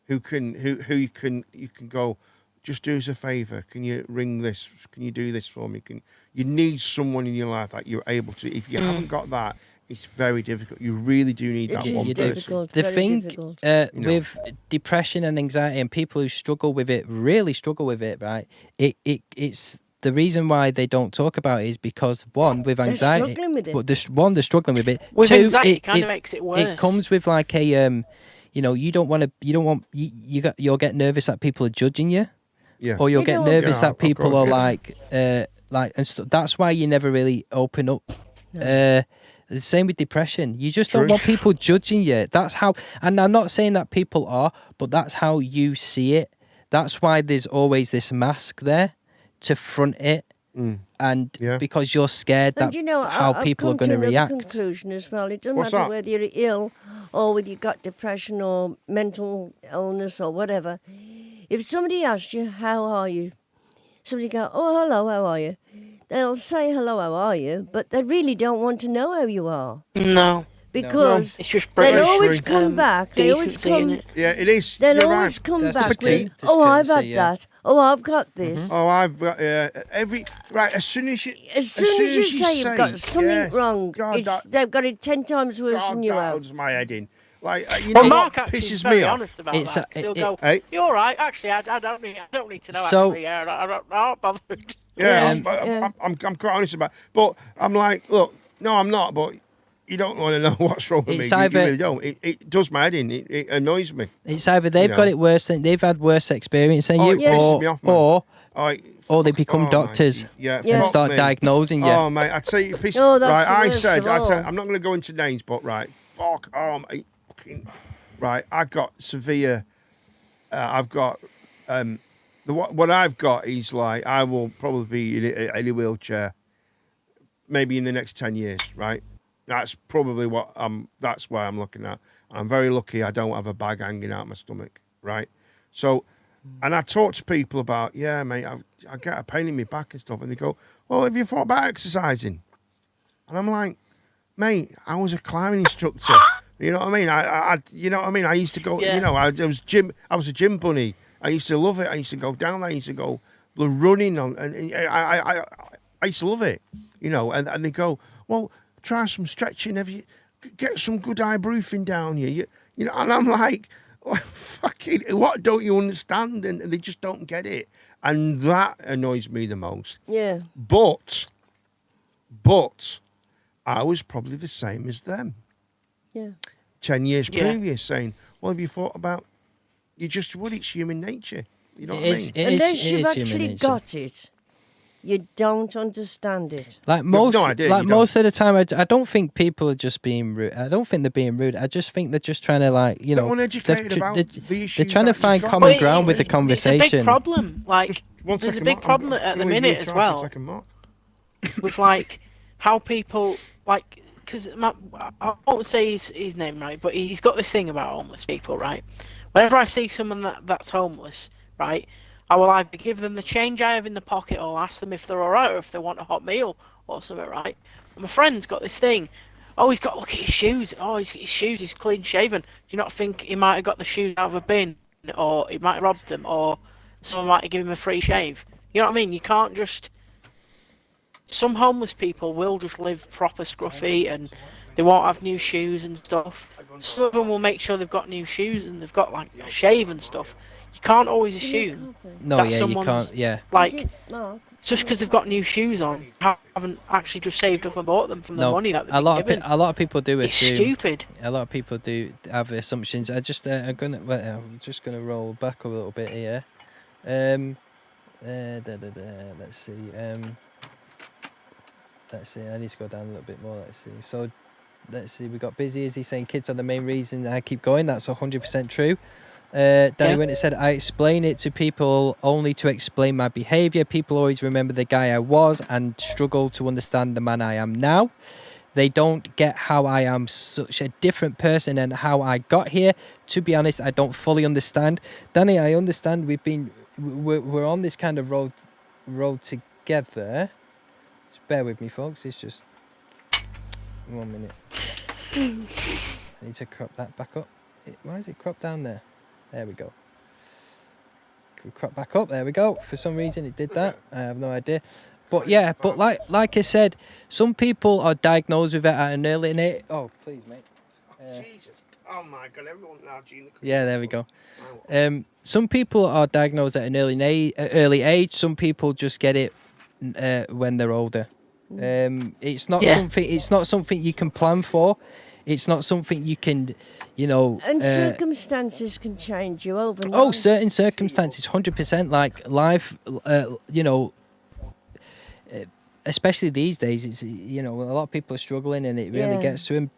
Speaker 2: who you can go, just do us a favour. Can you ring this? Can you do this for me? You need someone in your life that you're able to. If you haven't got that, it's very difficult. You really do need that one person.
Speaker 4: The thing with depression and anxiety and people who really struggle with it, right? It's the reason why they don't talk about it is because with anxiety, they're struggling with it.
Speaker 3: With anxiety, it kind of makes it worse.
Speaker 4: It comes with like a, you'll get nervous that people are judging you, or you'll get nervous that people are like, and that's why you never really open up. The same with depression. You just don't want people judging you. That's how, and I'm not saying that people are, but that's how you see it. That's why there's always this mask there to front it, and because you're scared that how people are going to react.
Speaker 7: Conclusion as well. It doesn't matter whether you're ill or whether you've got depression or mental illness or whatever. If somebody asks you, how are you? Somebody go, oh, hello, how are you? They'll say, hello, how are you? But they really don't want to know how you are.
Speaker 3: No.
Speaker 7: because
Speaker 3: it's just
Speaker 7: they'll
Speaker 3: British,
Speaker 7: always come back. They always come.
Speaker 2: Yeah, it is.
Speaker 7: They'll
Speaker 2: You're
Speaker 7: always
Speaker 2: right.
Speaker 7: come
Speaker 4: That's
Speaker 7: back
Speaker 4: just
Speaker 7: with,
Speaker 4: just
Speaker 7: I've
Speaker 4: courtesy,
Speaker 7: had that. Oh, I've got this.
Speaker 2: Oh, I've got right. As soon as you
Speaker 7: say you've got something wrong,
Speaker 2: God,
Speaker 7: they've got it 10 times worse than you
Speaker 2: that
Speaker 7: have.
Speaker 2: holds my head in. Like, you
Speaker 3: Well,
Speaker 2: know
Speaker 3: Mark
Speaker 2: what
Speaker 3: actually
Speaker 2: pisses
Speaker 3: is very
Speaker 2: me off?
Speaker 3: honest about that. He'll go,
Speaker 2: Hey?
Speaker 3: "You're all right. Actually, I don't need to know.
Speaker 4: So-
Speaker 3: Actually, I'm not bothered."
Speaker 2: Yeah,
Speaker 7: Yeah.
Speaker 2: I'm quite honest about it. But I'm like, look, no, I'm not, but you don't want to know what's wrong with
Speaker 4: It's
Speaker 2: me. You
Speaker 4: either-
Speaker 2: really don't. It does my head in. It annoys me.
Speaker 4: It's either they've got it worse than they've had worse experience than
Speaker 2: Oh,
Speaker 4: you,
Speaker 2: it pisses me off, man.
Speaker 4: or they become doctors
Speaker 2: Yeah,
Speaker 4: and
Speaker 2: fuck
Speaker 4: start
Speaker 2: me.
Speaker 4: diagnosing you.
Speaker 2: Oh, mate, I tell you, piss.
Speaker 7: No, that's
Speaker 2: right,
Speaker 7: the
Speaker 2: I
Speaker 7: worst
Speaker 2: said,
Speaker 7: of all.
Speaker 2: I'm not going to go into names, but right, fuck, oh, mate, fucking, right, I got severe. I've got what I've got is like I will probably be in a wheelchair, maybe in the next 10 years, right? That's probably that's why I'm looking at. I'm very lucky I don't have a bag hanging out my stomach, right? So, and I talk to people about, yeah, mate, I get a pain in my back and stuff, and they go, well, have you thought about exercising? And I'm like, mate, I was a climbing instructor. You know what I mean? I you know what I mean? I used to go, you know, I was a gym bunny. I used to love it. I used to go down there. I used to go running on, and I used to love it, you know. And they go, well, try some stretching. Have you get some good ibuprofen down here? You know, and I'm like, fucking, what don't you understand? And they just don't get it, and that annoys me the most.
Speaker 7: Yeah.
Speaker 2: But I was probably the same as them.
Speaker 7: Yeah.
Speaker 2: 10 years previous, saying, well, have you thought about, you just would, it's human nature. You know what I mean?
Speaker 7: Unless you've actually got it, you don't understand it.
Speaker 4: Like most of the time, I don't think people are just being rude. I don't think they're being rude. I just think they're just trying to, like, you know,
Speaker 2: they're uneducated about the issues.
Speaker 4: They're trying to find common ground with the conversation.
Speaker 3: It's a big problem. Like, there's a big problem at the minute as well. With like how people like, because I won't say his name right, but he's got this thing about homeless people, right? Whenever I see someone that's homeless, right, I will either give them the change I have in the pocket or ask them if they're alright or if they want a hot meal or something, right? And my friend's got this thing. Oh, he's got to look at his shoes. Oh, his shoes, he's clean shaven. Do you not think he might have got the shoes out of a bin, or he might have robbed them, or someone might have given him a free shave? You know what I mean? You can't just. Some homeless people will just live proper scruffy and they won't have new shoes and stuff. Some of them will make sure they've got new shoes and they've got like a shave and stuff. You can't always assume that someone's like just because they've got new shoes on, haven't actually just saved up and bought them from the money that they've been given.
Speaker 4: A lot of people do assume.
Speaker 3: It's stupid.
Speaker 4: A lot of people do have assumptions. I'm just gonna roll back a little bit here. Let's see. Let's see. I need to go down a little bit more. Let's see. So, let's see. We got Busy. Is he saying kids are the main reason I keep going? That's 100% true. Danny when it said, I explain it to people only to explain my behaviour. People always remember the guy I was and struggle to understand the man I am now. They don't get how I am such a different person and how I got here. To be honest, I don't fully understand. Danny, I understand we're on this kind of road together. Just bear with me, folks. It's just 1 minute. I need to crop that back up. Why is it cropped down there? There we go. Can we crop back up? There we go. For some reason it did that. I have no idea. But yeah, but like I said, some people are diagnosed with it at an early age. Oh, please, mate.
Speaker 2: Jesus. Oh my God, everyone now, Gene.
Speaker 4: Yeah, there we go. Some people are diagnosed at an early age. Some people just get it when they're older. It's not something. It's not something you can plan for. It's not something you can, you know.
Speaker 7: And circumstances can change you overnight.
Speaker 4: Oh, certain circumstances, 100%. Like life, you know. Especially these days, it's, you know, a lot of people are struggling, and it really gets to him.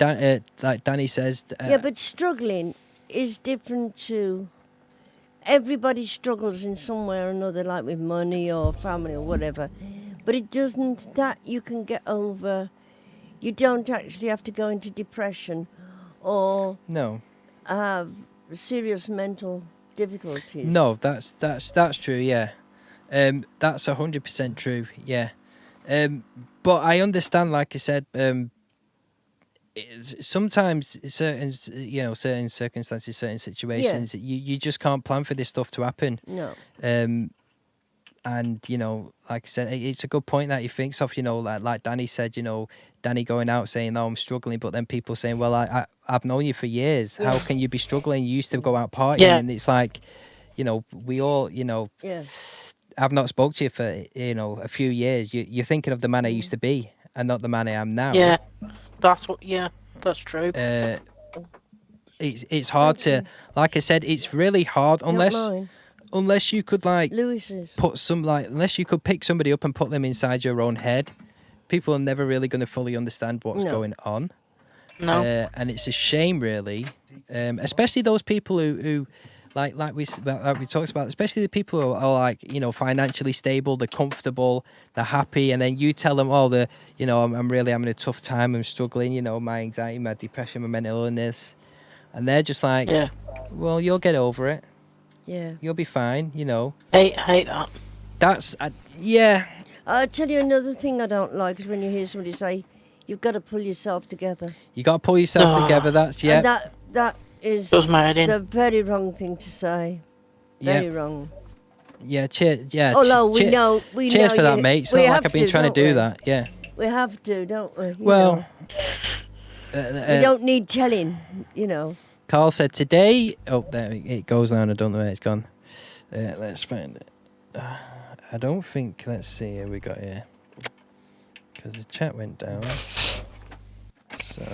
Speaker 4: Like Danny says.
Speaker 7: But struggling is different to. Everybody struggles in some way or another, like with money or family or whatever. But it doesn't, that you can get over. You don't actually have to go into depression or have serious mental difficulties.
Speaker 4: No, that's true, yeah. That's 100% true, yeah. But I understand, like I said, sometimes certain circumstances, certain situations, you just can't plan for this stuff to happen.
Speaker 7: No.
Speaker 4: And like I said, it's a good point that he thinks of. Like Danny said, Danny going out saying, "Oh, I'm struggling," but then people saying, "Well, I've known you for years.
Speaker 7: Yeah.
Speaker 4: How can you be struggling? You used to go out partying."
Speaker 3: Yeah.
Speaker 4: And it's like, we all,
Speaker 7: Yeah.
Speaker 4: I've not spoke to you for a few years. You're thinking of the man I used to be, and not the man I am now.
Speaker 3: Yeah, that's that's true.
Speaker 4: It's hard to, like I said, it's really hard unless you could
Speaker 7: Lewis's.
Speaker 4: unless you could pick somebody up and put them inside your own head. People are never really going to fully understand what's going on.
Speaker 3: No.
Speaker 4: And it's a shame, really, especially those people who like we talked about, especially the people who are like, financially stable, they're comfortable, they're happy, and then you tell them, oh, I'm really having a tough time, I'm struggling, my anxiety, my depression, my mental illness, and they're just like, well, you'll get over it.
Speaker 7: Yeah.
Speaker 4: You'll be fine,
Speaker 3: Hate that.
Speaker 4: That's, yeah.
Speaker 7: I'll tell you another thing I don't like is when you hear somebody say, "You've got to pull yourself together."
Speaker 4: You got to pull yourself together. That's
Speaker 7: And that is
Speaker 3: Does my head in.
Speaker 7: the very wrong thing to say. Very wrong.
Speaker 4: Yeah, cheers. Yeah.
Speaker 7: Although we know
Speaker 4: Cheers for that, mate. It's not like I've been trying to do that. Yeah.
Speaker 7: We have to, don't we?
Speaker 4: Well,
Speaker 7: we don't need telling,
Speaker 4: Carl said today. Oh, there it goes now. I don't know where it's gone. Let's find it. I don't think. Let's see here. We got here because the chat went down. So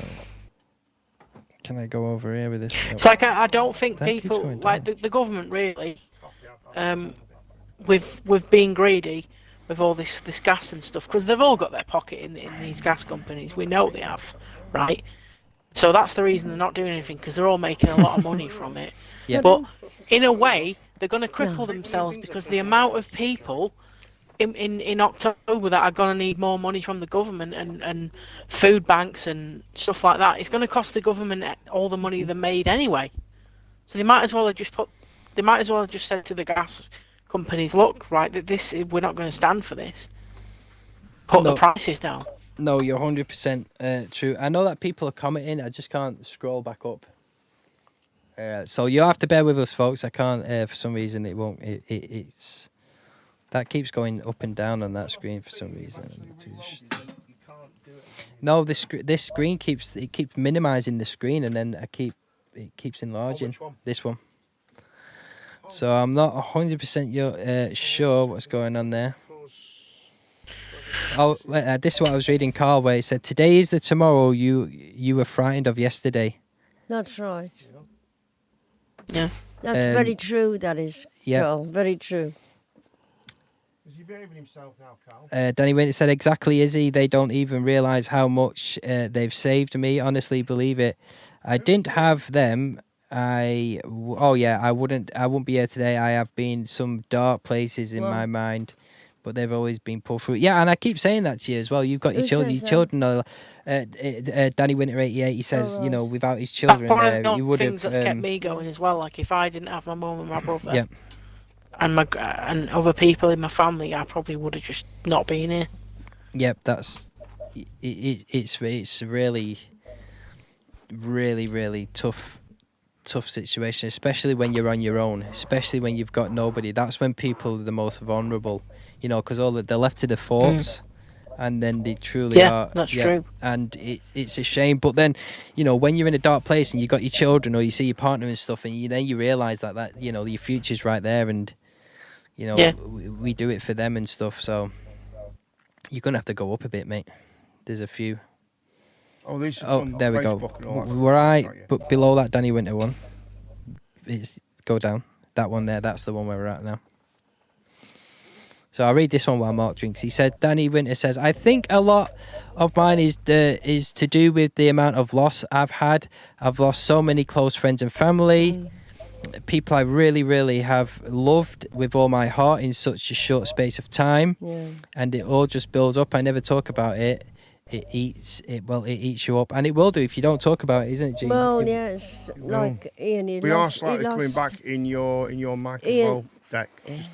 Speaker 4: can I go over here with this?
Speaker 3: It's like I don't think
Speaker 4: That keeps
Speaker 3: people
Speaker 4: going
Speaker 3: like
Speaker 4: down.
Speaker 3: the government really, with being greedy with all this gas and stuff, because they've all got their pocket in these gas companies. We know they have, right? So that's the reason they're not doing anything, because they're all making a lot of money from it.
Speaker 4: Yeah.
Speaker 3: But in a way, they're going to cripple themselves, because the amount of people in October that are going to need more money from the government and food banks and stuff like that, it's going to cost the government all the money they made anyway. So they might as well have just said to the gas companies, look, right, that we're not going to stand for this. Put the prices down.
Speaker 4: No, you're 100% true. I know that people are commenting. I just can't scroll back up. So you'll have to bear with us, folks. I can't, for some reason, it won't. It's that keeps going up and down on that screen for some reason. No, this screen keeps minimizing the screen, and then it keeps enlarging.
Speaker 2: Which one?
Speaker 4: This one. So I'm not 100% sure what's going on there. Oh, this is what I was reading, Carl, where it said, "Today is the tomorrow you were frightened of yesterday."
Speaker 7: That's right.
Speaker 3: Yeah.
Speaker 7: That's very true, that is, Carl. Very true.
Speaker 2: Is he behaving himself now, Carl?
Speaker 4: Danny Winter said, "Exactly, Izzy. They don't even realise how much they've saved me. Honestly, believe it. I didn't have them. I wouldn't be here today. I have been some dark places in my mind, but they've always been pulled through." Yeah, and I keep saying that to you as well. You've got your children. Your children are. Danny Winter 88. He says, without his children,
Speaker 3: That's one of the
Speaker 4: you would have.
Speaker 3: things that's kept me going as well. Like if I didn't have my mum and my brother,
Speaker 4: Yeah.
Speaker 3: and other people in my family, I probably would have just not been here.
Speaker 4: Yep, that's it's really, really, really tough situation, especially when you're on your own, especially when you've got nobody. That's when people are the most vulnerable, because they're left to their thoughts, and then they truly are.
Speaker 3: That's true.
Speaker 4: And it's a shame, but then, when you're in a dark place and you got your children or you see your partner and stuff, and then you realise that your future's right there, and we do it for them and stuff. So you're gonna have to go up a bit, mate. There's a few.
Speaker 2: Oh, these are from
Speaker 4: there we go.
Speaker 2: Facebook and all that.
Speaker 4: We're right, but below that Danny Winter one, go down. That one there, that's the one where we're at now. So I'll read this one while Mark drinks. He said, Danny Winter says, "I think a lot of mine is to do with the amount of loss I've had. I've lost so many close friends and family, people I really, really have loved with all my heart in such a short space of time, and it all just builds up. I never talk about it. It eats you up, and it will do if you don't talk about it, isn't it, Gene?"
Speaker 7: Well, yes, like Ian,
Speaker 2: we are slightly coming back in your mic as well, Deck.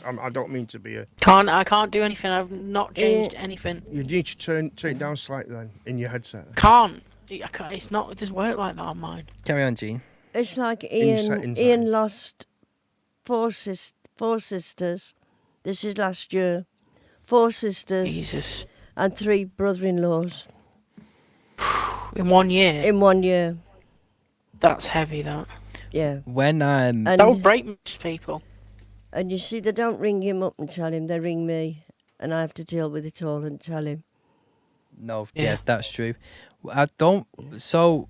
Speaker 2: I don't mean to be a.
Speaker 3: I can't do anything. I've not changed anything.
Speaker 2: You need to turn it down slightly then in your headset.
Speaker 3: Can't. It's not. It doesn't work like that on mine.
Speaker 4: Carry on, Gene.
Speaker 7: It's like
Speaker 2: settings,
Speaker 7: Ian lost four sisters. This is last year. 4 sisters
Speaker 3: Jesus.
Speaker 7: and 3 brother-in-laws.
Speaker 3: In 1 year.
Speaker 7: In 1 year.
Speaker 3: That's heavy. That.
Speaker 7: Yeah.
Speaker 4: When
Speaker 3: that would break most people.
Speaker 7: And you see, they don't ring him up and tell him. They ring me, and I have to deal with it all and tell him.
Speaker 4: No, yeah, that's true. I don't. So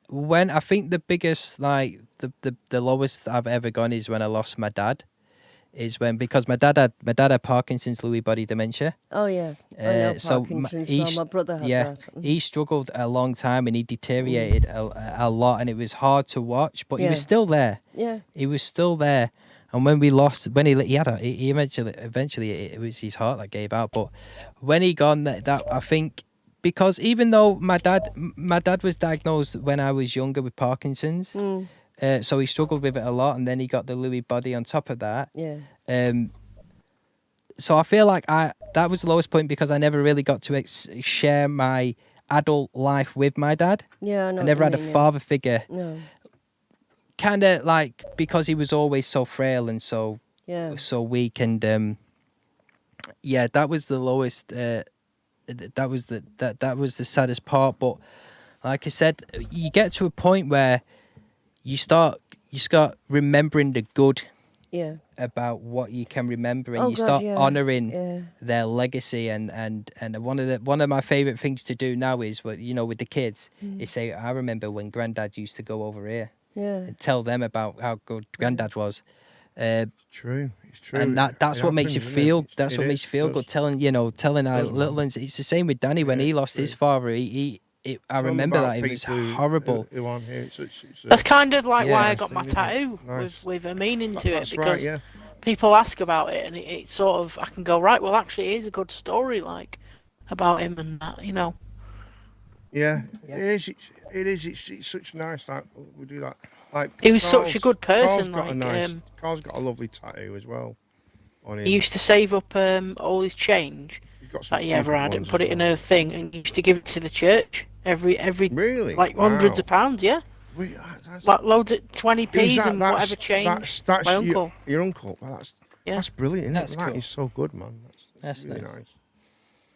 Speaker 4: when I think the biggest, like the lowest I've ever gone is when I lost my dad. Is when, because my dad had Parkinson's, Lewy body dementia.
Speaker 7: Oh yeah, I know
Speaker 4: so
Speaker 7: Parkinson's. My brother had that.
Speaker 4: He struggled a long time and he deteriorated a lot, and it was hard to watch. But he was still there.
Speaker 7: Yeah,
Speaker 4: he was still there. And when we lost, when he eventually it was his heart that gave out. But when he gone, that I think, because even though my dad was diagnosed when I was younger with Parkinson's. So he struggled with it a lot, and then he got the Lewy body on top of that.
Speaker 7: Yeah.
Speaker 4: So I feel like that was the lowest point, because I never really got to share my adult life with my dad.
Speaker 7: Yeah, I know.
Speaker 4: I never had a father figure.
Speaker 7: No.
Speaker 4: Kind of like, because he was always so frail and so weak, and that was the lowest. That was the saddest part. But like I said, you get to a point where you start remembering the good about what you can remember, and you start honouring their legacy. And one of my favourite things to do now is, with the kids, is say, I remember when Granddad used to go over here, and tell them about how good Granddad was.
Speaker 2: True. It's true.
Speaker 4: And that's what makes you feel. That's what makes you feel good. Telling our little ones. It's the same with Danny when he lost his father. I remember that it was horrible.
Speaker 3: That's kind of like why I got my tattoo, with a meaning to it, because people ask about it, and it's sort of, I can go, right, well, actually, it is a good story, like, about him and that,
Speaker 2: Yeah, it is. It's such nice that we do that. Like,
Speaker 3: he was such a good person.
Speaker 2: Carl's got a lovely tattoo as well on him.
Speaker 3: He used to save up all his change that he ever had and put it in a thing, and he used to give it to the church every
Speaker 2: really,
Speaker 3: like hundreds of pounds. Yeah, like loads of 20p's and whatever change.
Speaker 2: That's
Speaker 3: my uncle.
Speaker 2: Your uncle. Well, that's brilliant. Isn't it? That is so good, man. That's really nice.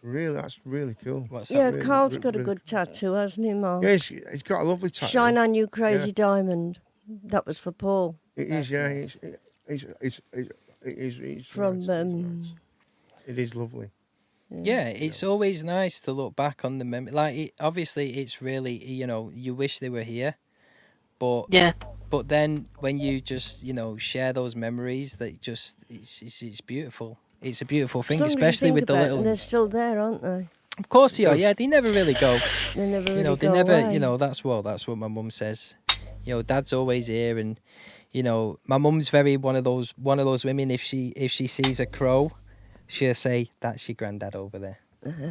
Speaker 2: Really, that's really cool.
Speaker 7: Carl's got a good tattoo, hasn't he, Mark?
Speaker 2: Yeah, he's got a lovely tattoo.
Speaker 7: Shine on you, crazy diamond. That was for Paul.
Speaker 2: It is, yeah. It's
Speaker 7: from.
Speaker 2: Nice. It is lovely.
Speaker 4: Yeah, it's always nice to look back on the memory. Like, obviously, it's really, you wish they were here, but But then when you just share those memories, that it's beautiful. It's a beautiful thing, especially with the little.
Speaker 7: And they're still there, aren't they?
Speaker 4: Of course they are. Yeah, they never really go.
Speaker 7: They never really
Speaker 4: they
Speaker 7: go
Speaker 4: never.
Speaker 7: away.
Speaker 4: That's what my mum says. Dad's always here, and my mum's very one of those women. If she sees a crow, she'll say, "That's your granddad over there.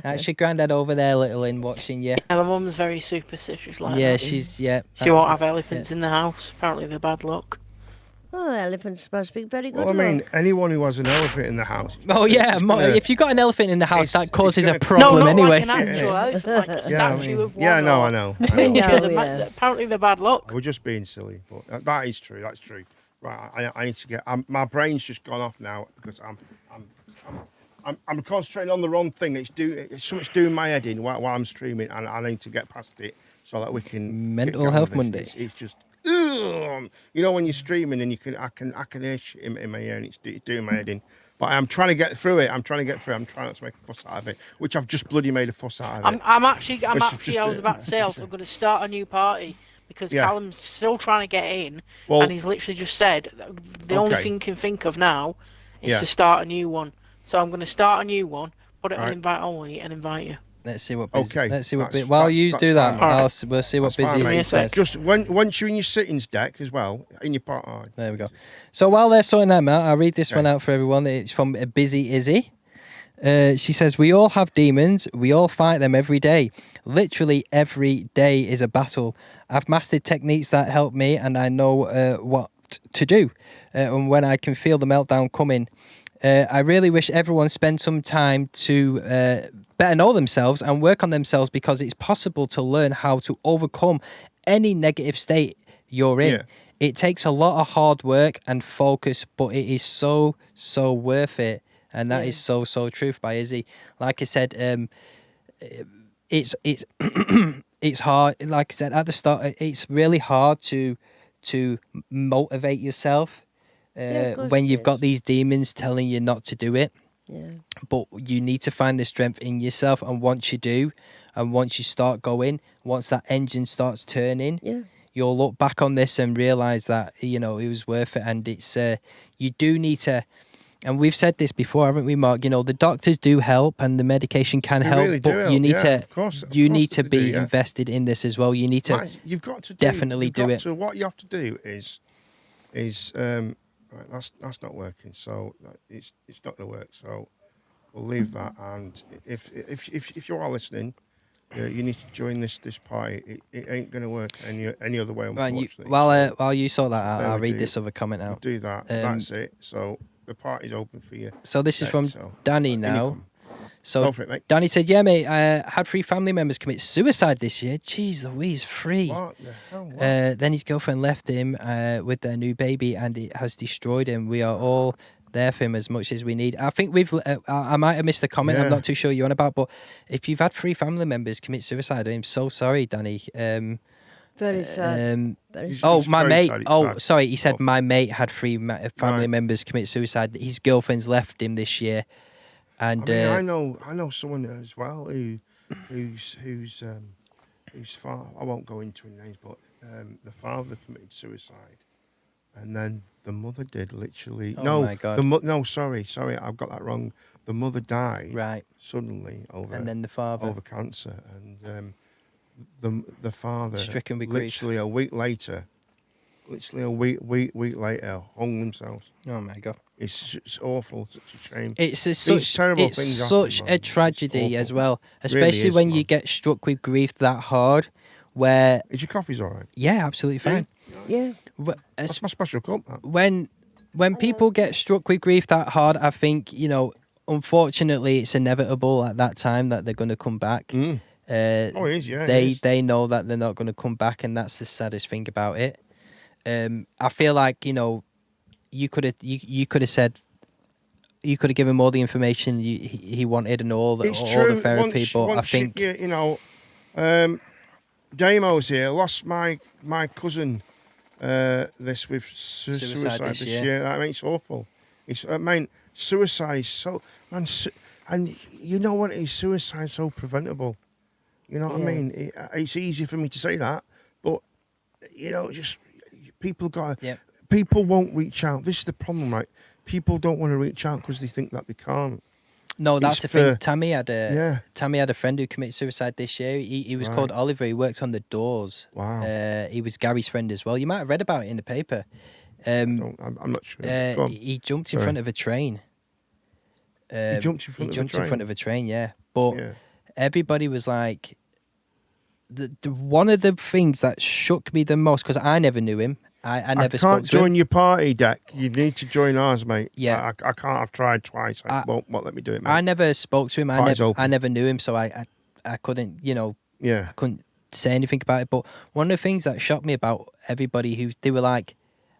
Speaker 4: That's your granddad over there, little in watching you."
Speaker 3: Yeah, my mum's very superstitious like that.
Speaker 4: Yeah, she's
Speaker 3: She won't have elephants in the house. Apparently, they're bad luck.
Speaker 7: Oh, elephants supposed to be very good.
Speaker 2: Well, I mean, anyone who has an elephant in the house.
Speaker 4: Oh yeah, if you've got an elephant in the house, that causes a problem
Speaker 3: not
Speaker 4: anyway.
Speaker 3: Like an actual elephant, like a statue of one.
Speaker 2: Yeah, no, I know.
Speaker 3: Apparently, they're bad luck.
Speaker 2: We're just being silly, but that is true. That's true. Right, I need to get. My brain's just gone off now because I'm concentrating on the wrong thing. Something's doing my head in while I'm streaming, and I need to get past it so that we can.
Speaker 4: Mental Health Monday.
Speaker 2: It's just. When you're streaming and I can hear shit in my ear and it's doing my head in. But I'm trying to get through it. I'm trying not to make a fuss out of it, which I've just bloody made a fuss out of it.
Speaker 3: I was about to say, I'm going to start a new party because Callum's still trying to get in, and he's literally just said the only thing he can think of now is to start a new one. So I'm going to start a new one, put it on invite only, and invite you.
Speaker 4: Let's see what. Let's see what. While you do that, we'll see what Busy says.
Speaker 2: Just once you're in your sittings deck as well, in your part. Right.
Speaker 4: There we go. So while they're sorting that out, I'll read this one out for everyone. It's from Busy Izzy. She says, "We all have demons. We all fight them every day. Literally every day is a battle. I've mastered techniques that help me, and I know what to do. And when I can feel the meltdown coming." I really wish everyone spent some time to better know themselves and work on themselves, because it's possible to learn how to overcome any negative state you're in.
Speaker 2: Yeah.
Speaker 4: It takes a lot of hard work and focus, but it is so worth it. And that is so truth by Izzy. Like I said, it's it's hard. Like I said at the start, it's really hard to motivate yourself when you've got these demons telling you not to do it.
Speaker 7: Yeah.
Speaker 4: But you need to find the strength in yourself, and once you do, and once you start going, once that engine starts turning, you'll look back on this and realize that it was worth it. And it's you do need to. And we've said this before, haven't we, Mark? The doctors do help and the medication can help,
Speaker 2: really
Speaker 4: but you need to
Speaker 2: you
Speaker 4: need to be invested in this as well. You need to
Speaker 2: you've got to
Speaker 4: definitely do it.
Speaker 2: So what you have to do is right, that's not working. So it's not going to work. So we'll leave that. And if you are listening, you need to join this party. It ain't going to work any other way, unfortunately.
Speaker 4: While you sort that out, I'll read this other comment out.
Speaker 2: Do that. That's it. So the party's open for you.
Speaker 4: So this is from Danny now. So
Speaker 2: go for it, mate.
Speaker 4: Danny said, "Yeah, mate, I had 3 family members commit suicide this year. Jeez Louise, 3.
Speaker 2: What the hell? What?
Speaker 4: Then his girlfriend left him with their new baby, and it has destroyed him. We are all there for him as much as we need." I think I might have missed the comment. I'm not too sure you're on about, but if you've had 3 family members commit suicide, I'm so sorry, Danny.
Speaker 7: Very sad.
Speaker 4: My mate.
Speaker 2: sad.
Speaker 4: Sorry. He said my mate had 3 family members commit suicide. His girlfriend's left him this year, and
Speaker 2: I know someone as well whose father. I won't go into any names, but the father committed suicide, and then the mother did literally.
Speaker 4: My God.
Speaker 2: Sorry, I've got that wrong. The mother died suddenly
Speaker 4: and then the father
Speaker 2: over cancer, and the father
Speaker 4: stricken with
Speaker 2: literally
Speaker 4: grief.
Speaker 2: a week later, hung themselves.
Speaker 4: Oh my God!
Speaker 2: It's awful, such a shame.
Speaker 4: It's
Speaker 2: terrible
Speaker 4: it's
Speaker 2: things
Speaker 4: such
Speaker 2: happen,
Speaker 4: a tragedy as well,
Speaker 2: Really
Speaker 4: especially
Speaker 2: is,
Speaker 4: when
Speaker 2: man.
Speaker 4: you get struck with grief that hard. Where
Speaker 2: Is your coffee's all right?
Speaker 4: yeah, absolutely fine.
Speaker 7: Yeah.
Speaker 2: That's my special cup. That.
Speaker 4: When people get struck with grief that hard, I think unfortunately, it's inevitable at that time that they're going to come back.
Speaker 2: It is, yeah.
Speaker 4: They know that they're not going to come back, and that's the saddest thing about it. I feel like you could have said, you could have given him all the information he wanted and all the therapy. But I think
Speaker 2: Damo's here. Lost my cousin this with suicide this year. I mean, it's awful. Suicide is so and you know what? Suicide's so preventable. You know what I mean? It's easy for me to say that, but just people people won't reach out. This is the problem, right? People don't want to reach out because they think that they can't.
Speaker 4: No, that's the thing. Tammy had a friend who committed suicide this year. He was called Oliver. He worked on the doors.
Speaker 2: Wow.
Speaker 4: He was Gary's friend as well. You might have read about it in the paper.
Speaker 2: I'm not sure.
Speaker 4: He jumped in front of a train.
Speaker 2: He jumped in front of a train?
Speaker 4: Yeah. But everybody was like, one of the things that shook me the most, because I never knew him. I never spoke to him.
Speaker 2: I can't join your party, Deck. You need to join ours, mate.
Speaker 4: Yeah.
Speaker 2: I can't. I've tried twice. Won't let me do it, mate.
Speaker 4: I never spoke to him. I never knew him, so I couldn't,
Speaker 2: I
Speaker 4: couldn't say anything about it. But one of the things that shocked me about everybody, they were like,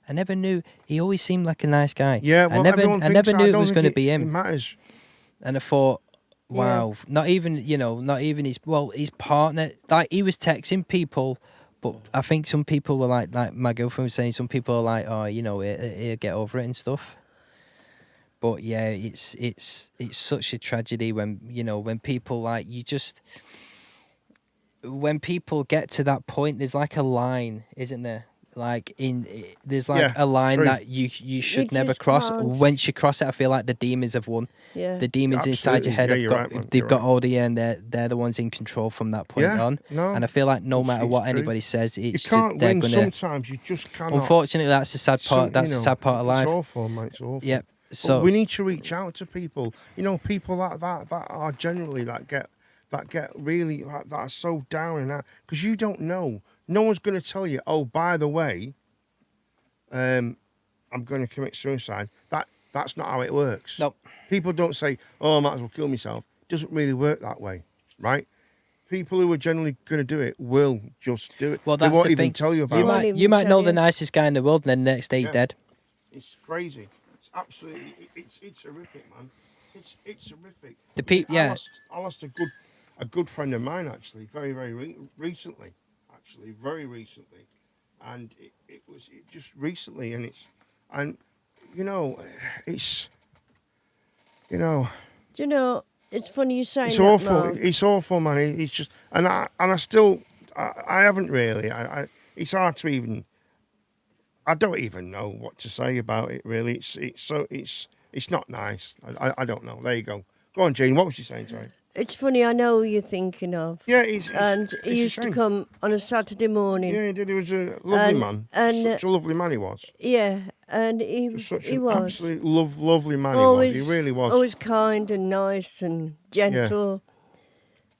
Speaker 4: I never knew. He always seemed like a nice guy.
Speaker 2: Yeah, well,
Speaker 4: I never knew it was going to be him.
Speaker 2: It matters.
Speaker 4: And I thought, wow, not even his partner. Like, he was texting people, but I think some people were like my girlfriend was saying, some people are like, oh, he'll get over it and stuff. But yeah, it's such a tragedy when when people when people get to that point, there's like a line, isn't there? There's a line that you should never cross. Once you cross it, I feel like the demons have won.
Speaker 7: Yeah.
Speaker 4: The demons inside your head they've got all the and they're the ones in control from that point on.
Speaker 2: No,
Speaker 4: and I feel like no matter what anybody says,
Speaker 2: you can't win. Sometimes you just cannot.
Speaker 4: Unfortunately, that's the sad part. That's the sad part of life.
Speaker 2: It's awful, mate. It's awful.
Speaker 4: Yep. So
Speaker 2: we need to reach out to people. People that are generally that get really that are so down and out, because you don't know. No one's going to tell you, oh, by the way, I'm going to commit suicide. That's not how it works.
Speaker 4: Nope.
Speaker 2: People don't say, oh, I might as well kill myself. doesn't really work that way, right? People who are generally going to do it will just do it.
Speaker 4: Well,
Speaker 2: they
Speaker 4: that's
Speaker 2: won't
Speaker 4: the
Speaker 2: even
Speaker 4: thing.
Speaker 2: tell you about it.
Speaker 4: You might know the nicest guy in the world, and then the next day he's dead.
Speaker 2: It's crazy. It's absolutely. It's horrific, man. It's horrific. I lost a good friend of mine actually, very recently. Actually, very recently, and it was just recently, and it's
Speaker 7: Do you know? It's funny you saying
Speaker 2: it's
Speaker 7: that,
Speaker 2: awful.
Speaker 7: Mark.
Speaker 2: It's awful, man. It's just, and I haven't really. It's hard to even. I don't even know what to say about it. Really, it's not nice. I don't know. There you go. Go on, Jean. What was you saying? Sorry.
Speaker 7: It's funny. I know who you're thinking of.
Speaker 2: Yeah,
Speaker 7: he used to come on a Saturday morning.
Speaker 2: Yeah, he did. He was a lovely man.
Speaker 7: And
Speaker 2: such a lovely man he was.
Speaker 7: Yeah, and he
Speaker 2: Just such
Speaker 7: he
Speaker 2: an
Speaker 7: was
Speaker 2: absolute lovely man.
Speaker 7: always,
Speaker 2: he was. He really was.
Speaker 7: Always kind and nice and gentle.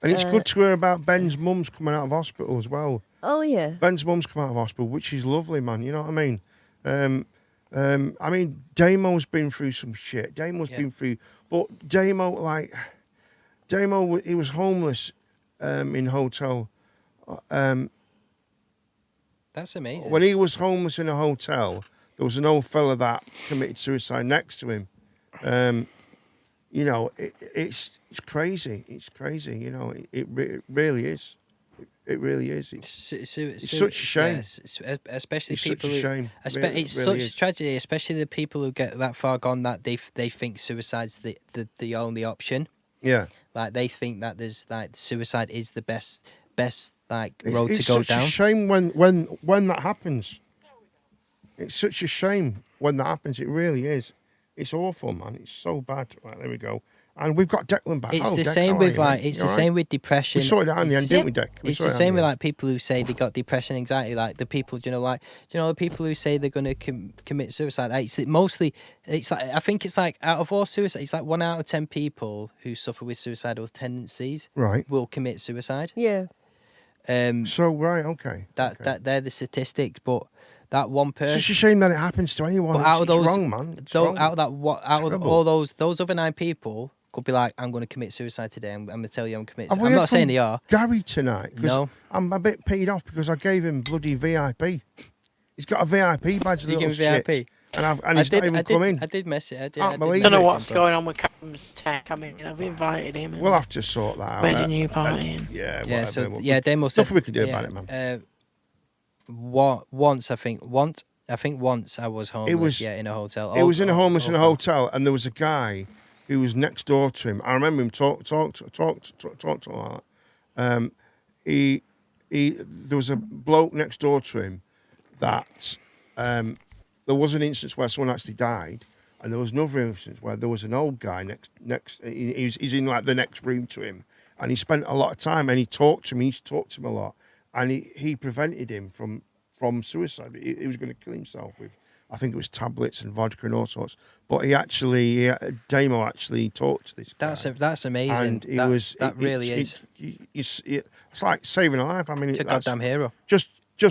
Speaker 2: And it's good to hear about Ben's mum's coming out of hospital as well.
Speaker 7: Oh yeah.
Speaker 2: Ben's mum's come out of hospital, which is lovely, man. You know what I mean? Damo's been through some shit. Damo's been through, but Damo, he was homeless in hotel.
Speaker 4: That's amazing.
Speaker 2: When he was homeless in a hotel, there was an old fella that committed suicide next to him. It's crazy. It's crazy. You know, it really is. It really is. It's such a shame.
Speaker 4: Yeah, especially
Speaker 2: it's
Speaker 4: people.
Speaker 2: Such a shame.
Speaker 4: It's
Speaker 2: really
Speaker 4: such
Speaker 2: is.
Speaker 4: tragedy, especially the people who get that far gone that they think suicide's the only option.
Speaker 2: Yeah.
Speaker 4: Like they think that there's suicide is the best road to go down.
Speaker 2: It's such a shame when that happens. It's such a shame when that happens. It really is. It's awful, man. It's so bad. Right, there we go. And we've got Declan back.
Speaker 4: It's the
Speaker 2: Declan,
Speaker 4: same with
Speaker 2: same
Speaker 4: with depression.
Speaker 2: We sorted it out in the end, didn't we, Deck?
Speaker 4: It's the same with people who say they got depression, anxiety. Like the people, the people who say they're going to commit suicide. I think it's like out of all suicide, it's like 1 out of 10 people who suffer with suicidal tendencies will commit suicide.
Speaker 7: Yeah.
Speaker 2: Okay.
Speaker 4: That they're the statistics, but that one person.
Speaker 2: It's such a shame that it happens to anyone.
Speaker 4: But
Speaker 2: It's wrong, man. It's wrong.
Speaker 4: Out of all those other 9 people. Could be like, I'm going to commit suicide today. I'm going to tell you I'm committing suicide. I'm not saying they are.
Speaker 2: Gary tonight.
Speaker 4: No.
Speaker 2: I'm a bit peed off because I gave him bloody VIP. He's got a VIP badge.
Speaker 4: Did you give him VIP?
Speaker 2: And he's not even come in.
Speaker 4: I did mess it.
Speaker 2: I
Speaker 3: don't know what's going on with Cam's tech. I mean, I've invited him.
Speaker 2: We'll have to sort that out.
Speaker 3: Made a new party.
Speaker 4: Damo said,
Speaker 2: nothing we can do about it, man.
Speaker 4: Once I think I was homeless. In a hotel.
Speaker 2: It was in a homeless in a hotel, and there was a guy who was next door to him. I remember him talk to him. There was a bloke next door to him that there was an instance where someone actually died, and there was another instance where there was an old guy next. He's in like the next room to him, and he spent a lot of time, and he talked to him. He talked to him a lot, and he prevented him from suicide. He was going to kill himself with, I think it was tablets and vodka and all sorts. But Damo actually talked to this guy.
Speaker 4: That's amazing. And that really is.
Speaker 2: It's like saving a life. I mean,
Speaker 4: it's a goddamn hero.
Speaker 2: Just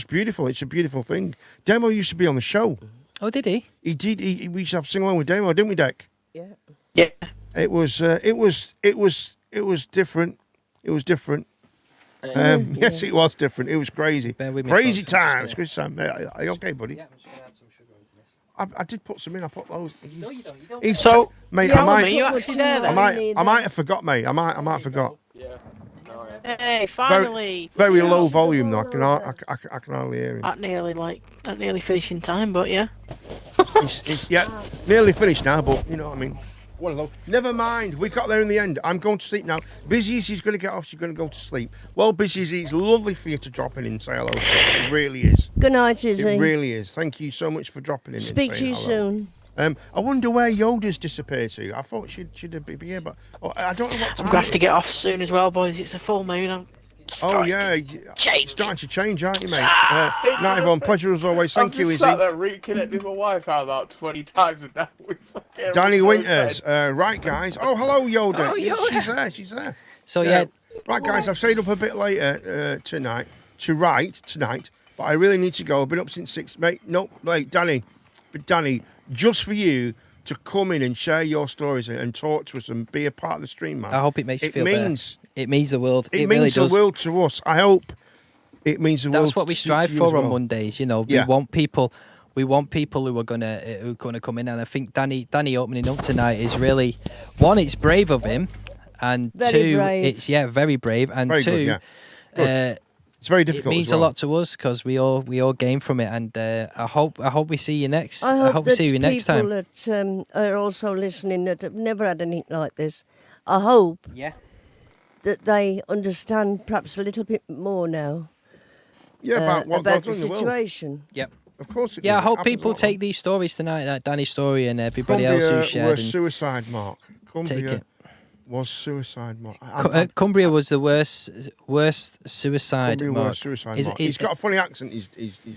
Speaker 2: beautiful. It's a beautiful thing. Damo used to be on the show.
Speaker 4: Oh, did he?
Speaker 2: He did. We used to have sing along with Damo, didn't we, Deck?
Speaker 7: Yeah.
Speaker 3: Yeah.
Speaker 2: It was different. It was different. Yes, it was different. It was crazy. Crazy times. Crazy time. Are you okay, buddy? Yeah, I'm just going to add some sugar into this. I did put some in. I put those.
Speaker 3: No, you don't.
Speaker 2: Mate,
Speaker 3: are you actually there then?
Speaker 2: I might have forgot, mate. I might have forgot.
Speaker 5: Yeah.
Speaker 3: Hey, finally.
Speaker 2: Very low volume though. I can hardly hear him.
Speaker 3: At nearly finishing time, but yeah.
Speaker 2: It's nearly finished now, but you know what I mean. One of those. Never mind. We got there in the end. I'm going to sleep now. Busy as he's going to get off. She's going to go to sleep. Well, Busy as it's lovely for you to drop in and say hello. It really is.
Speaker 7: Good night, Izzy.
Speaker 2: It really is. Thank you so much for dropping in.
Speaker 7: Speak to you soon.
Speaker 2: I wonder where Yoda's disappeared to. I thought she'd be here, but I don't know what time.
Speaker 3: I'm going to have to get off soon as well, boys. It's a full moon. It's starting
Speaker 2: to change, aren't you, mate? Night, Yvonne. Pleasure as always. Thank you, Izzy.
Speaker 5: I've sat there reconnecting my Wi-Fi about 20 times a day.
Speaker 2: Danny Winters. Right, guys. Oh, hello, Yoda.
Speaker 3: Oh, Yoda.
Speaker 2: She's there.
Speaker 4: So, yeah.
Speaker 2: Right, guys, I've stayed up a bit later tonight, but I really need to go. I've been up since 6. Mate, no, wait, Danny, just for you, to come in and share your stories and talk to us and be a part of the stream, man.
Speaker 4: I hope it makes you feel better. It means the world.
Speaker 2: It
Speaker 4: really
Speaker 2: means
Speaker 4: does.
Speaker 2: the world to us. I hope it means the world.
Speaker 4: That's what we strive for on Mondays. You know, we want people. We want people who are gonna come in, and I think Danny opening up tonight is really, one, it's brave of him, and two, it's very brave, and very two, good,
Speaker 2: it's very difficult.
Speaker 4: It means a lot to us because we all gain from it, and I hope we see you next.
Speaker 7: I hope
Speaker 4: we see you next time.
Speaker 7: People that are also listening that have never had anything like this, I hope that they understand perhaps a little bit more now.
Speaker 2: Yeah, about
Speaker 7: the situation.
Speaker 2: Yep. Of course.
Speaker 4: I hope people take these stories tonight, that Danny's story and everybody
Speaker 2: Cumbria
Speaker 4: else who shared.
Speaker 2: Was suicide, Mark.
Speaker 4: Cumbria
Speaker 2: was suicide, Mark.
Speaker 4: Cumbria was the worst suicide.
Speaker 2: Cumbria
Speaker 4: Mark.
Speaker 2: Was suicide, Mark. He's got a funny accent. He's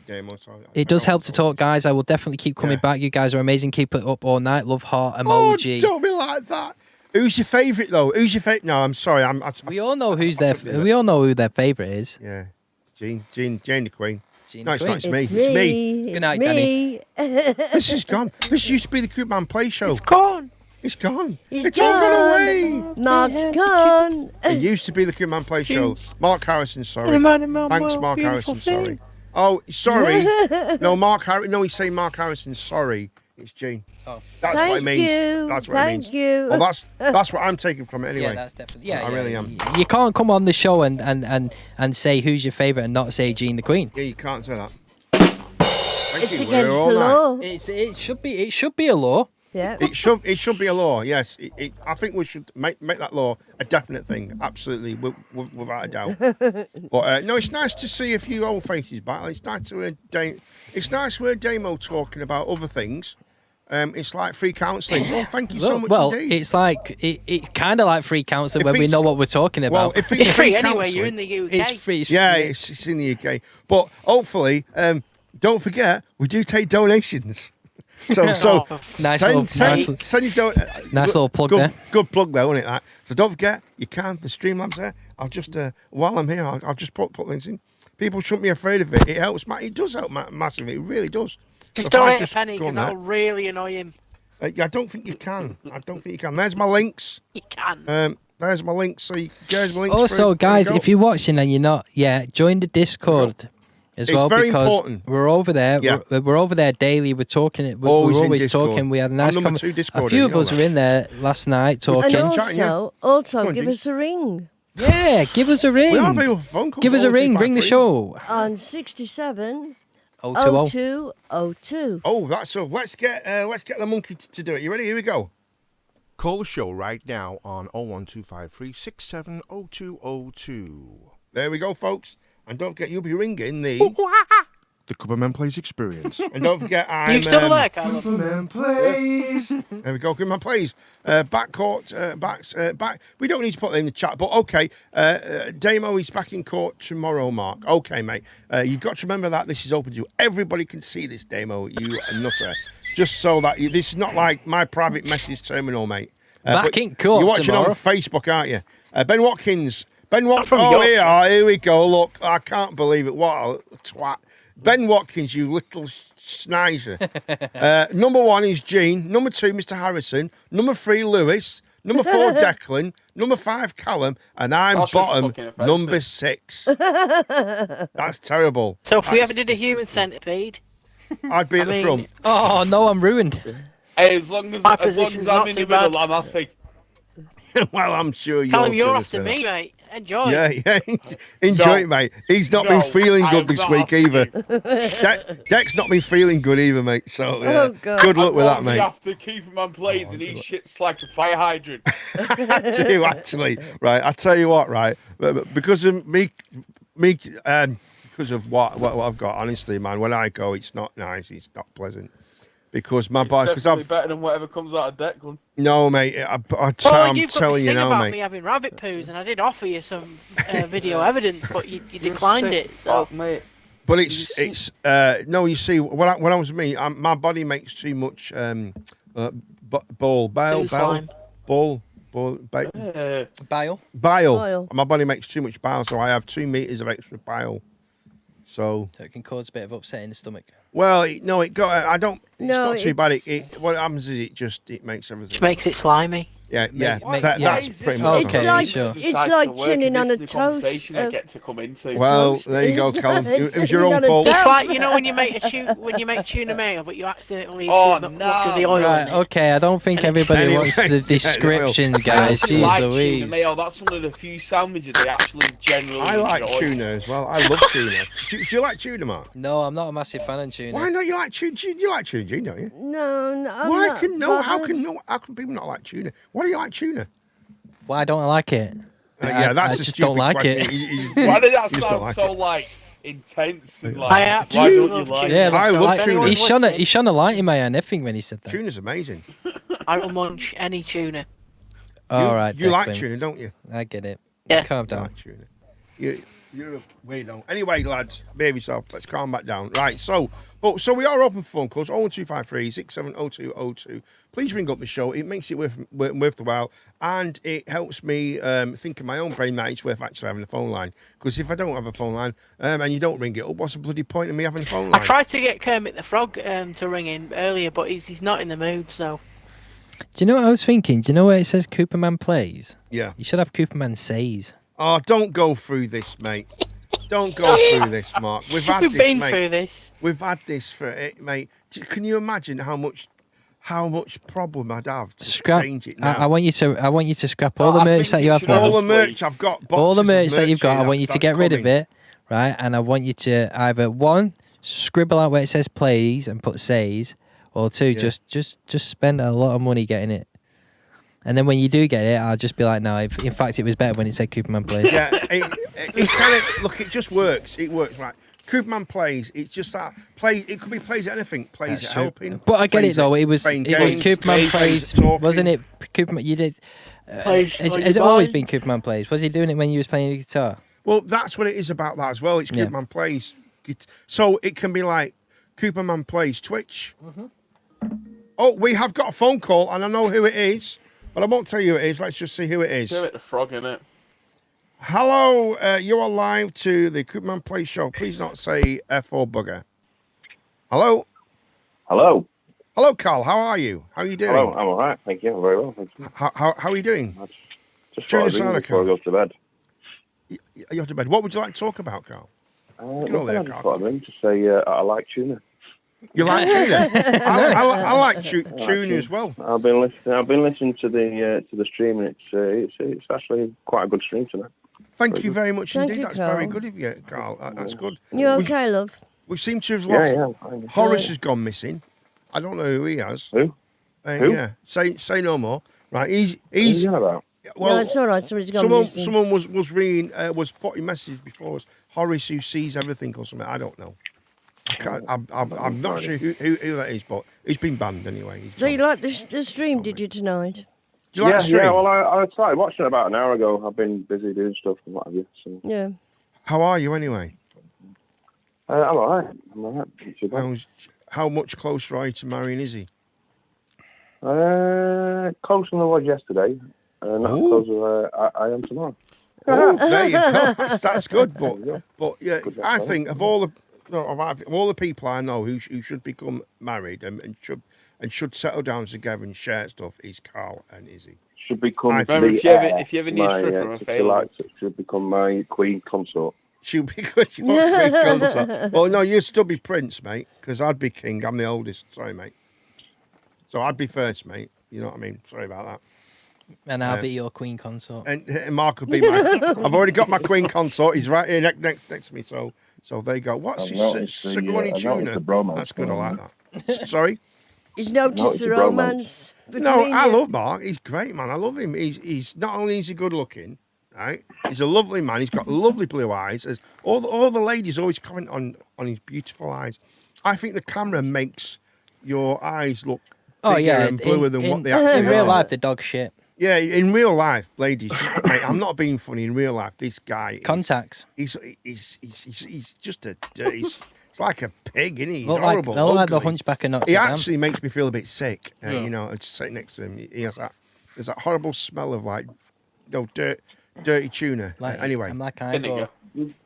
Speaker 2: Damo. So
Speaker 4: it does help to talk, guys. I will definitely keep coming back. You guys are amazing. Keep it up all night. Love heart emoji.
Speaker 2: Oh, don't be like that. Who's your favourite though? Who's your favourite? No, I'm sorry.
Speaker 4: We all know who's we all know who their favourite is.
Speaker 2: Yeah, Jane the Queen.
Speaker 4: No,
Speaker 2: it's not. It's me.
Speaker 7: It's
Speaker 2: me.
Speaker 4: Good night, Danny.
Speaker 2: This is gone. This used to be the Coop Man Play Show.
Speaker 3: It's gone.
Speaker 2: It's gone.
Speaker 7: It's
Speaker 2: all gone away.
Speaker 7: Mark's gone.
Speaker 2: It used to be the Coop Man Play Show. Mark Harrison, sorry. Thanks, Mark Harrison, sorry. Oh, sorry. No, Mark Harrison. No, he's saying Mark Harrison, sorry. It's Gene.
Speaker 4: Oh.
Speaker 2: That's what it means. That's what it means.
Speaker 7: Thank you.
Speaker 2: Well, that's what I'm taking from it anyway.
Speaker 4: Yeah, that's definitely.
Speaker 2: I really am.
Speaker 4: You can't come on the show and say who's your favourite and not say Jean the Queen.
Speaker 2: Yeah, you can't say that.
Speaker 7: It's against the law.
Speaker 4: It should be a law.
Speaker 7: Yeah.
Speaker 2: It should be a law. Yes. I think we should make that law a definite thing. Absolutely, without a doubt. But no, it's nice to see a few old faces back. It's nice to hear Damo talking about other things. It's like free counselling. Well, thank you so much indeed.
Speaker 4: It's like it's kind of like free counselling when we know what we're talking about.
Speaker 2: Well, if it's free
Speaker 3: anyway, you're in the UK.
Speaker 4: It's free.
Speaker 2: It's in the UK. But hopefully, don't forget we do take donations. So
Speaker 4: nice little plug there.
Speaker 2: Good plug there, wasn't it? That. So don't forget, you can. The Streamlabs there. I'll just while I'm here, I'll just put things in. People shouldn't be afraid of it. It helps. It does help massively. It really does.
Speaker 3: Just donate a penny because that'll really annoy him.
Speaker 2: I don't think you can. There's my links.
Speaker 3: You can.
Speaker 2: There's my links. So there's my links.
Speaker 4: Also, guys, if you're watching and you're not, join the Discord. As well,
Speaker 2: very
Speaker 4: because
Speaker 2: important.
Speaker 4: We're over there.
Speaker 2: Yeah.
Speaker 4: We're over there daily. We're talking. We're always talking. We had a nice conversation. A few of us were in there last night talking.
Speaker 7: And also give us a ring.
Speaker 4: Yeah, give us a ring.
Speaker 2: We are available for phone calls.
Speaker 4: Give us a ring. Ring the show.
Speaker 7: On 67
Speaker 4: 0202.
Speaker 7: 0202.
Speaker 2: Oh, that's so. Let's get the monkey to do it. You ready? Here we go. Call the show right now on 01253 670202. There we go, folks. And don't forget, you'll be ringing the Cooperman Plays experience. And don't forget,
Speaker 3: You still there, Carlo?
Speaker 2: Cooperman Plays. There we go, Cooperman Plays. Back. We don't need to put that in the chat, but okay. Damo is back in court tomorrow, Mark. Okay, mate. You've got to remember that this is open to you. Everybody can see this, Damo. You nutter. Just so that this is not like my private message terminal, mate.
Speaker 4: Back in court
Speaker 2: You're watching
Speaker 4: tomorrow.
Speaker 2: on Facebook, aren't you? Ben Watkins. Here, we go. Look, I can't believe it. What a twat. Ben Watkins, you little schnizer. Number 1 is Gene. Number 2, Mr. Harrison. Number 3, Lewis. Number 4, Declan. Number 5, Callum. And I'm bottom, number 6. That's terrible.
Speaker 3: So if we ever did a human centipede,
Speaker 2: I'd be at the front.
Speaker 4: Oh, no, I'm ruined.
Speaker 5: Hey, as long as I'm in the middle, I'm happy.
Speaker 2: Well, I'm sure you're.
Speaker 3: Callum, you're after me, mate. Enjoy.
Speaker 2: Yeah. Enjoy it, mate. He's not been feeling good this week either. Deck's not been feeling good either, mate. So good luck with that, mate.
Speaker 5: You have to keep him on plays and he shits like a fire hydrant.
Speaker 2: I do, actually. Right, I tell you what, right, because of me, because of what I've got, honestly, man, when I go, it's not nice. It's not pleasant. Because my body, because I've
Speaker 5: better than whatever comes out of Declan.
Speaker 2: No, mate.
Speaker 3: Well,
Speaker 2: I'm
Speaker 3: you've got
Speaker 2: telling
Speaker 3: this
Speaker 2: you
Speaker 3: thing
Speaker 2: now,
Speaker 3: about
Speaker 2: mate.
Speaker 3: me having rabbit poos, and I did offer you some video evidence, but you declined it. So.
Speaker 5: Mate.
Speaker 2: But it's no. You see, when I was me, my body makes too much bile.
Speaker 4: Bile.
Speaker 2: My body makes too much bile, so I have 2 meters of extra bile. So
Speaker 4: it can cause a bit of upset in the stomach.
Speaker 2: Well, no, it got. I don't. It's
Speaker 7: No,
Speaker 2: not too bad.
Speaker 7: it's-
Speaker 2: What happens is it makes everything.
Speaker 3: Which makes it slimy.
Speaker 2: Yeah, yeah.
Speaker 4: make-
Speaker 2: that,
Speaker 4: yeah.
Speaker 2: that's pretty much.
Speaker 7: It's
Speaker 2: on it.
Speaker 7: like
Speaker 4: sure.
Speaker 7: it's like chinning on a toast.
Speaker 5: I get to come into.
Speaker 2: Well,
Speaker 7: toast.
Speaker 2: there you go, Callum. It was
Speaker 7: It's
Speaker 2: your own
Speaker 7: not a
Speaker 2: fault.
Speaker 3: Just
Speaker 7: Damn.
Speaker 3: like when you make tuna mayo, but you accidentally
Speaker 5: Oh,
Speaker 3: leave much of the
Speaker 5: no.
Speaker 3: oil
Speaker 4: Right,
Speaker 3: in it.
Speaker 4: okay, I don't think
Speaker 3: And it's-
Speaker 4: everybody
Speaker 2: Anyway,
Speaker 4: wants the description,
Speaker 5: I
Speaker 4: guys.
Speaker 5: actually
Speaker 4: Jeez
Speaker 5: like tuna
Speaker 4: Louise.
Speaker 5: mayo. That's one of the few sandwiches I actually genuinely
Speaker 2: I like
Speaker 5: enjoy.
Speaker 2: tuna as well. I love tuna. Do you like tuna, Mark?
Speaker 4: No, I'm not a massive fan of tuna.
Speaker 2: Why not? You like tuna? You like tuna, Gene, don't you?
Speaker 7: No, I'm
Speaker 2: Why
Speaker 7: not
Speaker 2: can no? How
Speaker 7: bothered.
Speaker 2: can no? How can people not like tuna? Why do you like tuna?
Speaker 4: Why don't I like it?
Speaker 2: Yeah, that's
Speaker 4: I
Speaker 2: a
Speaker 4: just
Speaker 2: stupid
Speaker 4: don't like
Speaker 2: question.
Speaker 4: it.
Speaker 5: Why did that
Speaker 2: You just don't
Speaker 5: sound
Speaker 2: like
Speaker 5: so
Speaker 2: it.
Speaker 5: like intense and like?
Speaker 3: I
Speaker 5: why
Speaker 3: absolutely
Speaker 5: don't you
Speaker 3: love
Speaker 5: like
Speaker 3: tuna.
Speaker 5: it?
Speaker 4: Yeah,
Speaker 2: I love
Speaker 3: If
Speaker 2: tuna.
Speaker 3: anyone
Speaker 4: He shone
Speaker 3: listening,
Speaker 4: a light in my eye and everything when he said that.
Speaker 2: Tuna's amazing.
Speaker 3: I will munch any tuna.
Speaker 4: All right,
Speaker 2: You like
Speaker 4: Declan.
Speaker 2: tuna, don't you?
Speaker 4: I get it.
Speaker 3: Yeah.
Speaker 4: Calm
Speaker 2: You
Speaker 4: down.
Speaker 2: like tuna. You're a weirdo. Anyway, lads, behave yourself. Let's calm back down. Right, so we are open for phone calls. 01253 670202. Please ring up the show. It makes it worth the while, and it helps me think in my own brain that it's worth actually having a phone line. Because if I don't have a phone line and you don't ring it up, what's the bloody point of me having a phone
Speaker 3: I
Speaker 2: line?
Speaker 3: tried to get Kermit the Frog to ring in earlier, but he's not in the mood, so.
Speaker 4: Do you know what I was thinking? Do you know where it says Cooperman plays?
Speaker 2: Yeah.
Speaker 4: You should have Cooperman says.
Speaker 2: Oh, don't go through this, mate. Don't go through this, Mark. We've had
Speaker 3: We've
Speaker 2: this,
Speaker 3: been
Speaker 2: mate.
Speaker 3: through this.
Speaker 2: We've had this for it, mate. Can you imagine how much problem I'd have to
Speaker 4: Scrap.
Speaker 2: change it now?
Speaker 4: I want you to scrap all
Speaker 5: No,
Speaker 4: the
Speaker 5: I
Speaker 4: merch
Speaker 5: think
Speaker 4: that
Speaker 5: you
Speaker 4: you have
Speaker 5: should
Speaker 4: now.
Speaker 2: all the
Speaker 5: honestly-
Speaker 2: merch I've got,
Speaker 4: All the
Speaker 2: boxes of
Speaker 4: merch that you've got,
Speaker 2: here
Speaker 4: I want you to
Speaker 2: that's
Speaker 4: get rid of
Speaker 2: coming.
Speaker 4: it, right? And I want you to either one, scribble out where it says plays and put says, or two,
Speaker 2: Yeah.
Speaker 4: just spend a lot of money getting it. And then when you do get it, I'll just be like, no, in fact, it was better when it said Cooperman plays.
Speaker 2: Yeah, it kind of look. It just works. It works, right? Cooperman plays. It's just that play. It could be plays at anything. Plays at helping.
Speaker 4: But I get
Speaker 2: plays
Speaker 4: it though.
Speaker 2: at
Speaker 4: It was
Speaker 2: playing
Speaker 4: Cooperman
Speaker 2: games,
Speaker 4: plays,
Speaker 2: at talking.
Speaker 4: wasn't it? Cooperman, you did.
Speaker 3: Plays
Speaker 4: Has
Speaker 3: like
Speaker 4: it
Speaker 3: you
Speaker 4: always
Speaker 3: buy.
Speaker 4: been Cooperman plays? Was he doing it when you was playing the guitar?
Speaker 2: Well, that's what it is about that as well. It's
Speaker 4: Yeah.
Speaker 2: Cooperman plays. So it can be like Cooperman plays Twitch. Oh, we have got a phone call, and I know who it is, but I won't tell you who it is. Let's just see who it is.
Speaker 5: Kermit the Frog, innit?
Speaker 2: Hello, you are live to the Cooperman Play Show. Please not say F or bugger. Hello?
Speaker 8: Hello.
Speaker 2: Hello, Carl. How are you? How are you doing?
Speaker 8: Hello. I'm all right. Thank you. I'm very well. Thank you.
Speaker 2: How are you doing?
Speaker 8: Just
Speaker 2: Tuna
Speaker 8: thought I'd ring
Speaker 2: Sana,
Speaker 8: before I go to bed.
Speaker 2: You're to bed. What would you like to talk about, Carl?
Speaker 8: Nothing,
Speaker 2: there,
Speaker 8: I just
Speaker 2: Carl.
Speaker 8: thought I'd ring to say I like tuna.
Speaker 2: You like tuna? I like tuna as well.
Speaker 8: I've been listening to the stream, and it's actually quite a good stream tonight.
Speaker 2: Thank you very much
Speaker 7: Thank
Speaker 2: indeed.
Speaker 7: you,
Speaker 2: That's very
Speaker 7: Carl.
Speaker 2: good of you, Carl. That's good.
Speaker 7: You okay, love?
Speaker 2: We seem to have
Speaker 8: Yeah,
Speaker 2: lost.
Speaker 8: yeah. Fine.
Speaker 2: Horace has gone missing. I don't know who he has.
Speaker 8: Who? Who?
Speaker 2: Yeah. Say no more. Right.
Speaker 8: What are
Speaker 2: He's
Speaker 8: you on about?
Speaker 2: well.
Speaker 7: No, it's all right. Somebody's gone missing.
Speaker 2: Someone was ringing, was putting messages before us. Horace who sees everything or something. I don't know. I'm not sure who that is, but he's been banned anyway. He's
Speaker 7: So you
Speaker 2: gone.
Speaker 7: like the stream, did you, tonight?
Speaker 2: Do you like the stream?
Speaker 8: Yeah. Well, I started watching it about an hour ago. I've been busy doing stuff and what have you. So
Speaker 7: Yeah.
Speaker 2: How are you anyway?
Speaker 8: I'm all right. I'm all right. Not too bad.
Speaker 2: How much closer are you to marrying Izzy?
Speaker 8: Closer than I was yesterday. Not as
Speaker 2: Ooh.
Speaker 8: close as I am tomorrow.
Speaker 2: Oh, there you go. That's good.
Speaker 8: There you go.
Speaker 2: But yeah,
Speaker 8: Good
Speaker 2: I
Speaker 8: luck,
Speaker 2: think of all the people I know who should become married and should settle down together and share stuff is Carl and Izzy.
Speaker 8: Should become
Speaker 5: Remember,
Speaker 8: the
Speaker 5: if you ever need a
Speaker 8: my,
Speaker 5: stripper, I'm
Speaker 8: should
Speaker 5: available.
Speaker 8: should become my queen consort.
Speaker 2: She'll be good. You want to be consort. Well, no, you'd still be prince, mate, because I'd be king. I'm the oldest. Sorry, mate. So I'd be first, mate. You know what I mean? Sorry about that.
Speaker 4: And I'll be your queen consort.
Speaker 2: And Mark will be my. I've already got my queen consort. He's right here next to me. So there you go. What's
Speaker 8: I've
Speaker 2: his
Speaker 8: noticed the,
Speaker 2: Sigourney
Speaker 8: I've noticed
Speaker 2: tuna?
Speaker 8: the bromance
Speaker 2: That's good. I
Speaker 8: going
Speaker 2: like
Speaker 8: on.
Speaker 2: that. Sorry.
Speaker 7: He's noticed
Speaker 8: Noticed
Speaker 7: the
Speaker 8: the bromance.
Speaker 7: romance between
Speaker 2: No, I
Speaker 7: you.
Speaker 2: love Mark. He's great, man. I love him. He's not only is he good looking, right? He's a lovely man. He's got lovely blue eyes. As all the ladies always comment on his beautiful eyes. I think the camera makes your eyes look bigger and bluer than what they actually
Speaker 4: in real
Speaker 2: are.
Speaker 4: life, the dog shit.
Speaker 2: Yeah, in real life, ladies, mate, I'm not being funny. In real life, this guy,
Speaker 4: Contacts.
Speaker 2: he's just a dirty. He's like a pig, isn't he? He's
Speaker 4: Look like,
Speaker 2: horrible.
Speaker 4: they look like the
Speaker 2: ugly.
Speaker 4: Hunchback of Notre
Speaker 2: He
Speaker 4: Dame.
Speaker 2: actually makes me feel a bit sick. You know, just sitting next to him, he has that. There's that horrible smell of like, dirty tuna.
Speaker 4: Like,
Speaker 2: Anyway,
Speaker 4: I'm like
Speaker 5: Vinegar.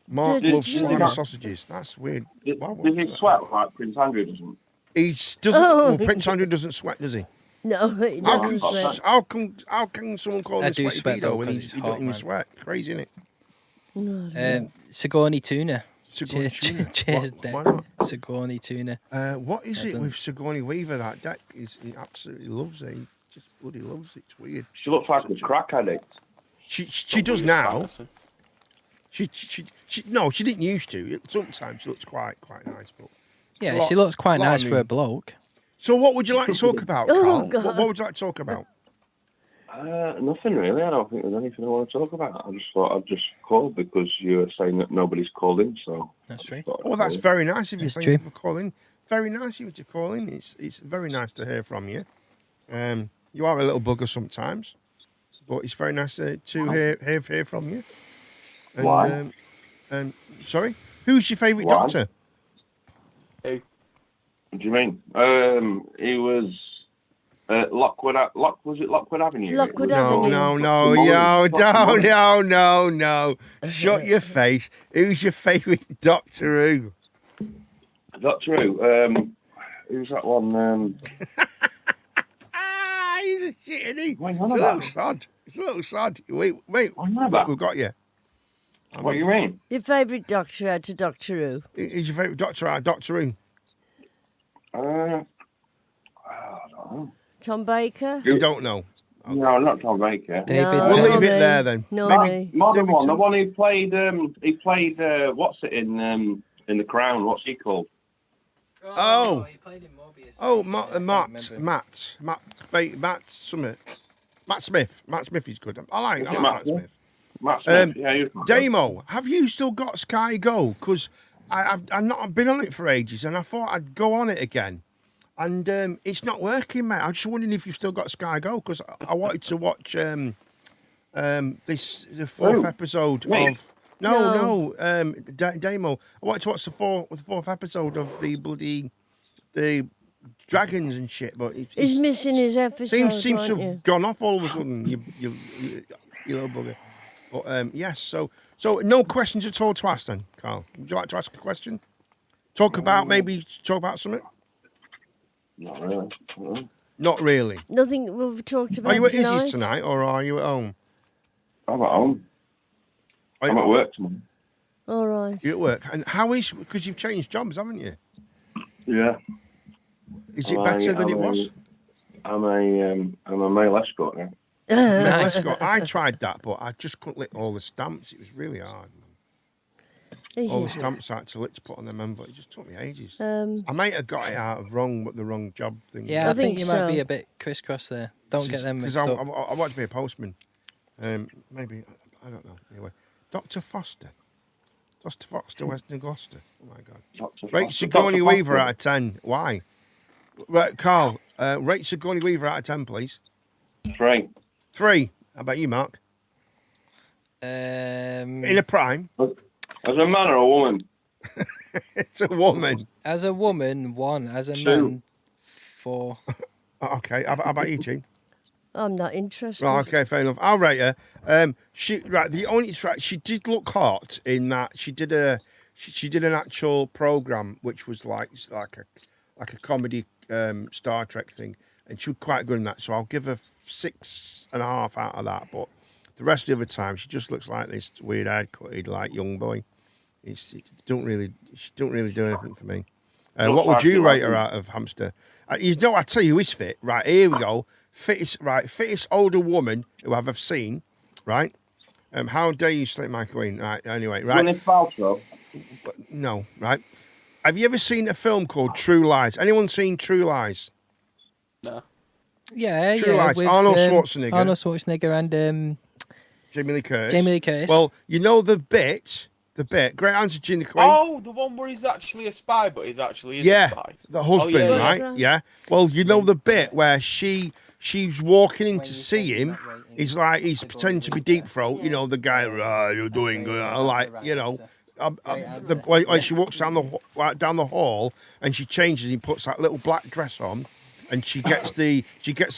Speaker 2: Mark loves slimy sausages. That's weird.
Speaker 8: Does he sweat like Prince Andrew doesn't?
Speaker 2: He doesn't. Well, Prince Andrew doesn't sweat, does he?
Speaker 7: No, he doesn't sweat.
Speaker 2: How can someone call him sweaty
Speaker 4: sweat
Speaker 2: pedo when he
Speaker 4: hot,
Speaker 2: doesn't even
Speaker 4: man.
Speaker 2: sweat? Crazy, isn't it?
Speaker 4: Sigourney tuna.
Speaker 2: Sigourney tuna.
Speaker 4: Cheers,
Speaker 2: Why not?
Speaker 4: Sigourney tuna.
Speaker 2: What is it with Sigourney Weaver? That Deck he absolutely loves it. He just bloody loves it. It's weird.
Speaker 8: She looks like a crack addict.
Speaker 2: She does now. She didn't used to. Sometimes she looks quite nice, but
Speaker 4: yeah, she looks quite nice for a bloke.
Speaker 2: So what would you like to talk about, Carl?
Speaker 7: Oh, God.
Speaker 2: What would you like to talk about?
Speaker 8: Nothing really. I don't think there's anything I want to talk about. I just thought I'd just call because you were saying that nobody's called in. So
Speaker 4: That's true.
Speaker 2: Oh, that's very nice of you.
Speaker 4: That's
Speaker 2: Thank
Speaker 4: true.
Speaker 2: you for calling. Very nice of you to call in. It's very nice to hear from you. You are a little bugger sometimes, but it's very nice to hear from you. And,
Speaker 8: Why?
Speaker 2: Sorry, who's your favourite
Speaker 8: Why?
Speaker 2: doctor?
Speaker 8: What do you mean? He was Lockwood Avenue.
Speaker 7: Lockwood Avenue.
Speaker 2: No. Shut your face. Who's your favourite Doctor Who?
Speaker 8: Doctor Who. Who's that one?
Speaker 2: He's a shit, isn't he?
Speaker 8: What are you
Speaker 2: It's
Speaker 8: on
Speaker 2: a
Speaker 8: about?
Speaker 2: little sad. It's a little sad. Wait.
Speaker 8: What are you on
Speaker 2: Look,
Speaker 8: about?
Speaker 2: we've got you.
Speaker 8: What do you mean?
Speaker 7: Your favourite Doctor out of Doctor Who?
Speaker 2: Who's your favourite Doctor out of Doctor Who?
Speaker 8: I don't know.
Speaker 7: Tom Baker?
Speaker 2: You don't know.
Speaker 8: No, not Tom Baker.
Speaker 4: David
Speaker 7: No,
Speaker 2: We'll leave
Speaker 7: not
Speaker 2: it
Speaker 7: me.
Speaker 2: there then.
Speaker 7: No,
Speaker 2: Maybe-
Speaker 7: me.
Speaker 8: Modern
Speaker 2: David
Speaker 8: one, the
Speaker 2: Tennant.
Speaker 8: one he played what's it in The Crown? What's he called?
Speaker 2: Oh.
Speaker 4: he played in Morbius.
Speaker 2: Oh, Matt Smith. Matt Smith is good. I like
Speaker 8: Matt
Speaker 2: Matt Smith.
Speaker 8: Matt Smith. Yeah, he was good.
Speaker 2: Damo, have you still got Sky Go? Because I've been on it for ages, and I thought I'd go on it again, and it's not working, mate. I'm just wondering if you've still got Sky Go because I wanted to watch the fourth episode
Speaker 8: me?
Speaker 2: of Damo. I wanted to watch the fourth episode of the dragons and shit, but
Speaker 7: He's missing his episode,
Speaker 2: seems to
Speaker 7: aren't you?
Speaker 2: have gone off all of a sudden. You little bugger. But yes, so no questions at all to ask then, Carl. Would you like to ask a question? Talk about something?
Speaker 8: Not really. No.
Speaker 2: Not really.
Speaker 7: Nothing we've talked about
Speaker 2: Are you at
Speaker 7: tonight?
Speaker 2: Izzy's tonight, or are you at home?
Speaker 8: I'm at home.
Speaker 2: Are you
Speaker 8: I'm at work tomorrow.
Speaker 7: All right.
Speaker 2: You're at work, and how is because you've changed jobs, haven't you?
Speaker 8: Yeah.
Speaker 2: Is it better than it was?
Speaker 8: I'm a male escort now.
Speaker 2: Let's go. I tried that, but I just couldn't lick all the stamps. It was really hard. All the stamps I had to put on them envelopes. It just took me ages. I might have got it out of the wrong job thing.
Speaker 4: Yeah, I think you might
Speaker 7: so.
Speaker 4: be a bit crisscross there. Don't get them mixed
Speaker 2: Because
Speaker 4: up.
Speaker 2: I want to be a postman. Maybe I don't know. Anyway, Dr. Foster, Western Gloucester. Oh my God. Rate Sigourney Weaver out of 10. Why? Right, Carl. Rate Sigourney Weaver out of 10, please.
Speaker 8: 3.
Speaker 2: 3. How about you, Mark? In a prime.
Speaker 8: As a man or a woman?
Speaker 2: It's a woman.
Speaker 4: As a woman, 1. As a
Speaker 8: 2.
Speaker 4: man, 4.
Speaker 2: Okay. How about you, Gene?
Speaker 7: I'm not interested.
Speaker 2: Right, okay, fair enough. I'll rate her. She did look hot in that she did an actual program which was like a comedy Star Trek thing, and she was quite good in that. So I'll give her 6.5 out of that. But the rest of the time, she just looks like this weird haircutted like young boy. She don't really do anything for me. What would you rate her out of Hamster? I tell you who is fit. Right, here we go. Fittest older woman who I've ever seen. Right. How dare you slip my queen? Right. Anyway. Right.
Speaker 8: Gwyneth Paltrow.
Speaker 2: No. Right. Have you ever seen a film called True Lies? Anyone seen True Lies?
Speaker 5: No.
Speaker 4: Yeah,
Speaker 2: True Lies.
Speaker 4: with,
Speaker 2: Arnold Schwarzenegger.
Speaker 4: Arnold Schwarzenegger and
Speaker 2: Jamie Lee Curtis.
Speaker 4: Jamie Lee Curtis.
Speaker 2: Well, you know the bit. Great answer, Gina Queen.
Speaker 5: Oh, the one where he's actually a spy, but he's actually isn't a spy.
Speaker 2: The husband,
Speaker 5: yeah,
Speaker 2: right? Yeah. Well, you know the bit where she's walking in to see him. He's pretending to be Deep Throat. You know, the guy, you're doing good. When she walks down the hall and she changes, he puts that little black dress on, and she gets the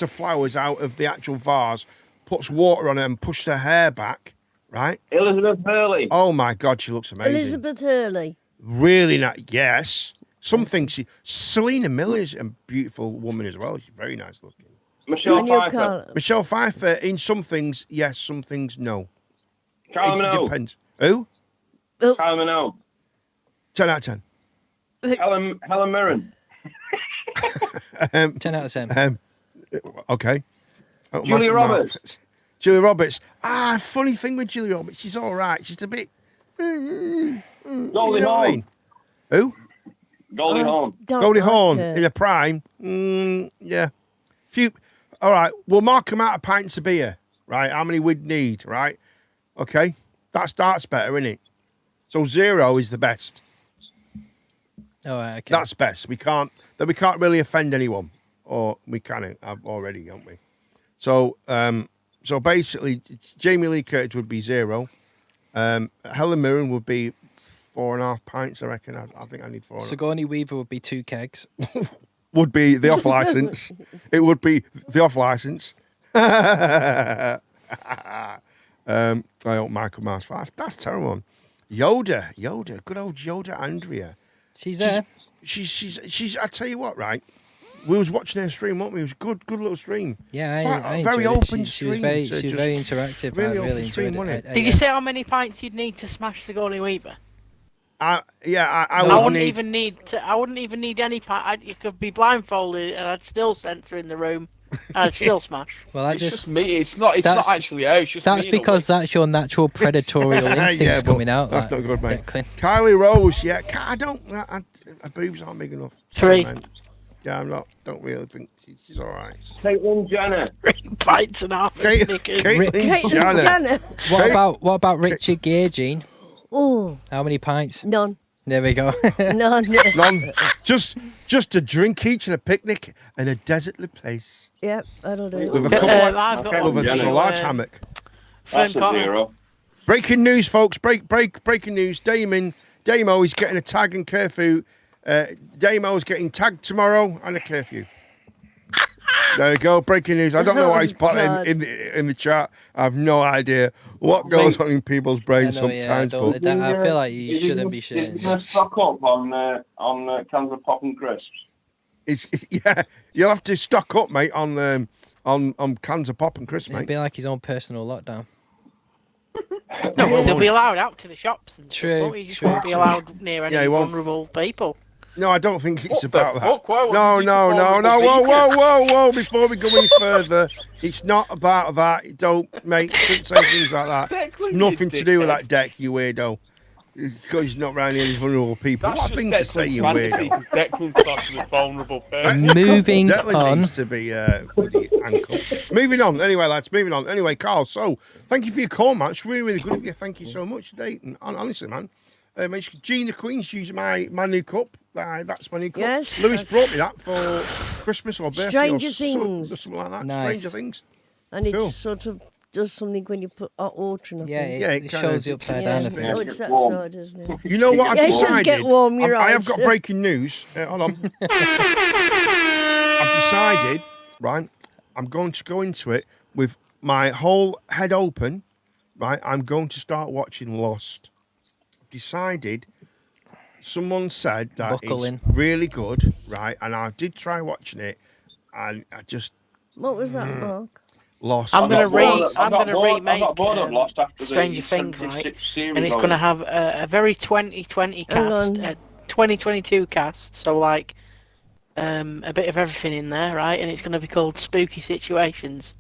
Speaker 2: flowers out of the actual vase, puts water on her and pushes her hair back, right?
Speaker 8: Elizabeth Hurley.
Speaker 2: Oh my God, she looks amazing.
Speaker 7: Elizabeth Hurley.
Speaker 2: Really nice. Yes. Some things Selena Miller is a beautiful woman as well. She's very nice looking.
Speaker 8: Michelle Pfeiffer.
Speaker 2: Michelle Pfeiffer, in some things, yes, some things, no.
Speaker 8: Kylie
Speaker 2: It
Speaker 8: Minogue.
Speaker 2: depends. Who?
Speaker 8: Kylie Minogue.
Speaker 2: 10 out of 10.
Speaker 8: Helen Mirren.
Speaker 4: 10 out of 10.
Speaker 2: Okay.
Speaker 8: Julia Roberts.
Speaker 2: Julia Roberts. Funny thing with Julia Roberts, she's all right. She's a bit...
Speaker 8: Goldie Hawn.
Speaker 2: Who?
Speaker 8: Goldie Hawn.
Speaker 2: Goldie Hawn in a prime. Yeah. All right, we'll mark them out of pints of beer, right? How many we'd need, right? Okay, that starts better, isn't it? So 0 is the best.
Speaker 4: All right, okay.
Speaker 2: That's best. We can't really offend anyone, or we can have already, haven't we? So, so basically, Jamie Lee Curtis would be 0. Helen Mirren would be 4.5 pints, I reckon. I think I need 4.
Speaker 4: Sigourney Weaver would be 2 kegs.
Speaker 2: Would be the off license. It would be the off license. I hope Michael Mars fast. That's terrible. Yoda, good old Yoda Andrea.
Speaker 4: She's there.
Speaker 2: She's. I tell you what, right? We was watching her stream, weren't we? It was a good little stream.
Speaker 4: Yeah, I
Speaker 2: very
Speaker 4: enjoyed
Speaker 2: open
Speaker 4: it.
Speaker 2: stream.
Speaker 4: She was very interactive.
Speaker 2: Really
Speaker 4: I
Speaker 2: open
Speaker 4: really
Speaker 2: stream,
Speaker 4: enjoyed
Speaker 2: wasn't
Speaker 4: it.
Speaker 3: Did you say how many pints you'd need to smash Sigourney Weaver?
Speaker 2: I
Speaker 3: I wouldn't even need any pint. You could be blindfolded, and I'd still sense her in the room. And I'd still smash.
Speaker 4: Well,
Speaker 5: It's just me. It's not actually her. It's just
Speaker 4: that's
Speaker 5: me
Speaker 4: because that's your natural predatorial instincts coming out.
Speaker 2: That's not good, mate.
Speaker 4: Declan.
Speaker 2: Kylie Rose, yeah. Her boobs aren't big enough.
Speaker 3: 3.
Speaker 2: Man. Yeah, don't really think she's all right.
Speaker 8: Caitlyn Jenner.
Speaker 3: 3 pints and half a Snickers.
Speaker 2: Caitlyn Jenner.
Speaker 4: What about Richard Gere, Gene?
Speaker 7: Oh,
Speaker 4: How many pints?
Speaker 7: none.
Speaker 4: There we go.
Speaker 7: None.
Speaker 2: None. Just a drink each and a picnic in a desertly place.
Speaker 7: Yep, that'll do.
Speaker 2: With a
Speaker 3: I've
Speaker 2: couple
Speaker 3: got
Speaker 2: with
Speaker 3: one.
Speaker 2: a large hammock.
Speaker 3: Fern
Speaker 8: That's a
Speaker 3: Cotton.
Speaker 8: 0.
Speaker 2: Breaking news, folks. Breaking news. Damo is getting a tag and curfew. Damo is getting tagged tomorrow and a curfew. There you go. Breaking news. I don't know why he's put in the chat. I have no idea what goes on in people's brains sometimes.
Speaker 4: I feel like you shouldn't be sharing.
Speaker 8: Is there stock up on cans of pop and crisps?
Speaker 2: You'll have to stock up, mate, on cans of pop and crisps,
Speaker 4: It'd
Speaker 2: mate.
Speaker 4: be like his own personal lockdown.
Speaker 3: They'll be allowed out to the shops and
Speaker 4: True,
Speaker 3: stuff. You just won't be allowed near any vulnerable people.
Speaker 2: No, I don't think it's
Speaker 5: What the
Speaker 2: about that.
Speaker 5: fuck? Why would
Speaker 2: No.
Speaker 5: you perform
Speaker 2: Whoa. Before we go any further, it's not about that. Don't, mate, shouldn't say things like that.
Speaker 5: Declan,
Speaker 2: Nothing
Speaker 5: you
Speaker 2: to do with
Speaker 5: dickhead.
Speaker 2: that deck, you weirdo. Because he's not around any vulnerable people.
Speaker 5: That's
Speaker 2: What a
Speaker 5: just
Speaker 2: thing to say,
Speaker 5: Declan's
Speaker 2: you
Speaker 5: fantasy,
Speaker 2: weirdo.
Speaker 5: because Declan's classed as a vulnerable person.
Speaker 4: Moving
Speaker 2: Declan
Speaker 4: on.
Speaker 2: needs to be with the ankle. Moving on. Anyway, lads, moving on. Anyway, Carl, so thank you for your call, man. It's really, really good of you. Thank you so much, Dayton. Honestly, man. Jean the Queen's using my new cup. That's my new cup.
Speaker 7: Yes,
Speaker 2: Lewis brought me that for Christmas or birthday
Speaker 7: Stranger
Speaker 2: or
Speaker 7: Things.
Speaker 2: something like that.
Speaker 4: Nice.
Speaker 2: Stranger Things.
Speaker 7: And it
Speaker 2: Cool.
Speaker 7: sort of does something when you put hot water in it.
Speaker 4: Yeah,
Speaker 2: it
Speaker 4: it
Speaker 2: kinda
Speaker 4: shows you upside
Speaker 7: Yeah.
Speaker 4: down. I
Speaker 7: Oh,
Speaker 4: think.
Speaker 7: it's that
Speaker 8: Warm.
Speaker 7: side, isn't it?
Speaker 2: You know what I've
Speaker 7: Yeah, it does
Speaker 2: decided?
Speaker 7: get warm, you're
Speaker 2: I have
Speaker 7: right.
Speaker 2: got breaking news. Hold on. I've decided, right, I'm going to go into it with my whole head open, right? I'm going to start watching Lost. I've decided, someone said that
Speaker 4: Buckle
Speaker 2: it's
Speaker 4: in.
Speaker 2: really good, right? And I did try watching it, and I just
Speaker 7: What was that, Mark?
Speaker 2: lost.
Speaker 3: I'm gonna
Speaker 8: I got bored
Speaker 3: remake
Speaker 8: of Lost after the
Speaker 3: Stranger Things,
Speaker 8: 76
Speaker 3: right?
Speaker 8: series
Speaker 3: And it's
Speaker 8: of
Speaker 3: going to
Speaker 8: it.
Speaker 3: have a very 2020
Speaker 7: Hang
Speaker 3: cast,
Speaker 7: on.
Speaker 3: 2022 cast. So like a bit of everything in there, right? And it's going to be called Spooky Situations.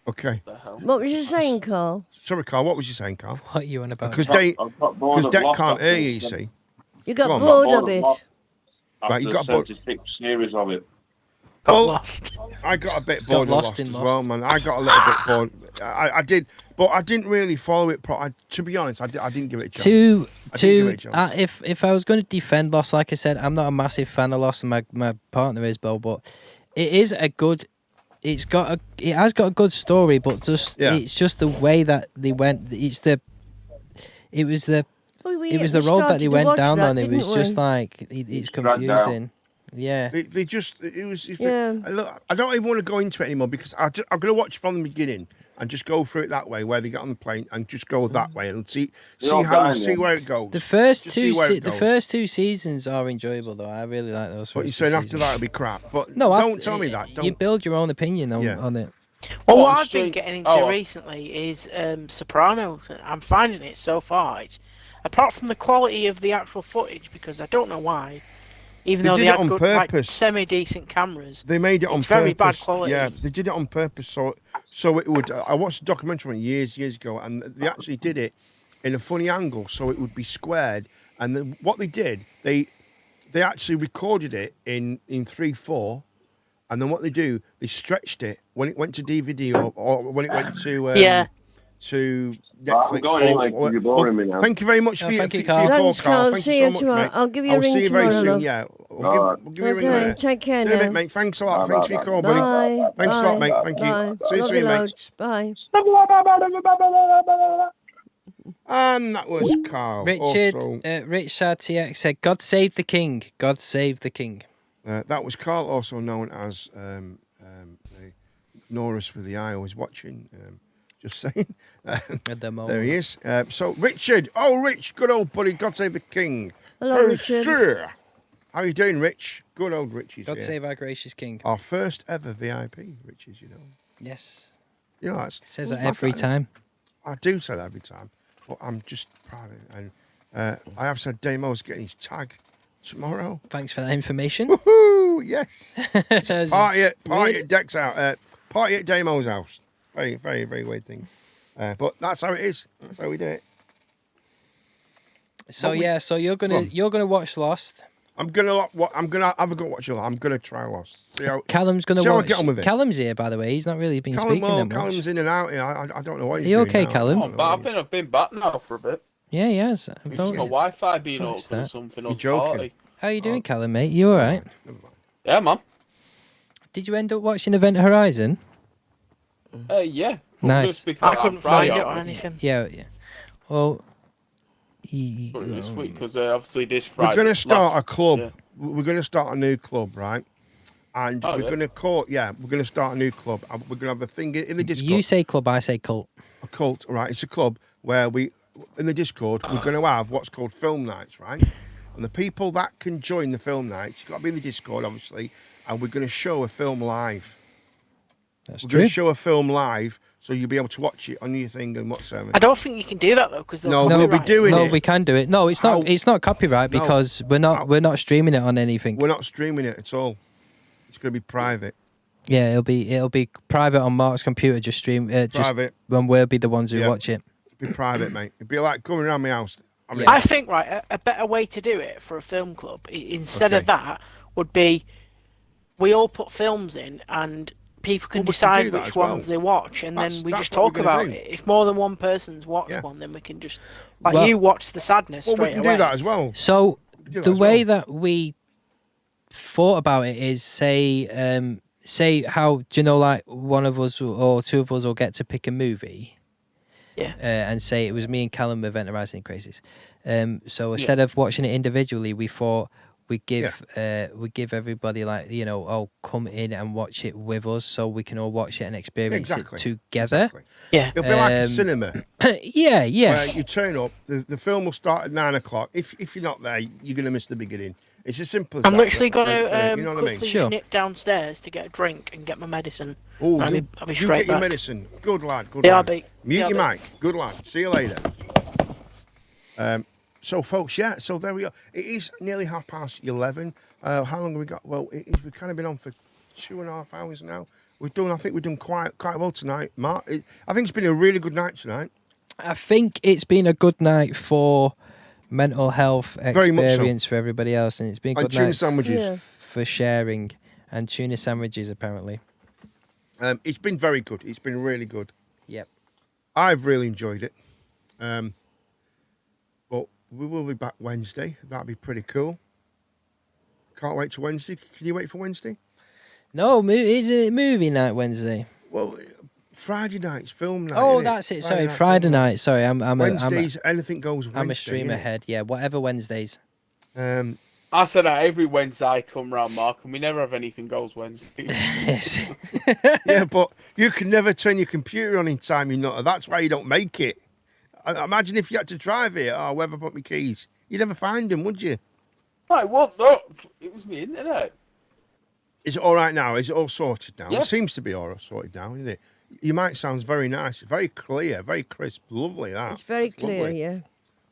Speaker 2: Okay.
Speaker 7: What was you saying, Carl?
Speaker 2: Sorry, Carl. What was you saying, Carl?
Speaker 4: What are you on about?
Speaker 2: Because
Speaker 8: I've got bored of
Speaker 2: Deck
Speaker 8: Lost
Speaker 2: can't
Speaker 8: after
Speaker 2: hear you, you
Speaker 8: the-
Speaker 2: see.
Speaker 7: You got
Speaker 2: Go on.
Speaker 7: bored
Speaker 8: Bored
Speaker 7: of it.
Speaker 8: Lost
Speaker 2: Right, you
Speaker 8: after
Speaker 2: got
Speaker 8: the
Speaker 2: bored.
Speaker 8: 76 series of it.
Speaker 3: Got
Speaker 2: Well,
Speaker 3: lost.
Speaker 2: I got a bit
Speaker 4: Got
Speaker 2: bored of
Speaker 4: lost
Speaker 2: Lost
Speaker 4: in
Speaker 2: as
Speaker 4: Lost.
Speaker 2: well, man. I got a little bit bored. I did, but I didn't really follow it. To be honest, I didn't give it a chance.
Speaker 4: To
Speaker 2: I didn't give it a chance.
Speaker 4: if I was going to defend Lost, like I said, I'm not a massive fan of Lost, and my partner is, Bill, but it is a good. It has got a good story, but it's just the way that they went. It was the road that they went down on. It was just like it's
Speaker 8: Dragged down.
Speaker 4: confusing. Yeah.
Speaker 2: It was.
Speaker 7: Yeah.
Speaker 2: Look, I don't even want to go into it anymore because I'm going to watch from the beginning. and just go through it that way, where they get on the plane, and just go that way and see where it goes.
Speaker 4: The first two seasons are enjoyable though. I really like those.
Speaker 2: But you're saying after that it'll be crap. But
Speaker 4: no,
Speaker 2: don't tell me that.
Speaker 4: You build your own opinion on it.
Speaker 3: Well, what I've been getting into recently is Sopranos. I'm finding it so far. Apart from the quality of the actual footage, because I don't know why, even though they had good, like, semi-decent cameras,
Speaker 2: they made it on purpose.
Speaker 3: It's very bad quality.
Speaker 2: Yeah, they did it on purpose, so it would. I watched a documentary on it years ago, and they actually did it in a funny angle, so it would be squared. And then what they did, they actually recorded it in 3:4. And then what they do, they stretched it when it went to DVD or when it went to Netflix. Thank you very much for your call, Carl. Thank you so much, mate.
Speaker 7: I'll give you a ring tomorrow.
Speaker 2: See you very soon. Yeah, we'll give you a ring later.
Speaker 7: Take care now.
Speaker 2: Mate. Thanks a lot. Thanks for your call, buddy.
Speaker 7: Bye.
Speaker 2: Thanks a lot, mate. Thank you. See you soon, mate.
Speaker 7: Bye.
Speaker 2: And that was Carl.
Speaker 4: Richard, Rich TX said, "God save the king. God save the king."
Speaker 2: That was Carl, also known as Norris with the eye, always watching. Just saying.
Speaker 4: At the moment.
Speaker 2: There he is. So, Richard. Oh, Rich, good old buddy. God save the king.
Speaker 7: Hello, Richard.
Speaker 2: Sure. How are you doing, Rich? Good old Richie.
Speaker 4: God save our gracious king.
Speaker 2: Our first ever VIP, Richard, you know.
Speaker 4: Yes.
Speaker 2: You know, that's...
Speaker 4: Says that every time.
Speaker 2: I do say that every time. But I'm just proud of it. And I have said Damo's getting his tag tomorrow.
Speaker 4: Thanks for that information.
Speaker 2: Woohoo! Yes. Party at Deck's house. Party at Damo's house. Very, very, very weird thing. But that's how it is. That's how we do it.
Speaker 4: So so you're gonna watch Lost.
Speaker 2: I'm gonna have a go watch Lost. I'm gonna try Lost. See how
Speaker 4: Callum's gonna
Speaker 2: see
Speaker 4: watch.
Speaker 2: how I get on with it.
Speaker 4: Callum's here, by the way. He's not really been speaking that much.
Speaker 2: Callum's in and out here. I don't know what he's
Speaker 4: Are you
Speaker 2: doing
Speaker 4: okay,
Speaker 2: now.
Speaker 4: Callum?
Speaker 5: I've been back now for a bit.
Speaker 4: Yeah, he has.
Speaker 5: Don't my Wi-Fi being open or something.
Speaker 2: You're joking.
Speaker 4: How are you doing, Callum, mate? You all right?
Speaker 5: Yeah, man.
Speaker 4: Did you end up watching Event Horizon?
Speaker 5: Yeah.
Speaker 4: Nice.
Speaker 3: I couldn't find it on anything.
Speaker 4: Yeah. Well,
Speaker 5: this week because obviously this Friday.
Speaker 2: We're going to start a club. Yeah. We're going to start a new club, right? And we're going to call. Yeah, we're going to start a new club. We're going to have a thing in the Discord.
Speaker 4: You say club, I say cult.
Speaker 2: A cult, right? It's a club where in the Discord, we're going to have what's called film nights, right? And the people that can join the film nights, you've got to be in the Discord, obviously, and we're going to show a film live.
Speaker 4: That's
Speaker 2: we're
Speaker 4: true.
Speaker 2: going to show a film live, so you'll be able to watch it on your thing and whatsoever.
Speaker 3: I don't think you can do that though, because
Speaker 2: we'll be doing it.
Speaker 4: No, we can do it. No, it's not. It's not copyright because we're not streaming it on anything.
Speaker 2: We're not streaming it at all. It's going to be private.
Speaker 4: Yeah, it'll be private on Mark's computer. Just stream
Speaker 2: private.
Speaker 4: When we'll be the ones who watch it.
Speaker 2: It'll be private, mate. It'll be like coming around my house.
Speaker 3: I think a better way to do it for a film club instead of that would be we all put films in and people can decide which ones they watch, and then we just talk about it. If more than one person's watched one, then we can just you watch The Sadness straight away.
Speaker 2: We can do that as well.
Speaker 4: So the way that we thought about it is say how do you know, like one of us or two of us will get to pick a movie.
Speaker 3: Yeah.
Speaker 4: And say it was me and Callum with Event Horizon Crazies. So instead of watching it individually, we thought we give everybody come in and watch it with us, so we can all watch it and experience it together.
Speaker 2: Exactly.
Speaker 3: Yeah,
Speaker 2: it'll be like a cinema.
Speaker 4: yeah.
Speaker 2: Where you turn up, the film will start at 9 o'clock. If you're not there, you're gonna miss the beginning. It's as simple as
Speaker 3: I'm
Speaker 2: that.
Speaker 3: literally gonna
Speaker 2: you know what I mean?
Speaker 3: snip downstairs to get a drink and get my medicine.
Speaker 2: Oh,
Speaker 3: I'll be
Speaker 2: you
Speaker 3: straight
Speaker 2: get your
Speaker 3: back.
Speaker 2: medicine. Good lad. Good
Speaker 3: Yeah,
Speaker 2: lad.
Speaker 3: I'll be.
Speaker 2: Mute your mic. Good lad. See you later. So, folks, so there we go. It is nearly 11:30. How long have we got? Well, we've kind of been on for 2.5 hours now. I think we've done quite well tonight, Mark. I think it's been a really good night tonight.
Speaker 4: I think it's been a good night for mental health experience for everybody else, and it's been a good night
Speaker 2: sandwiches.
Speaker 4: For sharing, and tuna sandwiches apparently.
Speaker 2: It's been very good. It's been really good.
Speaker 4: Yep.
Speaker 2: I've really enjoyed it. But we will be back Wednesday. That'll be pretty cool. Can't wait to Wednesday. Can you wait for Wednesday?
Speaker 4: No, is it movie night Wednesday?
Speaker 2: Well, Friday night's film night.
Speaker 4: Oh, that's it. Sorry, Friday night. Sorry, I'm
Speaker 2: Wednesdays. Anything goes Wednesday.
Speaker 4: I'm a stream ahead. Yeah, whatever Wednesdays.
Speaker 5: I said that every Wednesday I come round, Mark, and we never have anything goes Wednesday.
Speaker 2: Yeah, but you can never turn your computer on in time, you know. That's why you don't make it. Imagine if you had to drive here. Oh, where have I put my keys? You'd never find them, would you?
Speaker 5: Right, what? No, it was me internet.
Speaker 2: Is it all right now? Is it all sorted now?
Speaker 5: Yeah.
Speaker 2: It seems to be all sorted now, isn't it? Your mic sounds very nice, very clear, very crisp. Lovely, that.
Speaker 7: It's very clear,
Speaker 2: lovely.
Speaker 7: yeah.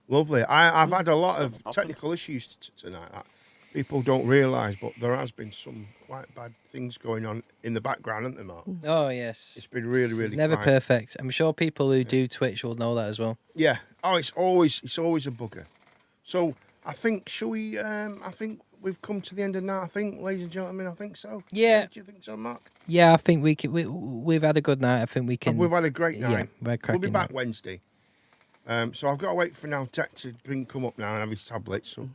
Speaker 2: Lovely. I've had a lot of technical issues tonight that people don't realise, but there has been some quite bad things going on in the background, hasn't there, Mark?
Speaker 4: Oh yes.
Speaker 2: It's been really, really
Speaker 4: never
Speaker 2: quiet.
Speaker 4: perfect. I'm sure people who do Twitch will know that as well.
Speaker 2: Yeah. Oh, it's always a bugger. So I think, shall we? I think we've come to the end of now. I think, ladies and gentlemen, I think so.
Speaker 4: Yeah.
Speaker 2: Do you think so, Mark?
Speaker 4: Yeah, I think we've had a good night. I think we can.
Speaker 2: We've had a great night.
Speaker 4: Yeah,
Speaker 2: we'll be back
Speaker 4: night.
Speaker 2: Wednesday. So I've got to wait for now Tech to come up now and have his tablets. So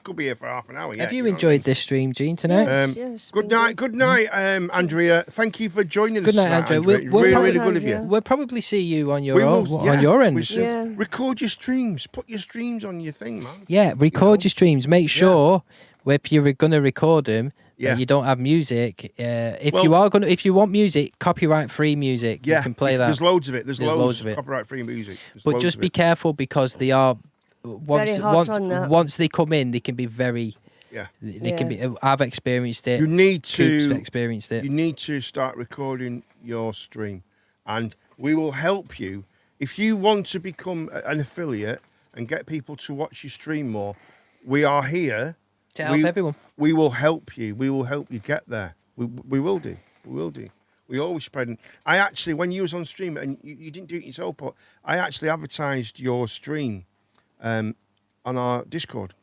Speaker 2: could be here for half an hour.
Speaker 4: Have you enjoyed this stream, Gene, tonight?
Speaker 7: Yes,
Speaker 2: Good night, Andrea. Thank you for joining
Speaker 4: Good
Speaker 2: us.
Speaker 4: night,
Speaker 2: tonight,
Speaker 4: Andrea.
Speaker 2: Andrea. Really good of you.
Speaker 4: We'll probably see you on your
Speaker 2: We
Speaker 4: own,
Speaker 2: will,
Speaker 4: on your end.
Speaker 7: Yeah.
Speaker 2: Record your streams. Put your streams on your thing, man.
Speaker 4: Yeah, record your streams. Make sure if you're going to record them, that you don't have music. If you want music, copyright-free music, you can play that.
Speaker 2: There's loads of it. There's loads
Speaker 4: of it.
Speaker 2: Copyright-free music.
Speaker 4: But just be careful because they are once they come in, they can be very.
Speaker 2: Yeah.
Speaker 4: They can be. I've experienced it.
Speaker 2: You need
Speaker 4: Coop's
Speaker 2: to
Speaker 4: experienced it.
Speaker 2: You need to start recording your stream, and we will help you if you want to become an affiliate and get people to watch your stream more. We are here
Speaker 4: to help everyone.
Speaker 2: We will help you. We will help you get there. We will do. We will do. We always spread. I actually, when you was on stream and you didn't do it yourself, but I actually advertised your stream on our Discord.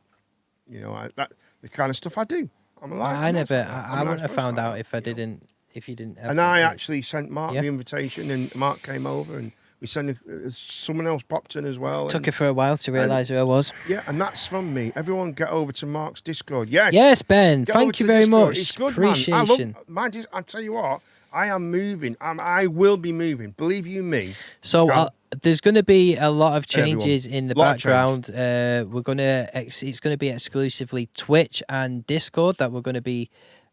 Speaker 2: You know, that the kind of stuff I do. I'm alive.
Speaker 4: I wouldn't have found out if you didn't.
Speaker 2: And I actually sent Mark the invitation, and Mark came over, and we sent someone else popped in as well.
Speaker 4: Took it for a while to realise who I was.
Speaker 2: Yeah, and that's from me. Everyone, get over to Mark's Discord. Yes.
Speaker 4: Yes, Ben. Thank you very much.
Speaker 2: It's good,
Speaker 4: Appreciation.
Speaker 2: Man. I tell you what, I am moving. I will be moving. Believe you me.
Speaker 4: So there's going to be a lot of changes in the background. We're gonna it's going to be exclusively Twitch and Discord that we're going to be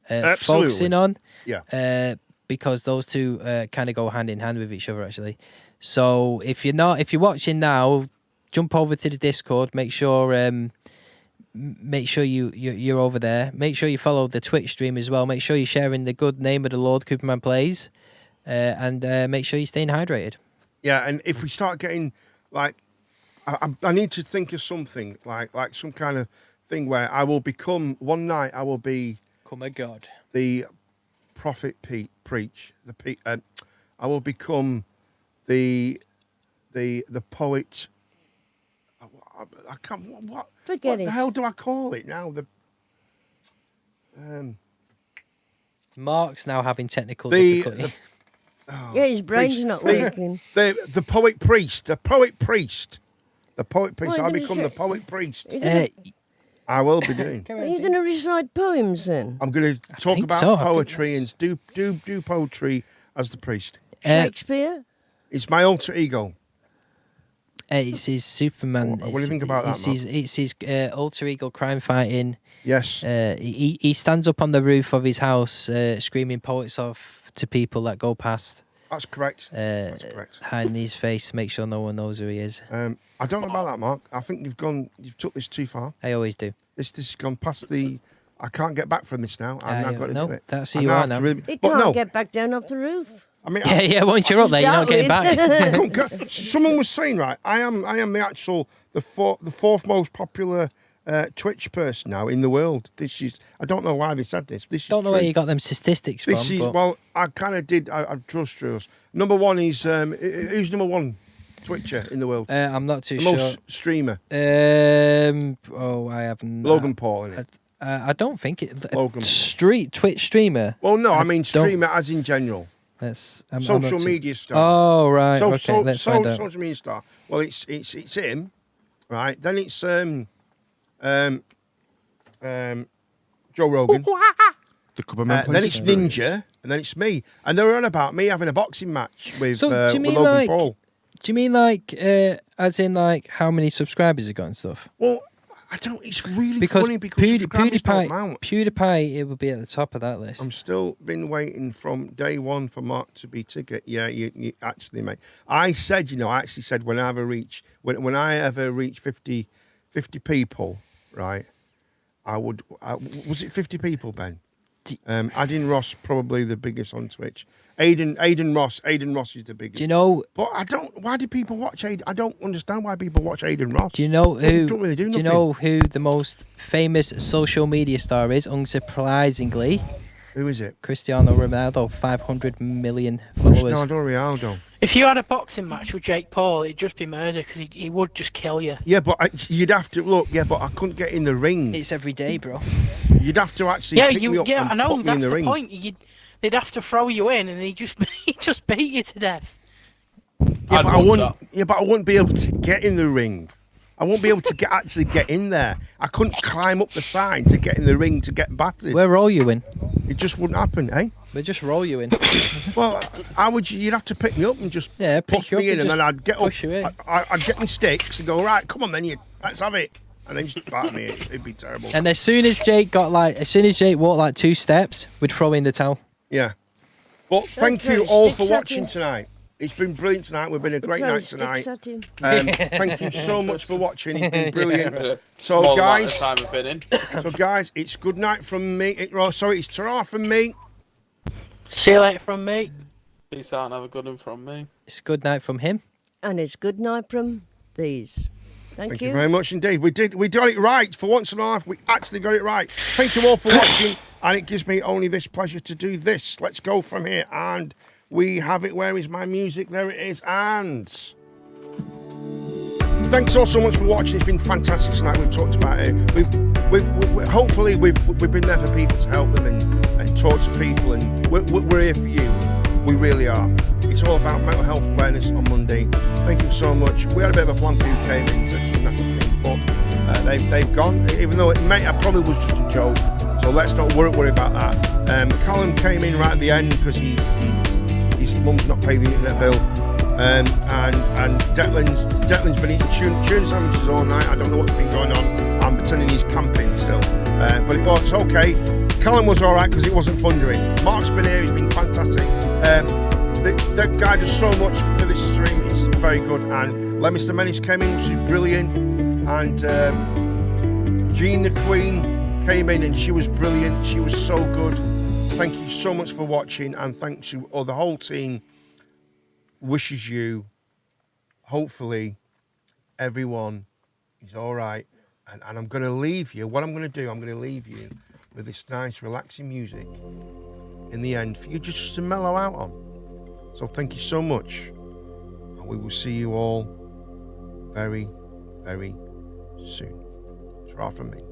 Speaker 4: focusing on.
Speaker 2: Yeah.
Speaker 4: Because those two kind of go hand in hand with each other, actually. So if you're watching now, jump over to the Discord. Make sure you're over there. Make sure you follow the Twitch stream as well. Make sure you're sharing the good name of the Lord Cooperman Plays, and make sure you're staying hydrated.
Speaker 2: Yeah, and if we start getting like, I need to think of something like some kind of thing where I will become one night. I will be.
Speaker 4: Come a God.
Speaker 2: The prophet preach. I will become the poet. I can't. What the hell do I call it now?
Speaker 4: Mark's now having technical difficulty.
Speaker 7: Yeah, his brain's not working.
Speaker 2: The poet priest. The poet priest. The poet priest.
Speaker 7: Why
Speaker 2: I'll
Speaker 7: did he
Speaker 2: become
Speaker 7: say-
Speaker 2: the poet priest.
Speaker 7: Are
Speaker 2: I will be doing.
Speaker 7: you going to recite poems then?
Speaker 2: I'm going to talk
Speaker 4: think
Speaker 2: about
Speaker 4: so. I think
Speaker 2: poetry and do poetry as the priest.
Speaker 7: Shakespeare?
Speaker 2: It's my alter ego.
Speaker 4: It's his Superman.
Speaker 2: What do you think about that,
Speaker 4: It's his alter ego crime fighting.
Speaker 2: Yes.
Speaker 4: He stands up on the roof of his house screaming poets off to people that go past.
Speaker 2: That's correct. That's correct.
Speaker 4: Hiding his face, make sure no one knows who he is.
Speaker 2: I don't know about that, Mark. I think you've took this too far.
Speaker 4: I always do.
Speaker 2: This has gone past the. I can't get back from this now. I've got to do it.
Speaker 4: That's who you are now.
Speaker 7: He can't get back down off the roof.
Speaker 2: I mean,
Speaker 4: yeah. Once you're up there, you're not getting back.
Speaker 2: Someone was saying, right? I am the fourth most popular Twitch person now in the world. This is. I don't know why they said this.
Speaker 4: Don't know where you got them statistics from.
Speaker 2: Well, I kind of did. I trust yours. Number one is who's number one Twitcher in the world?
Speaker 4: I'm not too
Speaker 2: the
Speaker 4: sure.
Speaker 2: Most streamer.
Speaker 4: I haven't.
Speaker 2: Logan Paul, isn't it?
Speaker 4: I don't think it.
Speaker 2: Logan.
Speaker 4: Twitch streamer.
Speaker 2: Well, no, I mean streamer as in general. Social media star.
Speaker 4: Oh right. Okay. Let's find out.
Speaker 2: Social media star. Well, it's him, right? Then it's Joe Rogan.
Speaker 9: The Cooperman
Speaker 2: Then it's Ninja, and then it's me. And they were on about me having a boxing match with Logan Paul.
Speaker 4: Do you mean like as in like how many subscribers you got and stuff?
Speaker 2: Well, I don't. It's really funny because
Speaker 4: PewDiePie, it would be at the top of that list.
Speaker 2: I'm still been waiting from day one for Mark to be ticket. Yeah, you actually, mate. I said, I actually said when I ever reach 50 people, right? Was it 50 people, Ben? Aiden Ross probably the biggest on Twitch. Aiden Ross is the biggest.
Speaker 4: Do you know?
Speaker 2: But why do people watch Aiden? I don't understand why people watch Aiden Ross.
Speaker 4: Do you know who?
Speaker 2: Don't really do nothing.
Speaker 4: Do you know who the most famous social media star is? Unsurprisingly,
Speaker 2: who is it?
Speaker 4: Cristiano Ronaldo, 500 million followers.
Speaker 2: Cristiano Ronaldo.
Speaker 3: If you had a boxing match with Jake Paul, it'd just be murder because he would just kill you.
Speaker 2: Yeah, but you'd have to look. Yeah, but I couldn't get in the ring.
Speaker 4: It's every day, bro.
Speaker 2: You'd have to actually pick me up and
Speaker 3: I know.
Speaker 2: put me
Speaker 3: That's
Speaker 2: in the ring.
Speaker 3: Point. They'd have to throw you in, and he'd just beat you to death.
Speaker 2: Yeah, but I wouldn't be able to get in the ring. I won't be able to actually get in there. I couldn't climb up the side to get in the ring to get battered.
Speaker 4: Where roll you in?
Speaker 2: It just wouldn't happen, eh?
Speaker 4: We'd just roll you in.
Speaker 2: Well, you'd have to pick me up and just push me in, and then I'd get up. I'd get my sticks and go, right, come on then, let's have it. And then just bat me. It'd be terrible.
Speaker 4: And as soon as Jake walked like 2 steps, we'd throw in the towel.
Speaker 2: Yeah. But thank you all for watching tonight. It's been brilliant tonight. We've been a great night tonight. Thank you so much for watching. It's been brilliant. So guys, it's good night from me. It's ta-ra from me.
Speaker 3: See you later from me.
Speaker 5: Peace out and have a good one from me.
Speaker 4: It's good night from him.
Speaker 7: And it's good night from these. Thank you
Speaker 2: very much indeed. We got it right. For once in our life, we actually got it right. Thank you all for watching. And it gives me only this pleasure to do this. Let's go from here. And we have it. Where is my music? There it is. And thanks all so much for watching. It's been fantastic tonight. We've talked about it. Hopefully we've been there for people to help them and talk to people. And we're here for you. We really are. It's all about mental health awareness on Monday. Thank you so much. We had a bit of a plan for who came in, but they've gone. Even though it probably was just a joke. So let's not worry about that. Callum came in right at the end because his mum's not paying the internet bill. And Declan's been eating tuna sandwiches all night. I don't know what's been going on. I'm pretending he's camping still. But it's okay. Callum was all right because it wasn't fun doing. Mark's been here. He's been fantastic. That guy does so much for this stream. It's very good. And Mr. Menace came in, which is brilliant. And Jean the Queen came in and she was brilliant. She was so good. Thank you so much for watching, and thanks you all. The whole team wishes you, hopefully, everyone is all right. And I'm going to leave you. What I'm going to do, I'm going to leave you with this nice, relaxing music in the end for you just to mellow out on. So thank you so much, and we will see you all very, very soon. Ta-ra from me.